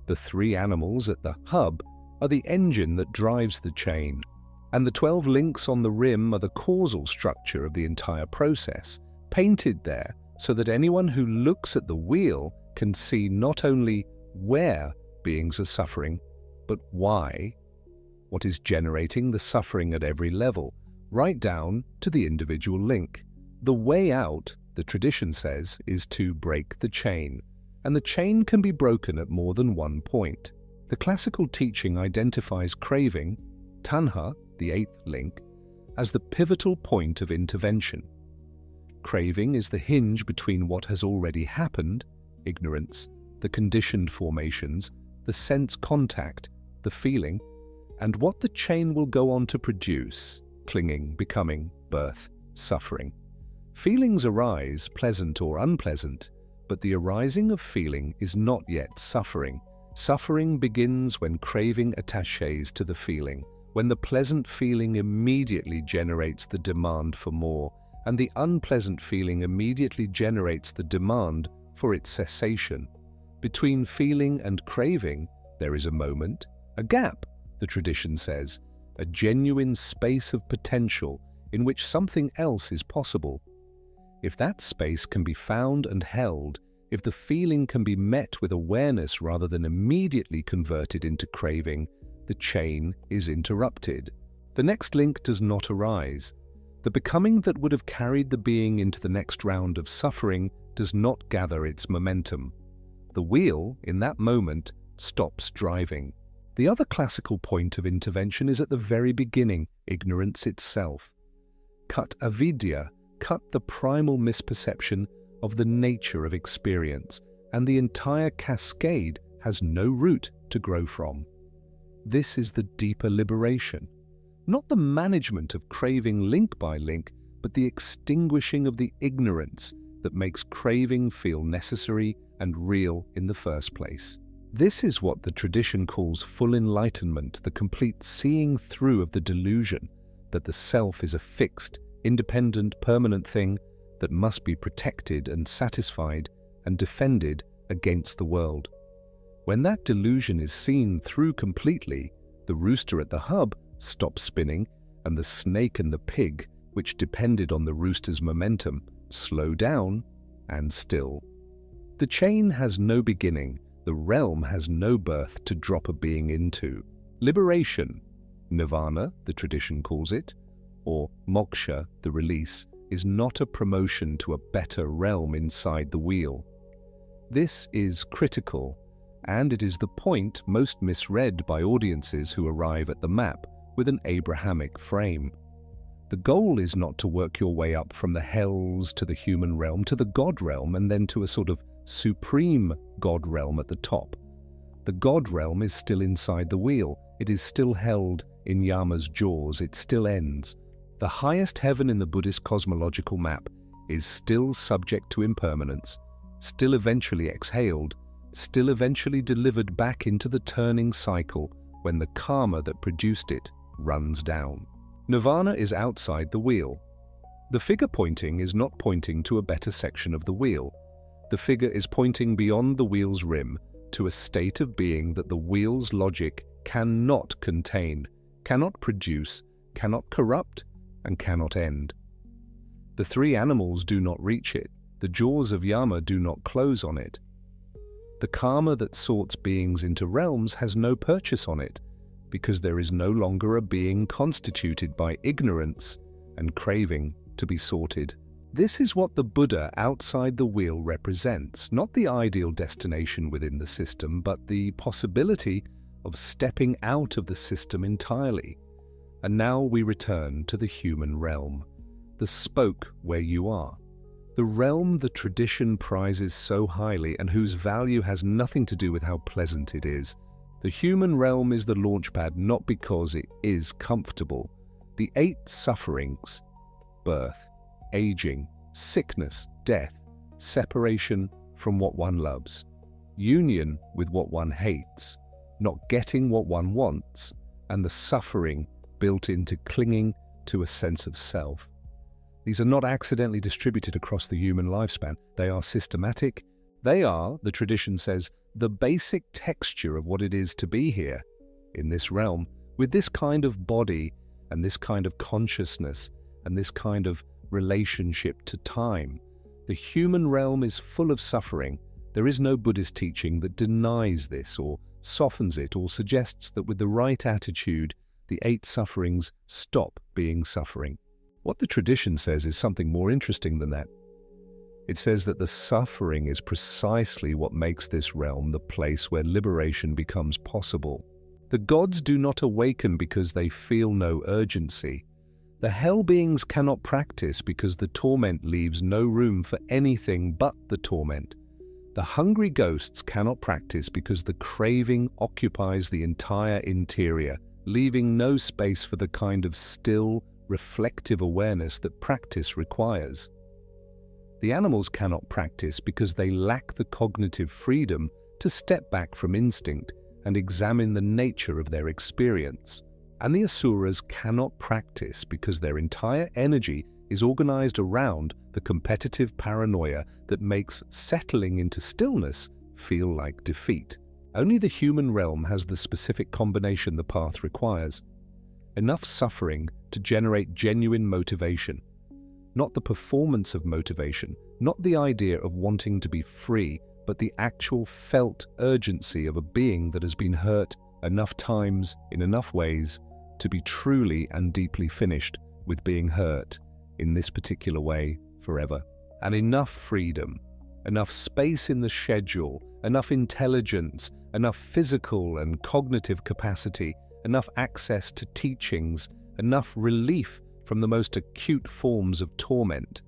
The three animals at the hub are the engine that drives the chain, and the 12 links on the rim are the causal structure of the entire process, painted there so that anyone who looks at the wheel can see not only where beings are suffering, but why, what is generating the suffering at every level, right down to the individual link. The way out, the tradition says, is to break the chain, and the chain can be broken at more than one point. The classical teaching identifies craving, tanha, the 8th link, as the pivotal point of intervention. Craving is the hinge between what has already happened, ignorance, the conditioned formations, the sense contact, the feeling, and what the chain will go on to produce, clinging, becoming, birth, suffering. Feelings arise, pleasant or unpleasant, but the arising of feeling is not yet suffering. Suffering begins when craving attaches to the feeling, when the pleasant feeling immediately generates the demand for more, and the unpleasant feeling immediately generates the demand for its cessation. Between feeling and craving, there is a moment, a gap, the tradition says, a genuine space of potential in which something else is possible. If that space can be found and held, if the feeling can be met with awareness rather than immediately converted into craving, the chain is interrupted. The next link does not arise. The becoming that would have carried the being into the next round of suffering does not gather its momentum. The wheel, in that moment, stops driving. The other classical point of intervention is at the very beginning, ignorance itself. Cut avidya, cut the primal misperception of the nature of experience, and the entire cascade has no root to grow from. This is the deeper liberation. Not the management of craving link by link, but the extinguishing of the ignorance that makes craving feel necessary and real in the first place. This is what the tradition calls full enlightenment, the complete seeing through of the delusion that the self is a fixed, independent, permanent thing that must be protected and satisfied and defended against the world. When that delusion is seen through completely, the rooster at the hub stops spinning, and the snake and the pig, which depended on the rooster's momentum, slow down and still. The chain has no beginning, the realm has no birth to drop a being into. Liberation, nirvana, the tradition calls it, or moksha, the release, is not a promotion to a better realm inside the wheel. This is critical, and it is the point most misread by audiences who arrive at the map with an Abrahamic frame. The goal is not to work your way up from the hells to the human realm to the God realm and then to a sort of supreme God realm at the top. The God realm is still inside the wheel. It is still held in Yama's jaws. It still ends. The highest heaven in the Buddhist cosmological map is still subject to impermanence, still eventually exhaled, still eventually delivered back into the turning cycle when the karma that produced it runs down. Nirvana is outside the wheel. The figure pointing is not pointing to a better section of the wheel. The figure is pointing beyond the wheel's rim to a state of being that the wheel's logic cannot contain, cannot produce, cannot corrupt, and cannot end. The three animals do not reach it. The jaws of Yama do not close on it. The karma that sorts beings into realms has no purchase on it, because there is no longer a being constituted by ignorance and craving to be sorted. This is what the Buddha outside the wheel represents, not the ideal destination within the system, but the possibility of stepping out of the system entirely. And now we return to the human realm, the spoke where you are, the realm the tradition prizes so highly and whose value has nothing to do with how pleasant it is. The human realm is the launchpad not because it is comfortable. The 8 sufferings, birth, aging, sickness, death, separation from what one loves, union with what one hates, not getting what one wants, and the suffering built into clinging to a sense of self. These are not accidentally distributed across the human lifespan. They are systematic. They are, the tradition says, the basic texture of what it is to be here, in this realm, with this kind of body and this kind of consciousness and this kind of relationship to time. The human realm is full of suffering. There is no Buddhist teaching that denies this or softens it or suggests that with the right attitude, the 8 sufferings stop being suffering. What the tradition says is something more interesting than that. It says that the suffering is precisely what makes this realm the place where liberation becomes possible. The gods do not awaken because they feel no urgency. The hell beings cannot practice because the torment leaves no room for anything but the torment. The hungry ghosts cannot practice because the craving occupies the entire interior, leaving no space for the kind of still, reflective awareness that practice requires. The animals cannot practice because they lack the cognitive freedom to step back from instinct and examine the nature of their experience. And the asuras cannot practice because their entire energy is organized around the competitive paranoia that makes settling into stillness feel like defeat. Only the human realm has the specific combination the path requires. Enough suffering to generate genuine motivation. Not the performance of motivation, not the idea of wanting to be free, but the actual felt urgency of a being that has been hurt enough times in enough ways to be truly and deeply finished with being hurt in this particular way forever. And enough freedom, enough space in the schedule, enough intelligence, enough physical and cognitive capacity, enough access to teachings, enough relief from the most acute forms of torment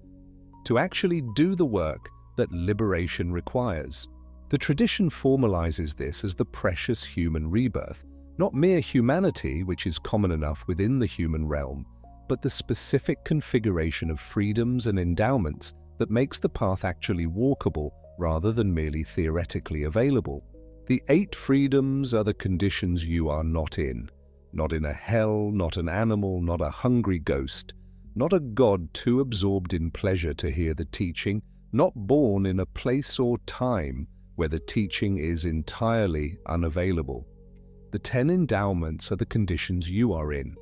to actually do the work that liberation requires. The tradition formalizes this as the precious human rebirth, not mere humanity, which is common enough within the human realm, but the specific configuration of freedoms and endowments that makes the path actually walkable rather than merely theoretically available. The 8 freedoms are the conditions you are not in a hell, not an animal, not a hungry ghost, not a god too absorbed in pleasure to hear the teaching, not born in a place or time where the teaching is entirely unavailable. The 10 endowments are the conditions you are in: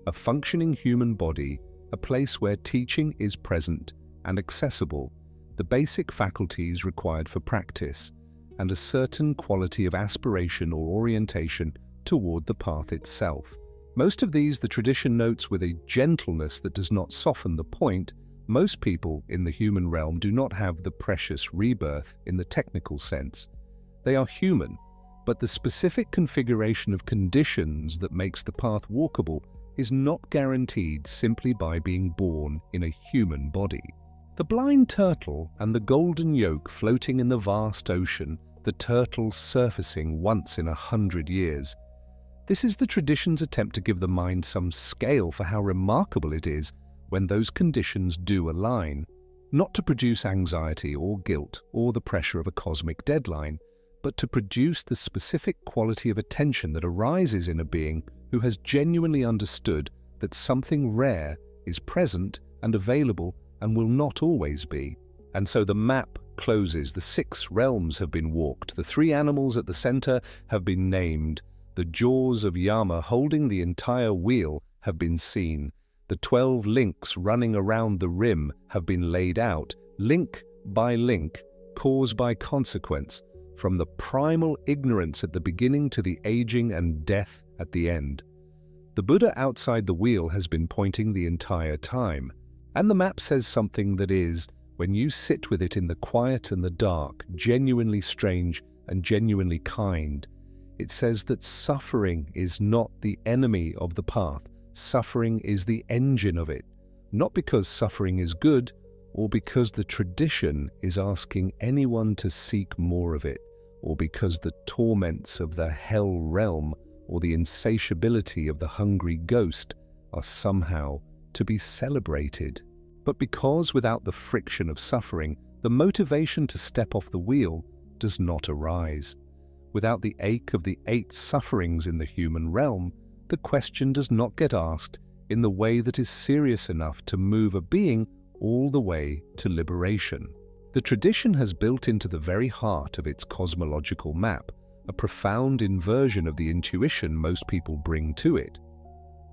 a functioning human body, a place where teaching is present and accessible, the basic faculties required for practice, and a certain quality of aspiration or orientation toward the path itself. Most of these the tradition notes with a gentleness that does not soften the point. Most people in the human realm do not have the precious rebirth in the technical sense. They are human, but the specific configuration of conditions that makes the path walkable is not guaranteed simply by being born in a human body. The blind turtle and the golden yolk floating in the vast ocean, the turtle surfacing once in 100 years. This is the tradition's attempt to give the mind some scale for how remarkable it is when those conditions do align, not to produce anxiety or guilt or the pressure of a cosmic deadline, but to produce the specific quality of attention that arises in a being who has genuinely understood that something rare is present and available and will not always be. And so the map closes. The 6 realms have been walked. The 3 animals at the center have been named. The jaws of Yama holding the entire wheel have been seen. The 12 links running around the rim have been laid out, link by link, cause by consequence, from the primal ignorance at the beginning to the aging and death at the end. The Buddha outside the wheel has been pointing the entire time, and the map says something that is, when you sit with it in the quiet and the dark, genuinely strange and genuinely kind. It says that suffering is not the enemy of the path. Suffering is the engine of it, not because suffering is good or because the tradition is asking anyone to seek more of it, or because the torments of the hell realm or the insatiability of the hungry ghost are somehow to be celebrated, but because without the friction of suffering, the motivation to step off the wheel does not arise. Without the ache of the 8 sufferings in the human realm, the question does not get asked in the way that is serious enough to move a being all the way to liberation. The tradition has built into the very heart of its cosmological map a profound inversion of the intuition most people bring to it.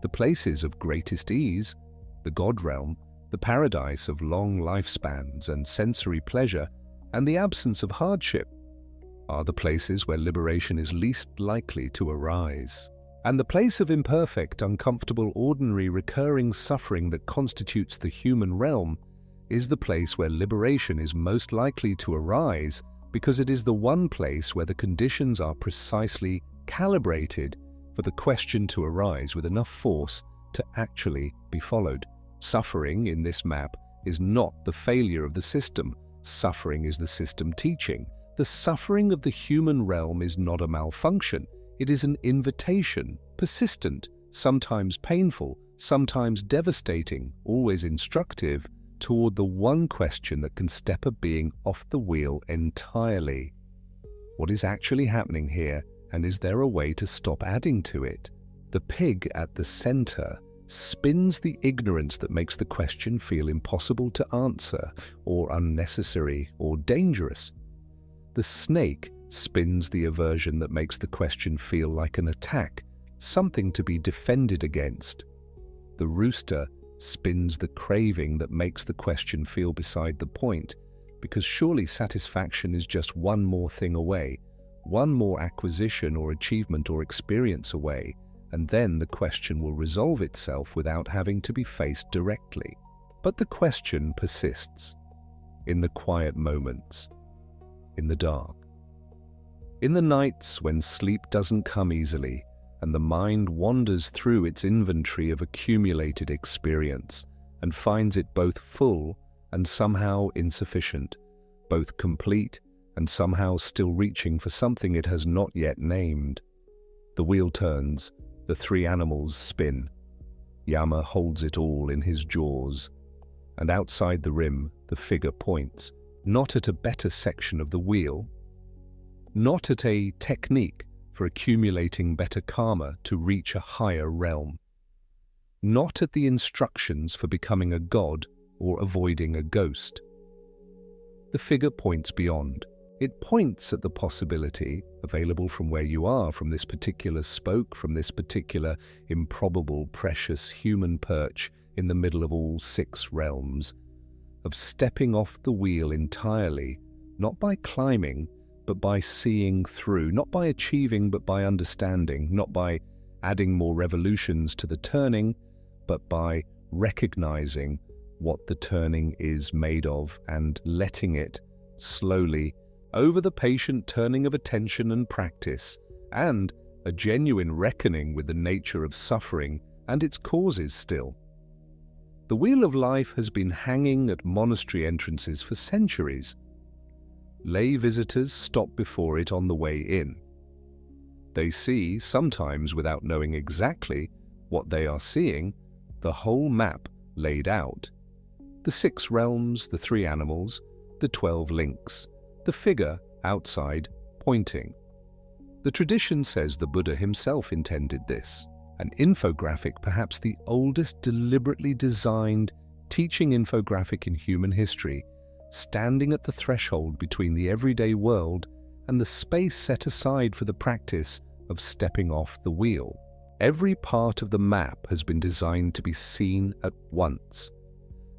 The places of greatest ease, the God realm, the paradise of long lifespans and sensory pleasure, and the absence of hardship, are the places where liberation is least likely to arise. And the place of imperfect, uncomfortable, ordinary, recurring suffering that constitutes the human realm is the place where liberation is most likely to arise, because it is the one place where the conditions are precisely calibrated for the question to arise with enough force to actually be followed. Suffering in this map is not the failure of the system. Suffering is the system teaching. The suffering of the human realm is not a malfunction. It is an invitation, persistent, sometimes painful, sometimes devastating, always instructive, toward the one question that can step a being off the wheel entirely. What is actually happening here, and is there a way to stop adding to it? The pig at the center spins the ignorance that makes the question feel impossible to answer, or unnecessary, or dangerous. The snake spins the aversion that makes the question feel like an attack, something to be defended against. The rooster spins the craving that makes the question feel beside the point, because surely satisfaction is just one more thing away, one more acquisition or achievement or experience away, and then the question will resolve itself without having to be faced directly. But the question persists, in the quiet moments, in the dark. In the nights when sleep doesn't come easily, and the mind wanders through its inventory of accumulated experience and finds it both full and somehow insufficient, both complete and somehow still reaching for something it has not yet named. The wheel turns, the 3 animals spin. Yama holds it all in his jaws, and outside the rim the figure points, not at a better section of the wheel, not at a technique for accumulating better karma to reach a higher realm, not at the instructions for becoming a god or avoiding a ghost. The figure points beyond. It points at the possibility, available from where you are, from this particular spoke, from this particular improbable, precious human perch in the middle of all 6 realms, of stepping off the wheel entirely, not by climbing, but by seeing through, not by achieving, but by understanding, not by adding more revolutions to the turning, but by recognizing what the turning is made of and letting it slowly, over the patient turning of attention and practice, and a genuine reckoning with the nature of suffering and its causes still. The Wheel of Life has been hanging at monastery entrances for centuries. Lay visitors stop before it on the way in. They see, sometimes without knowing exactly what they are seeing, the whole map laid out. The 6 realms, the 3 animals, the 12 links, the figure outside pointing. The tradition says the Buddha himself intended this. An infographic, perhaps the oldest deliberately designed teaching infographic in human history, standing at the threshold between the everyday world and the space set aside for the practice of stepping off the wheel. Every part of the map has been designed to be seen at once.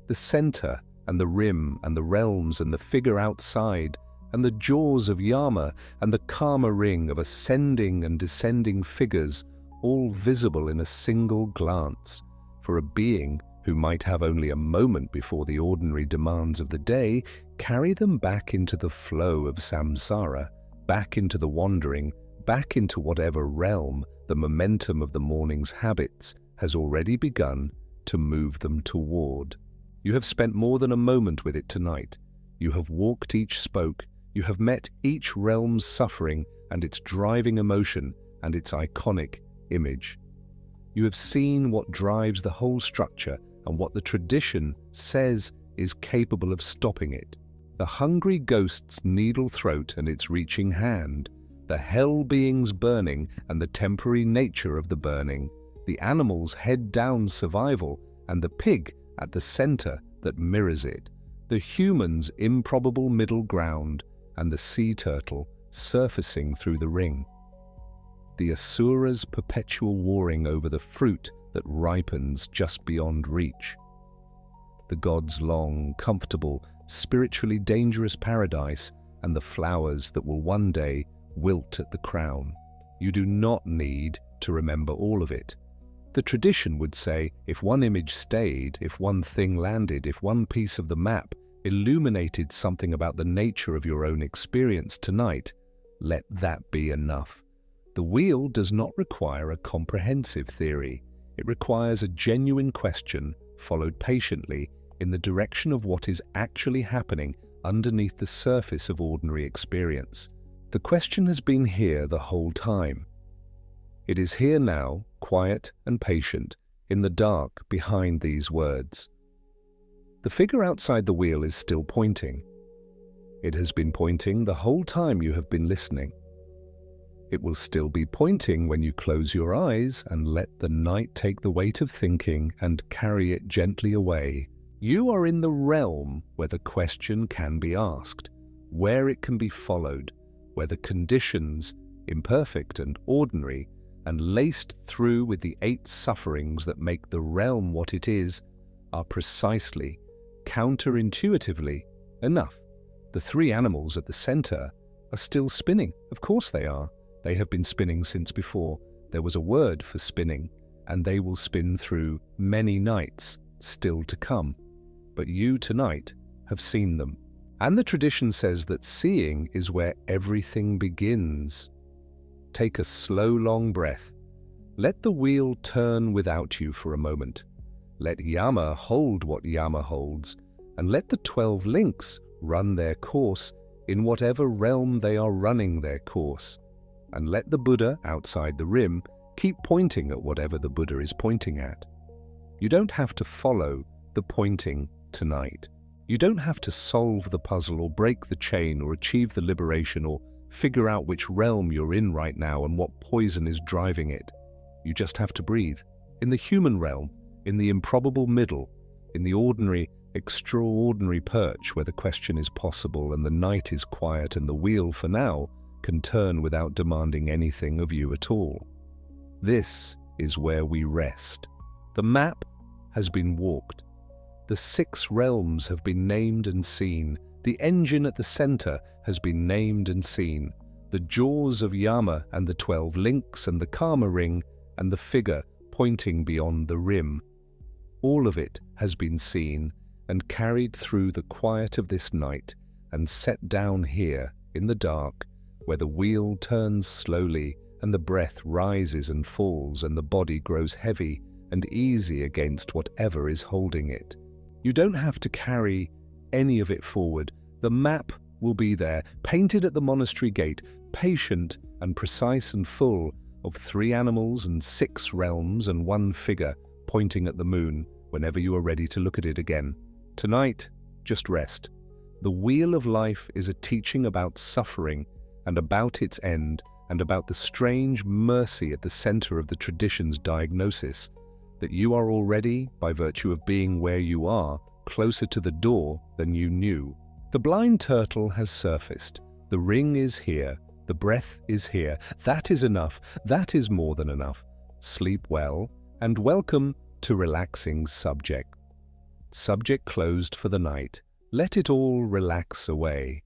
The center and the rim and the realms and the figure outside and the jaws of Yama and the karma ring of ascending and descending figures, all visible in a single glance. For a being who might have only a moment before the ordinary demands of the day, carry them back into the flow of samsara, back into the wandering, back into whatever realm the momentum of the morning's habits has already begun to move them toward. You have spent more than a moment with it tonight. You have walked each spoke. You have met each realm's suffering and its driving emotion and its iconic image. You have seen what drives the whole structure and what the tradition says is capable of stopping it. The hungry ghost's needle throat and its reaching hand, the hell beings burning and the temporary nature of the burning, the animal's head-down survival and the pig at the center that mirrors it, the human's improbable middle ground and the sea turtle surfacing through the ring, the asura's perpetual warring over the fruit that ripens just beyond reach, the god's long, comfortable, spiritually dangerous paradise and the flowers that will one day wilt at the crown. You do not need to remember all of it. The tradition would say if one image stayed, if one thing landed, if one piece of the map illuminated something about the nature of your own experience tonight, let that be enough. The wheel does not require a comprehensive theory. It requires a genuine question followed patiently in the direction of what is actually happening underneath the surface of ordinary experience. The question has been here the whole time. It is here now, quiet and patient, in the dark behind these words. The figure outside the wheel is still pointing. It has been pointing the whole time you have been listening. It will still be pointing when you close your eyes and let the night take the weight of thinking and carry it gently away. You are in the realm where the question can be asked, where it can be followed, where the conditions, imperfect and ordinary, and laced through with the 8 sufferings that make the realm what it is, are precisely, counterintuitively, enough. The 3 animals at the center are still spinning. Of course they are. They have been spinning since before there was a word for spinning, and they will spin through many nights still to come. But you tonight have seen them. And the tradition says that seeing is where everything begins. Take a slow, long breath. Let the wheel turn without you for a moment. Let Yama hold what Yama holds, and let the 12 links run their course in whatever realm they are running their course. And let the Buddha outside the rim keep pointing at whatever the Buddha is pointing at. You don't have to follow the pointing tonight. You don't have to solve the puzzle or break the chain or achieve the liberation or figure out which realm you're in right now and what poison is driving it. You just have to breathe. In the human realm, in the improbable middle, in the ordinary, extraordinary perch where the question is possible and the night is quiet and the wheel, for now, can turn without demanding anything of you at all. This is where we rest. The map has been walked. The 6 realms have been named and seen. The engine at the center has been named and seen. The jaws of Yama and the 12 links and the karma ring and the figure pointing beyond the rim. All of it has been seen and carried through the quiet of this night and set down here in the dark where the wheel turns slowly and the breath rises and falls and the body grows heavy and easy against whatever is holding it. You don't have to carry any of it forward. The map will be there, painted at the monastery gate, patient and precise and full of 3 animals and 6 realms and 1 figure pointing at the moon whenever you are ready to look at it again. Tonight, just rest. The Wheel of Life is a teaching about suffering and about its end and about the strange mercy at the center of the tradition's diagnosis, that you are already, by virtue of being where you are, closer to the door than you knew. The blind turtle has surfaced. The ring is here. The breath is here. That is enough. That is more than enough. sleep well, and welcome to Relaxing Subject. Subject closed for the night. Let it all relax away.